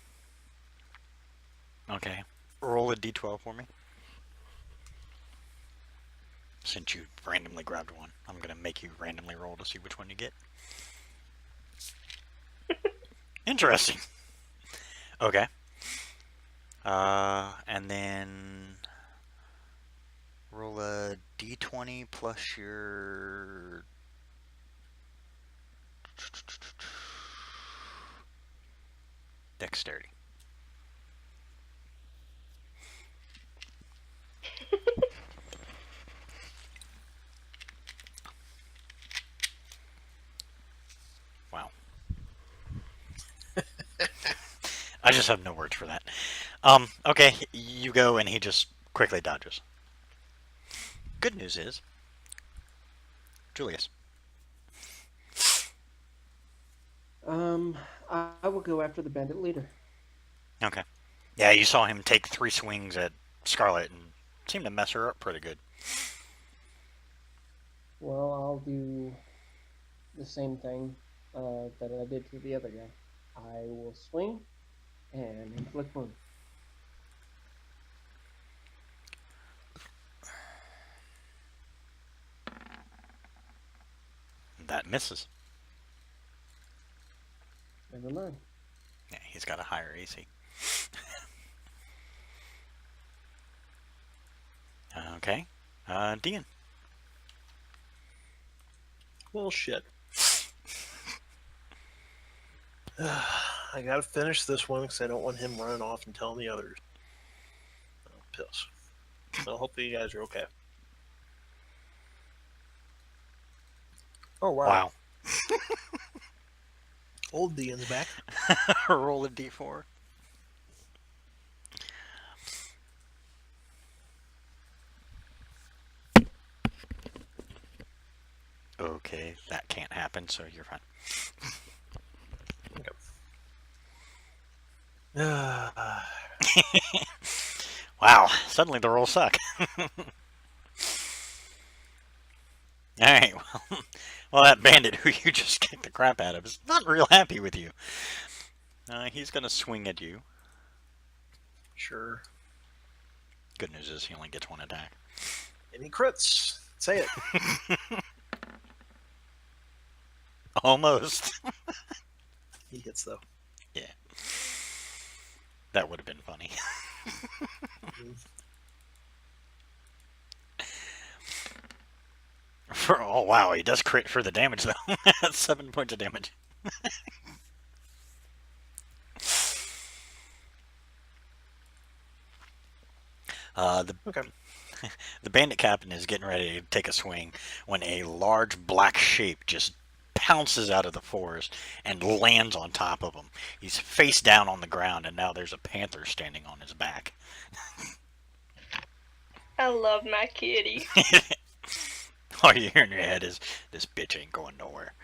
Okay. Roll a d12 for me. Since you randomly grabbed one, I'm gonna make you randomly roll to see which one you get. Interesting. Okay. And then roll a d20 plus your dexterity. Wow. I just have no words for that. Okay, you go and he just quickly dodges. Good news is, Julius. I will go after the bandit leader. Okay. Yeah, you saw him take 3 swings at Scarlet and seemed to mess her up pretty good. Well, I'll do the same thing that I did to the other guy. I will swing and inflict wound. That misses. Never mind. Yeah, he's got a higher AC. Okay. Dean. Well, shit. I gotta finish this one because I don't want him running off and telling the others. Oh, piss. So hopefully you guys are okay. Oh, wow. Wow. Old D in the back. Roll a d4. Okay, that can't happen, so you're fine. Wow, suddenly the rolls suck. Alright, well, that bandit who you just kicked the crap out of is not real happy with you. He's gonna swing at you. Sure. Good news is he only gets 1 attack. Any crits? Say it. Almost. He hits though. Yeah. That would have been funny. Oh wow, he does crit for the damage though. 7 points of damage. Okay. The bandit captain is getting ready to take a swing when a large black shape just pounces out of the forest and lands on top of him. He's face down on the ground, and now there's a panther standing on his back. I love my kitty. All you hear in your head is, this bitch ain't going nowhere.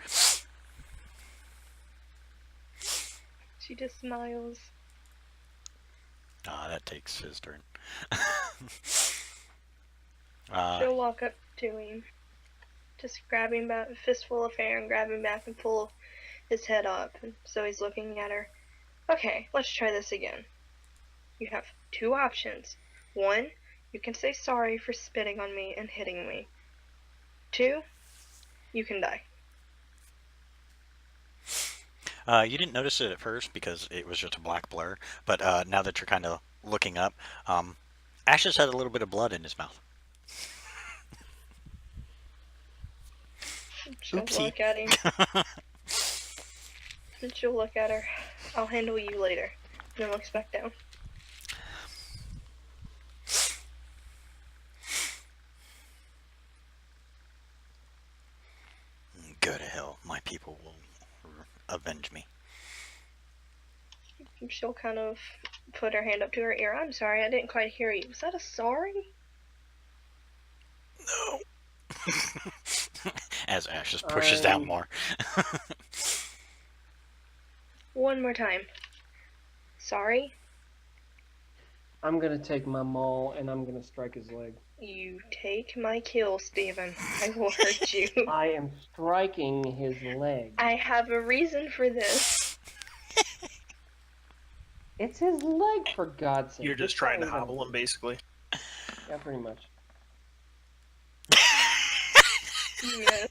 She just smiles. That takes his turn. She'll walk up to him, just grab him by a fistful of hair and grab him back and pull his head up. And so he's looking at her. Okay, let's try this again. You have 2 options. 1, you can say sorry for spitting on me and hitting me. 2, you can die. You didn't notice it at first because it was just a black blur, but now that you're kind of looking up, Ashes had a little bit of blood in his mouth. She'll Oopsie. look at him. And she'll look at her. I'll handle you later. And then looks back down. avenge me. She'll kind of put her hand up to her ear. I'm sorry, I didn't quite hear you. Was that a sorry? No. As Ashes pushes down more. One more time. Sorry? I'm gonna take my maul and I'm gonna strike his leg. You take my kill, Steven. I will hurt you. I am striking his leg. I have a reason for this. It's his leg, for God's sake. You're just It's trying to not even- hobble him, basically. Yeah, pretty much. Yes.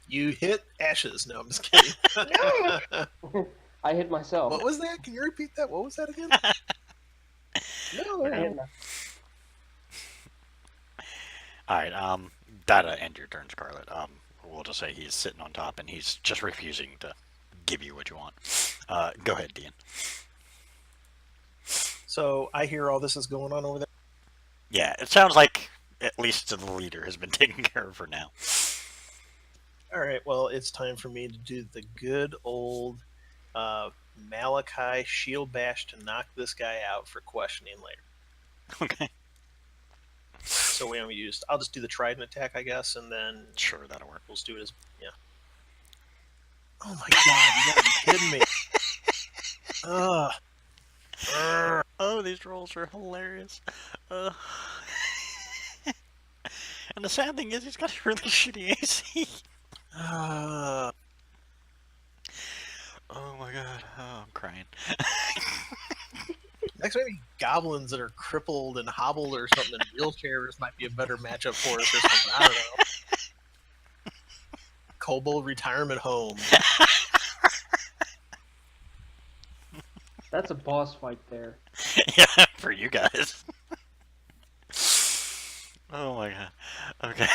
You hit Ashes. No, I'm just kidding. No! I hit myself. What was that? Can you repeat that? What was that again? No. I hit my- Alright, that'll end your turn, Scarlet. We'll just say he's sitting on top and he's just refusing to give you what you want. Go ahead, Dean. So I hear all this is going on over there. Yeah, it sounds like at least the leader has been taken care of for now. All right. Well, it's time for me to do the good old Malachi shield bash to knock this guy out for questioning later. Okay. So we haven't used. I'll just do the trident attack, I guess, and then Sure, that'll work. we'll just do it as Oh my god! You gotta be kidding me. Oh, these rolls are hilarious. And the sad thing is he's got a really shitty AC. Oh my god. Oh, I'm crying. Next, maybe goblins that are crippled and hobbled or something in wheelchairs might be a better matchup for us or something. I don't know. Kobold retirement home. That's a boss fight there. Yeah, for you guys. Oh my god. Okay.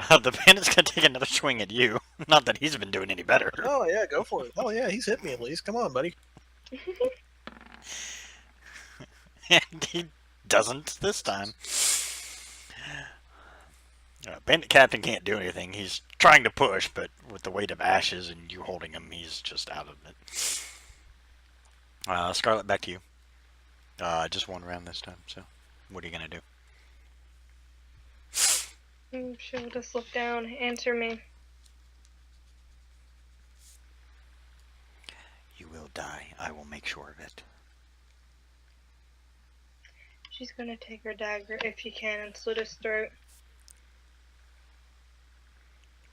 The bandit's gonna take another swing at you. Not that he's been doing any better. Oh yeah, go for it. Oh yeah, he's hit me at least. Come on, buddy. And he doesn't this time. Bandit Captain can't do anything. He's trying to push, but with the weight of Ashes and you holding him, he's just out of it. Scarlet, back to you. Just one round this time, so what are you gonna do? She'll just look down. Answer me. You will die. I will make sure of it. She's gonna take her dagger if she can and slit his throat.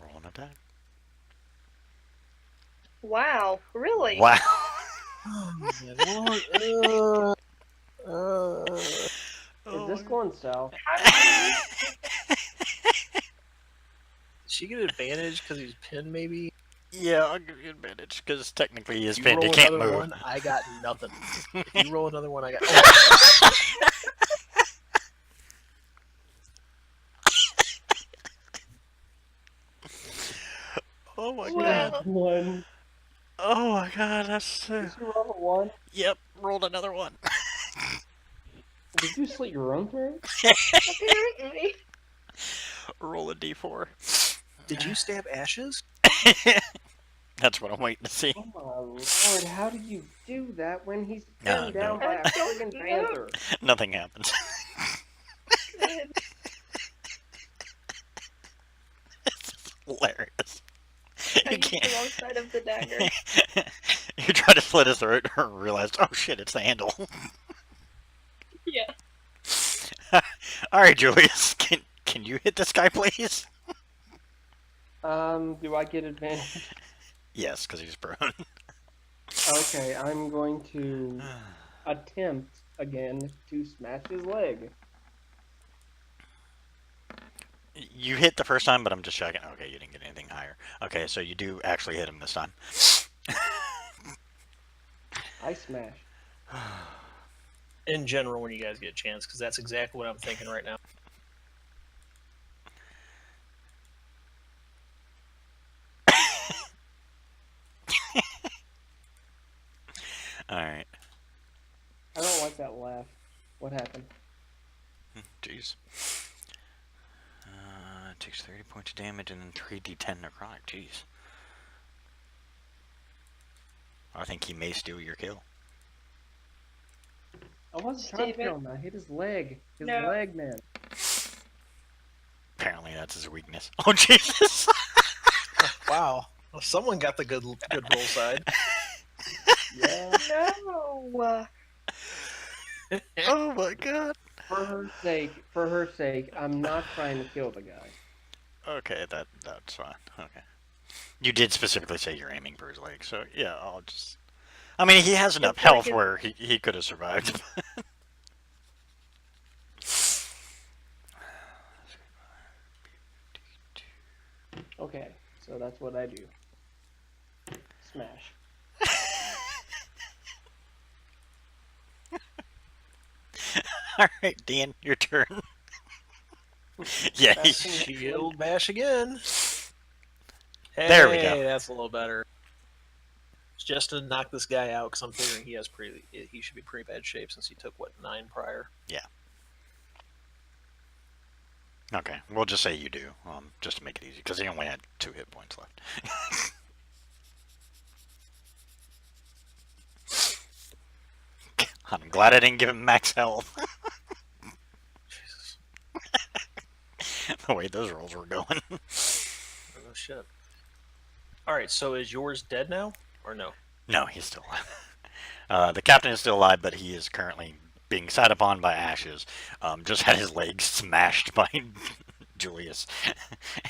Roll an attack. Wow, really? Wow. Oh, Lord. Is this going south? She get advantage because he's pinned, maybe. Yeah, I'll give you advantage because technically he is You pinned. roll He can't another move. one, I got nothing. If you roll another one, I got. Oh, Oh my Wow. god. One. Oh my god, that's. Did you roll a one? Yep, rolled another one. Did you slit your own throat? Apparently. Roll a d4. Did you stab Ashes? That's what I'm waiting to see. Oh my lord, how do you do that when he's No, pinned down no. by a friggin' No. panther? Nothing happens. Good. It's hilarious. I You used the can't. wrong side of the dagger. You try to slit his throat and realized, oh shit, it's the handle. Yeah. Alright, Julius, can you hit this guy, please? Do I get advantage? Yes, because he's prone. Okay, I'm going to attempt again to smash his leg. You hit the first time, but I'm just checking. Okay, you didn't get anything higher. Okay, so you do actually hit him this time. I smash. In general, when you guys get a chance, because that's exactly what I'm thinking right now. Alright. I don't like that laugh. What happened? Jeez. It takes 30 points of damage and then 3d10 necrotic. Jeez. I think he may steal your kill. I wasn't trying to Steven? kill him. I hit his leg. His No. leg, man. Apparently that's his weakness. Oh, Jesus! Wow. Well, someone got the good roll side. Yeah. No. Oh, my God. For her sake, I'm not trying to kill the guy. Okay, that's fine. Okay. You did specifically say you're aiming for his leg, so yeah, I'll just... I mean, he has enough It's like health his- where he could have survived. Okay, so that's what I do. Smash. Alright, Dan, your turn. Yeah, Shield bash again. Hey, There we go. That's a little better. It's just to knock this guy out because I'm figuring he should be pretty bad shape since he took 9 prior. okay, we'll just say you do, just to make it easy, because he only had 2 hit points left. I'm glad I didn't give him max health. Jesus. The way those rolls were going. Oh shit. All right, so is yours dead now or no? No, he's still alive. The captain is still alive, but he is currently being sat upon by Ashes. Just had his legs smashed by Julius,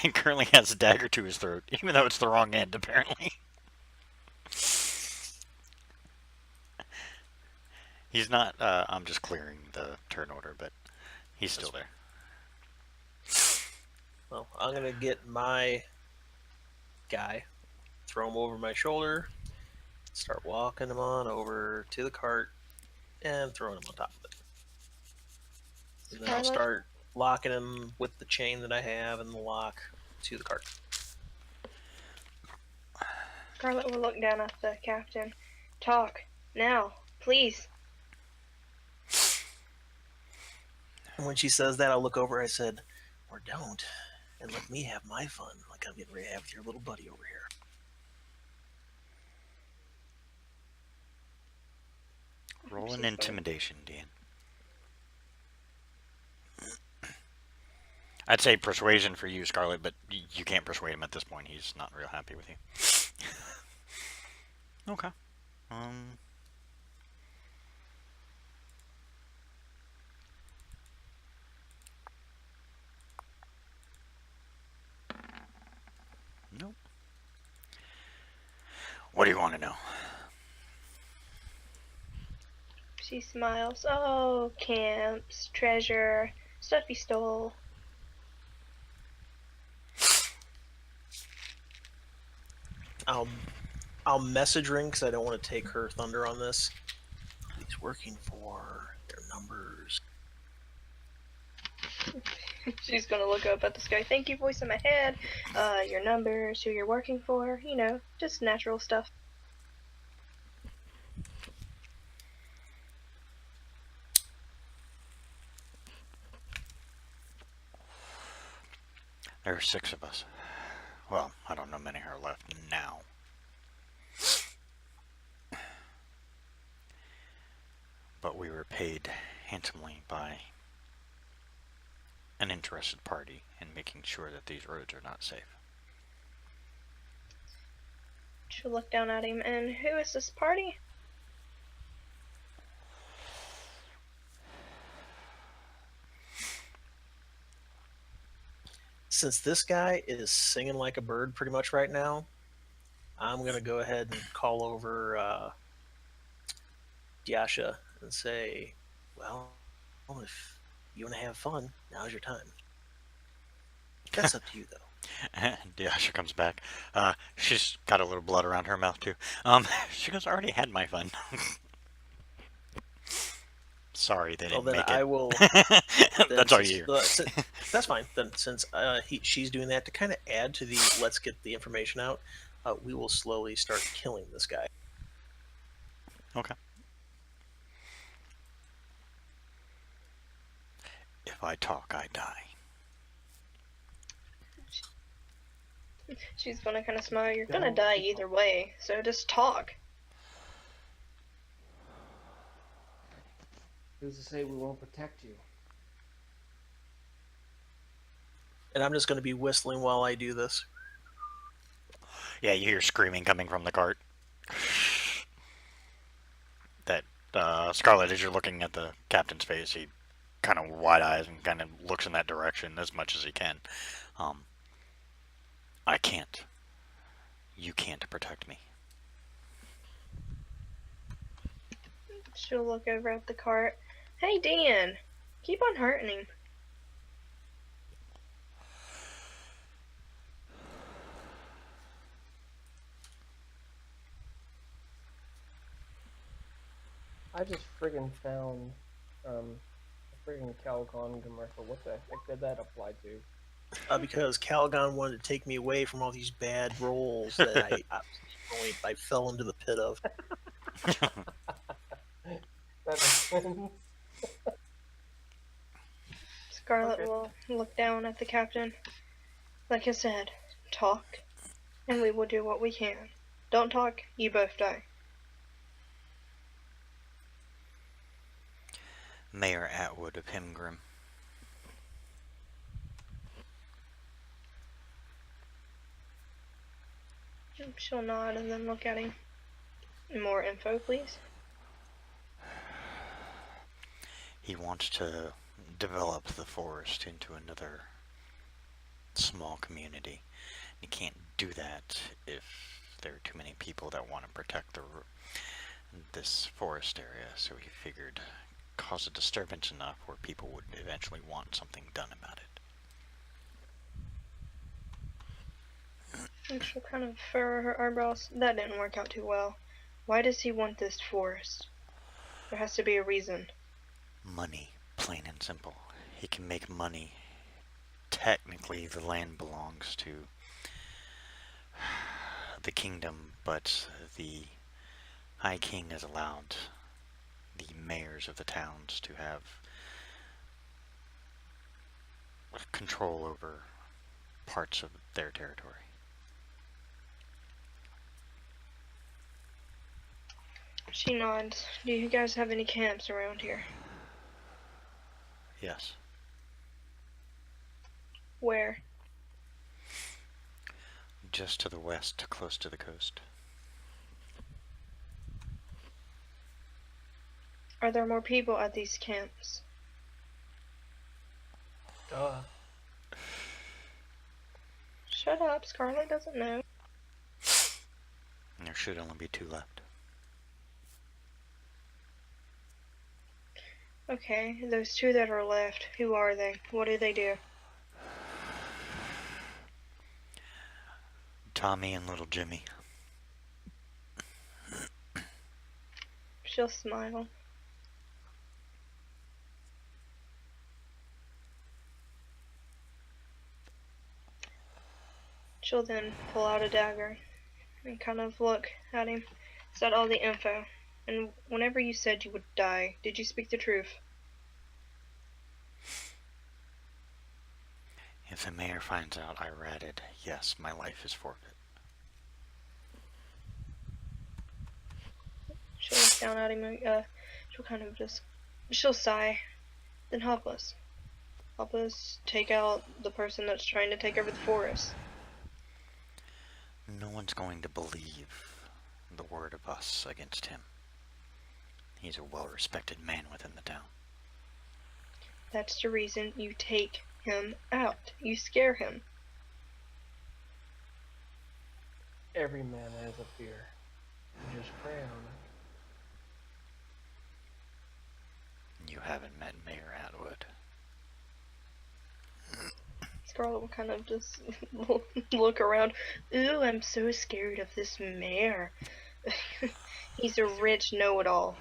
and currently has a dagger to his throat, even though it's the wrong end, apparently. He's not. I'm just clearing the turn order, but he's still there. Well, I'm gonna get my guy, throw him over my shoulder, start walking him on over to the cart, and throwing him on top of it. And then I'll Scarlet? start locking him with the chain that I have and the lock to the cart. Scarlet will look down at the captain. Talk. Now. Please. And when she says that, I'll look over. I said, "Or don't, and let me have my fun, like I'm getting ready to have with your little buddy over here." Roll She's an fine. intimidation, Dan. I'd say persuasion for you, Scarlet, but you can't persuade him at this point. He's not real happy with you. Okay. Nope. What do you want to know? She smiles. Oh, camps, treasure, stuff he stole. I'll message Ring because I don't want to take her thunder on this. He's working for their numbers. She's gonna look up at the sky. Thank you, voice in my head. Your numbers, who you're working for. You know, just natural stuff. There are 6 of us. Well, I don't know many are left now. But we were paid handsomely by an interested party in making sure that these roads are not safe. She'll look down at him. And who is this party? Since this guy is singing like a bird pretty much right now, I'm going to go ahead and call over Yasha and say, well, if you want to have fun, now's your time. That's up to you, though. And Yasha comes back. She's got a little blood around her mouth, too. She goes, I already had my fun. Sorry they Well, didn't then make it. I will. That's all you hear. That's fine. Then, since she's doing that to kind of add to the let's get the information out, we will slowly start killing this guy. Okay. If I talk, I die. She's gonna kind of smile. You're gonna die either way, so just talk. Who's to say we won't protect you? And I'm just going to be whistling while I do this. Yeah, you hear screaming coming from the cart. That Scarlet, as you're looking at the captain's face, he kind of wide eyes and kind of looks in that direction as much as he can. I can't. You can't protect me. She'll look over at the cart. Hey, Dan, keep on hurting him. I just friggin' found a friggin' Calgon commercial. What the heck did that apply to? Because Calgon wanted to take me away from all these bad roles that I fell into the pit of. That makes sense. Scarlet Okay. will look down at the captain. Like I said, talk, and we will do what we can. Don't talk, you both die. Mayor Atwood of Himgrim. She'll nod and then look at him. More info, please. He wants to develop the forest into another small community. You can't do that if there are too many people that want to protect this forest area, so he figured cause a disturbance enough where people would eventually want something done about it. And she'll kind of furrow her eyebrows. That didn't work out too well. Why does he want this forest? There has to be a reason. Money, plain and simple. He can make money. Technically, the land belongs to the kingdom, but the High King has allowed the mayors of the towns to have control over parts of their territory. She nods. Do you guys have any camps around here? Yes. Where? Just to the west, close to the coast. Are there more people at these camps? Duh. Shut up, Scarlet doesn't know. There should only be 2 left. Okay, those 2 that are left, who are they? What do they do? Tommy and little Jimmy. She'll smile. She'll then pull out a dagger and kind of look at him. Is that all the info? And whenever you said you would die, did you speak the truth? If the mayor finds out I ratted, yes, my life is forfeit. She'll look down at him. She'll kind of she'll sigh. Then help us. Help us take out the person that's trying to take over the forest. No one's going to believe the word of us against him. He's a well-respected man within the town. That's the reason you take him out. You scare him. Every man has a fear. You just pray on it. You haven't met Mayor Atwood. Scarlet will kind of just look around. Ooh, I'm so scared of this mayor. He's a rich know-it-all.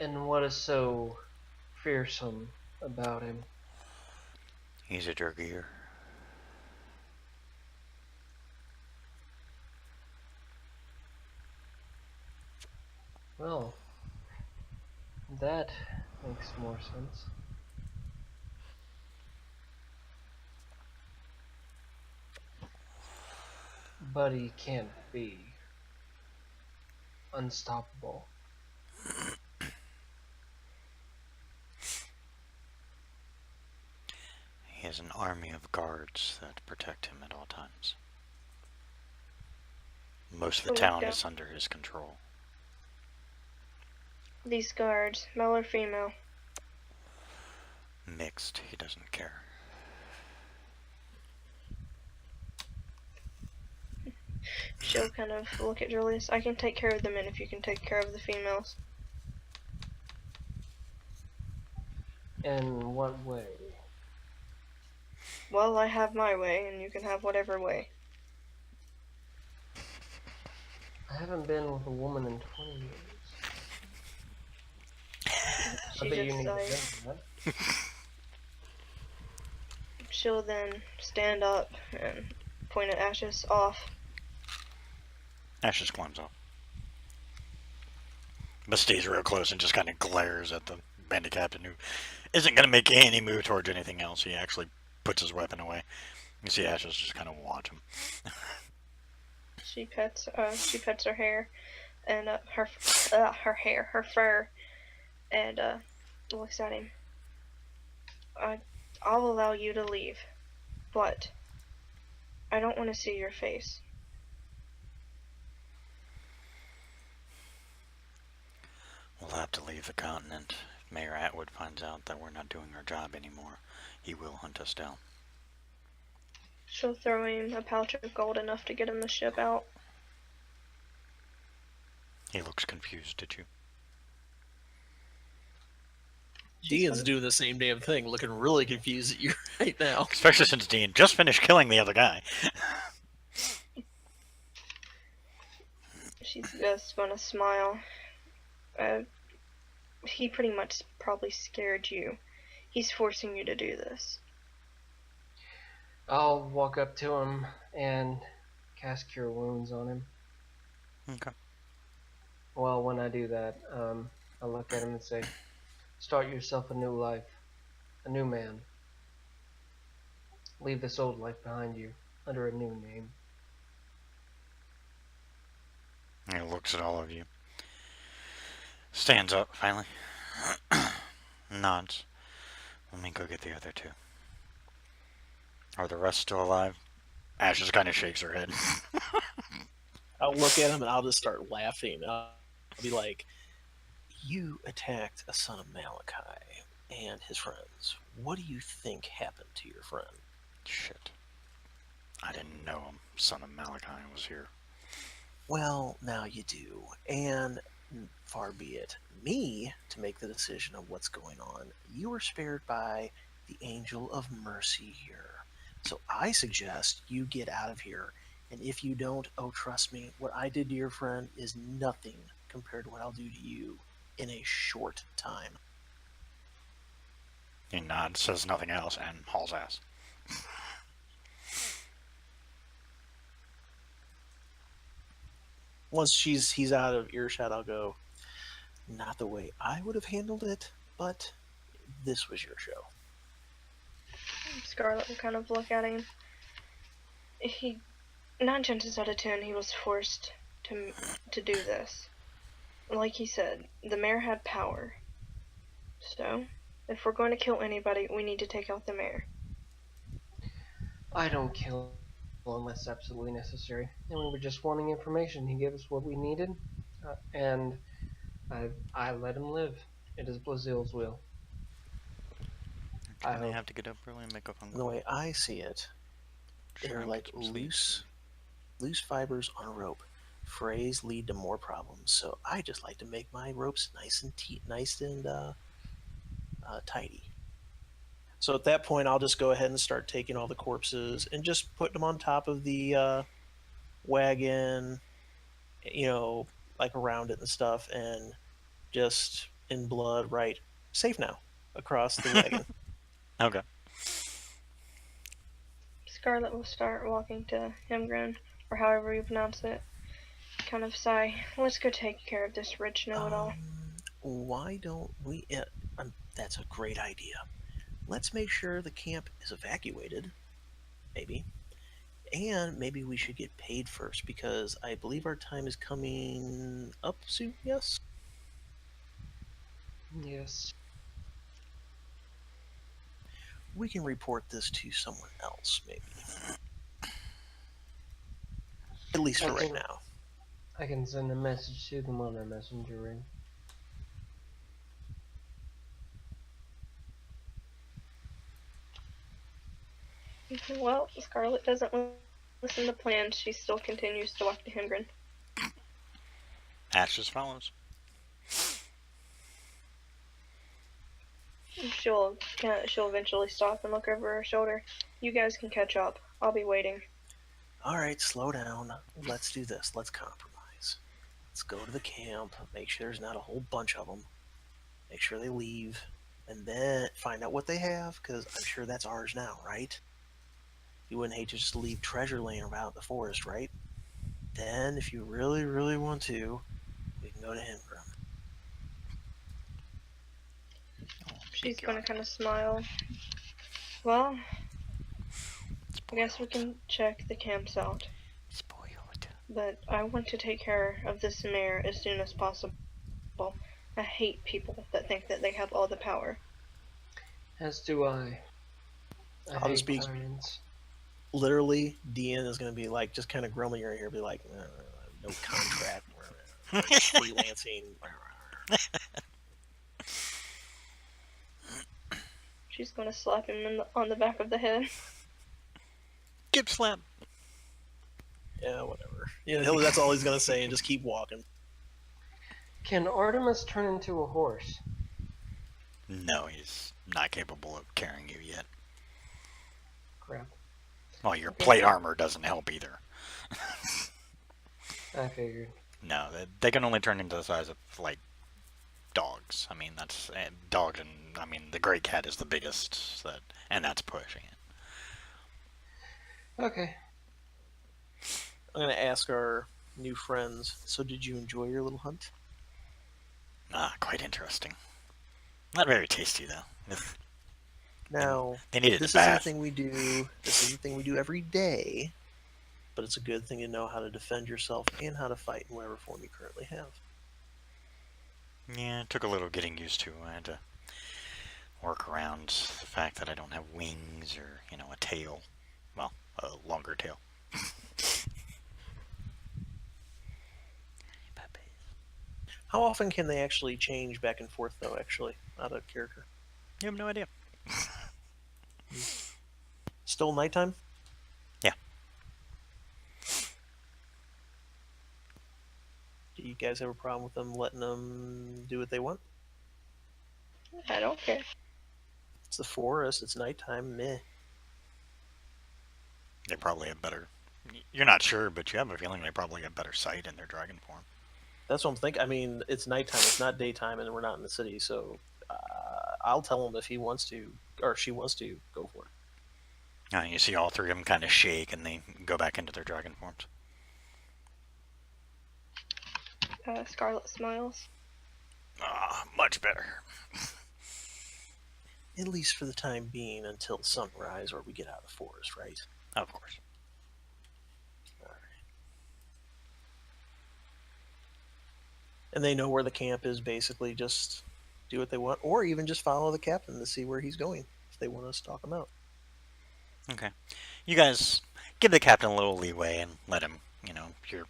And what is so fearsome about him? He's a Durgear. Well, that makes more sense. But he can't be unstoppable. He has an army of guards that protect him at all times. Most of the What town about is under his control. these guards, male or female? Mixed, he doesn't care. She'll kind of look at Julius. I can take care of the men if you can take care of the females. In what way? Well, I have my way, and you can have whatever way. I haven't been with a woman in 20 years. She I bet you just need to sighs. know that. She'll then stand up and point at Ashes off. Ashes climbs off. But stays real close and just kind of glares at the bandit captain, who isn't going to make any move towards anything else. He actually puts his weapon away. You see Ashes just kind of watch him. She pets her hair, and her fur, and looks at him. I'll allow you to leave, but I don't want to see your face. We'll have to leave the continent. If Mayor Atwood finds out that we're not doing our job anymore, he will hunt us down. She'll throw him a pouch of gold enough to get him the ship out. He looks confused, did you? Dean's doing the same damn thing, looking really confused at you right now. Especially since Dean just finished killing the other guy. She's just gonna smile. He pretty much probably scared you. He's forcing you to do this. I'll walk up to him and cast Cure Wounds on him. Okay. Well, when I do that, I look at him and say, start yourself a new life, a new man. Leave this old life behind you, under a new name. He looks at all of you. Stands up, finally. Nods. Let me go get the other two. Are the rest still alive? Ash just kind of shakes her head. I'll look at him and I'll just start laughing. I'll be like, you attacked a son of Malachi and his friends. What do you think happened to your friend? Shit. I didn't know him. Son of Malachi was here. Well, now you do. And far be it me to make the decision of what's going on. You were spared by the Angel of Mercy here. So I suggest you get out of here. And if you don't, oh, trust me, what I did to your friend is nothing compared to what I'll do to you in a short time. He nods, says nothing else, and hauls ass. Once he's out of earshot, I'll go, not the way I would have handled it, but this was your show. Scarlet will kind of look at him. 9 chances out of 10, he was forced to do this. Like he said, the mayor had power. So, if we're going to kill anybody, we need to take out the mayor. I don't kill unless absolutely necessary. And we were just wanting information. He gave us what we needed, and I let him live. It is Blazil's will. I have to get up early and make a phone The call. way I see it, they're like loose fibers on a rope. Frays lead to more problems, so I just like to make my ropes nice and tidy. So at that point, I'll just go ahead and start taking all the corpses and just putting them on top of the wagon, like around it and stuff, and just in blood, right, safe now, across the wagon. Okay. Scarlet will start walking to Hemgren, or however you pronounce it. Kind of sigh. Let's go take care of this rich know-it-all. Why don't we... that's a great idea. Let's make sure the camp is evacuated, maybe. And maybe we should get paid first, because I believe our time is coming up soon, yes? Yes. we can report this to someone else, maybe. At least for right now. I can send a message to them on their messenger ring. Well, Scarlet doesn't listen to plans. She still continues to walk to Himgren. Ash just follows. She'll eventually stop and look over her shoulder. You guys can catch up. I'll be waiting. All right, slow down. Let's do this. Let's compromise. Let's go to the camp. Make sure there's not a whole bunch of them. Make sure they leave. And then find out what they have, because I'm sure that's ours now, right? You wouldn't hate to just leave treasure laying about the forest, right? Then, if you really, really want to, we can go to Himgrim. She's gonna kind of smile. Well, I guess we can check the camps out. Spoiled. But I want to take care of this mare as soon as possible. I hate people that think that they have all the power. As do I. I'll just be- tyrants. Literally, Dean is going to be like, just kind of grumbling in your ear, be like, no contract, freelancing. She's gonna slap him on the back of the head. Gip slap. Yeah, whatever. Yeah, that's all he's going to say, and just keep walking. Can Artemis turn into a horse? No, he's not capable of carrying you yet. Crap. Well, your plate armor doesn't help either. I figured. No, they can only turn into the size of, like, dogs. I mean, that's dogs, and I mean the gray cat is the biggest, and that's pushing it. Okay. I'm going to ask our new friends, so did you enjoy your little hunt? Quite interesting. Not very tasty though. Now, They needed this a isn't a bath. thing we do. This isn't a thing we do every day, but it's a good thing to know how to defend yourself and how to fight in whatever form you currently have. Yeah, it took a little getting used to. I had to work around the fact that I don't have wings or, a tail. Well, a longer tail. How often can they actually change back and forth, though, actually, out of character? You have no idea. Still nighttime? Yeah. Do you guys have a problem with them letting them do what they want? I don't care. It's the forest, it's nighttime, meh. They probably have better. You're not sure, but you have a feeling they probably have better sight in their dragon form. That's what I'm thinking. I mean, it's nighttime, it's not daytime, and we're not in the city, so I'll tell him if he wants to, or she wants to, go for it. You see all three of them kind of shake, and they go back into their dragon forms. Scarlet smiles. Much better. At least for the time being, until sunrise, or we get out of the forest, right? Of course. And they know where the camp is, basically just do what they want, or even just follow the captain to see where he's going, if they want us to talk him out. Okay. You guys give the captain a little leeway and let him, you're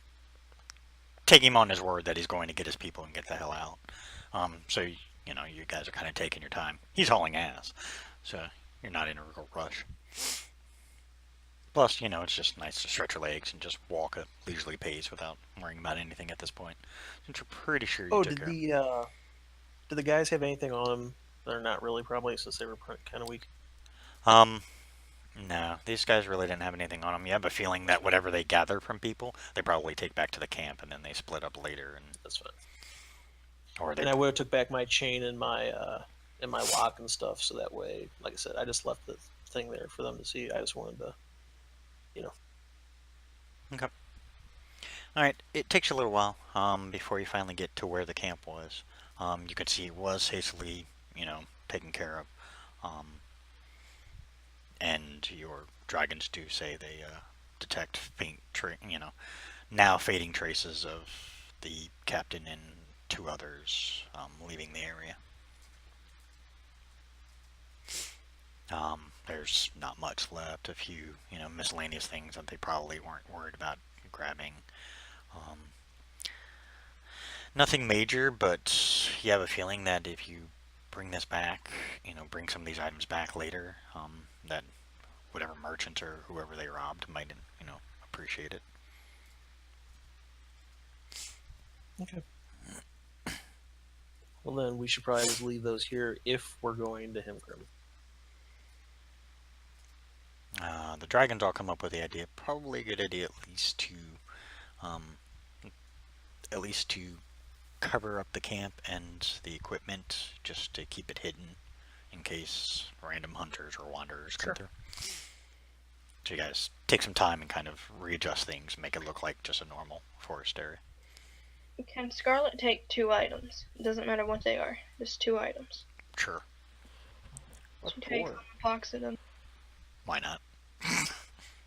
take him on his word that he's going to get his people and get the hell out. So, you guys are kind of taking your time. He's hauling ass, so you're not in a real rush. Plus, it's just nice to stretch your legs and just walk a leisurely pace without worrying about anything at this point. Since you're pretty sure you took care of. Did the guys have anything on them? They're not really, probably, since they were kind of weak. No, these guys really didn't have anything on them. You have a feeling that whatever they gather from people, they probably take back to the camp, and then they split up later. And That's fine. or they And I would have took back my chain and my lock and stuff, so that way, like I said, I just left the thing there for them to see. I just wanted to, Okay. All right. It takes you a little while before you finally get to where the camp was. You can see it was hastily, taken care of. And your dragons do say they detect faint, now fading traces of the captain and two others leaving the area. there's not much left. A few, miscellaneous things that they probably weren't worried about grabbing. Nothing major, but you have a feeling that if you bring this back, bring some of these items back later, that whatever merchant or whoever they robbed might, appreciate it. Okay. Well, then we should probably just leave those here if we're going to Himgrim. The dragons all come up with the idea. Probably a good idea at least to cover up the camp and the equipment, just to keep it hidden in case random hunters or wanderers come through. So you guys take some time and kind of readjust things, make it look like just a normal forest area. Can Scarlet take 2 items? It doesn't matter what they are. Just 2 items. Sure. What She takes for? one box of them. Why not?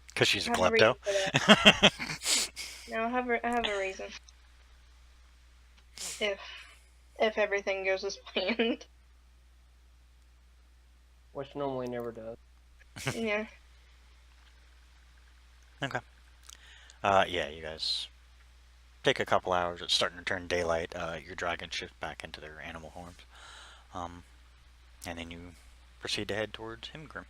Because she's a I have a klepto. reason for that. No, I have a reason. If everything goes as planned. Which normally never does. Yeah. Okay. Yeah, you guys take a couple hours. It's starting to turn daylight. Your dragons shift back into their animal forms. And then you proceed to head towards Himgrim.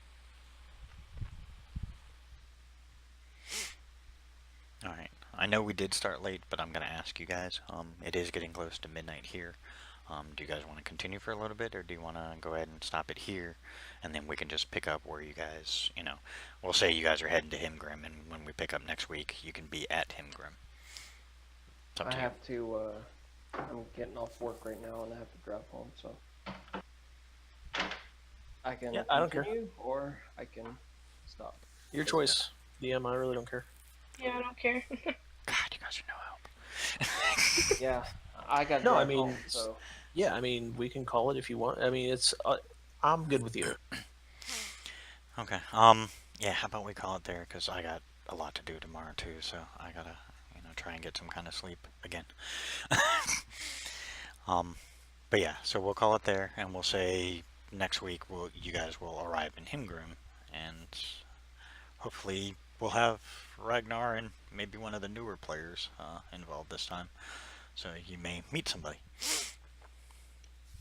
Alright. I know we did start late, but I'm going to ask you guys. It is getting close to midnight here. Do you guys want to continue for a little bit, or do you want to go ahead and stop it here, and then we can just pick up where you guys, we'll say you guys are heading to Himgrim, and when we pick up next week, you can be at Himgrim. It's up I to you. have to, I'm getting off work right now and I have to drive home, so. I can Yeah, I don't care. continue, or I can stop. Your choice, DM. I really don't care. Yeah, I don't care. God, you guys are no help. Yeah, I got No, I drive mean, home, so. Yeah, I mean, we can call it if you want. I mean, it's. I'm good with either. Okay. Yeah, how about we call it there, because I got a lot to do tomorrow, too, so I gotta, try and get some kind of sleep again. But yeah, so we'll call it there, and we'll say next week you guys will arrive in Himgrim, and hopefully we'll have Ragnar and maybe one of the newer players involved this time, so you may meet somebody.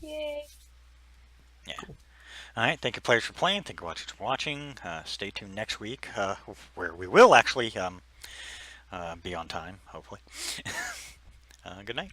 Yay. Yeah. Alright, thank you players for playing, thank you watchers for watching. Stay tuned next week, where we will actually be on time, hopefully. Good night.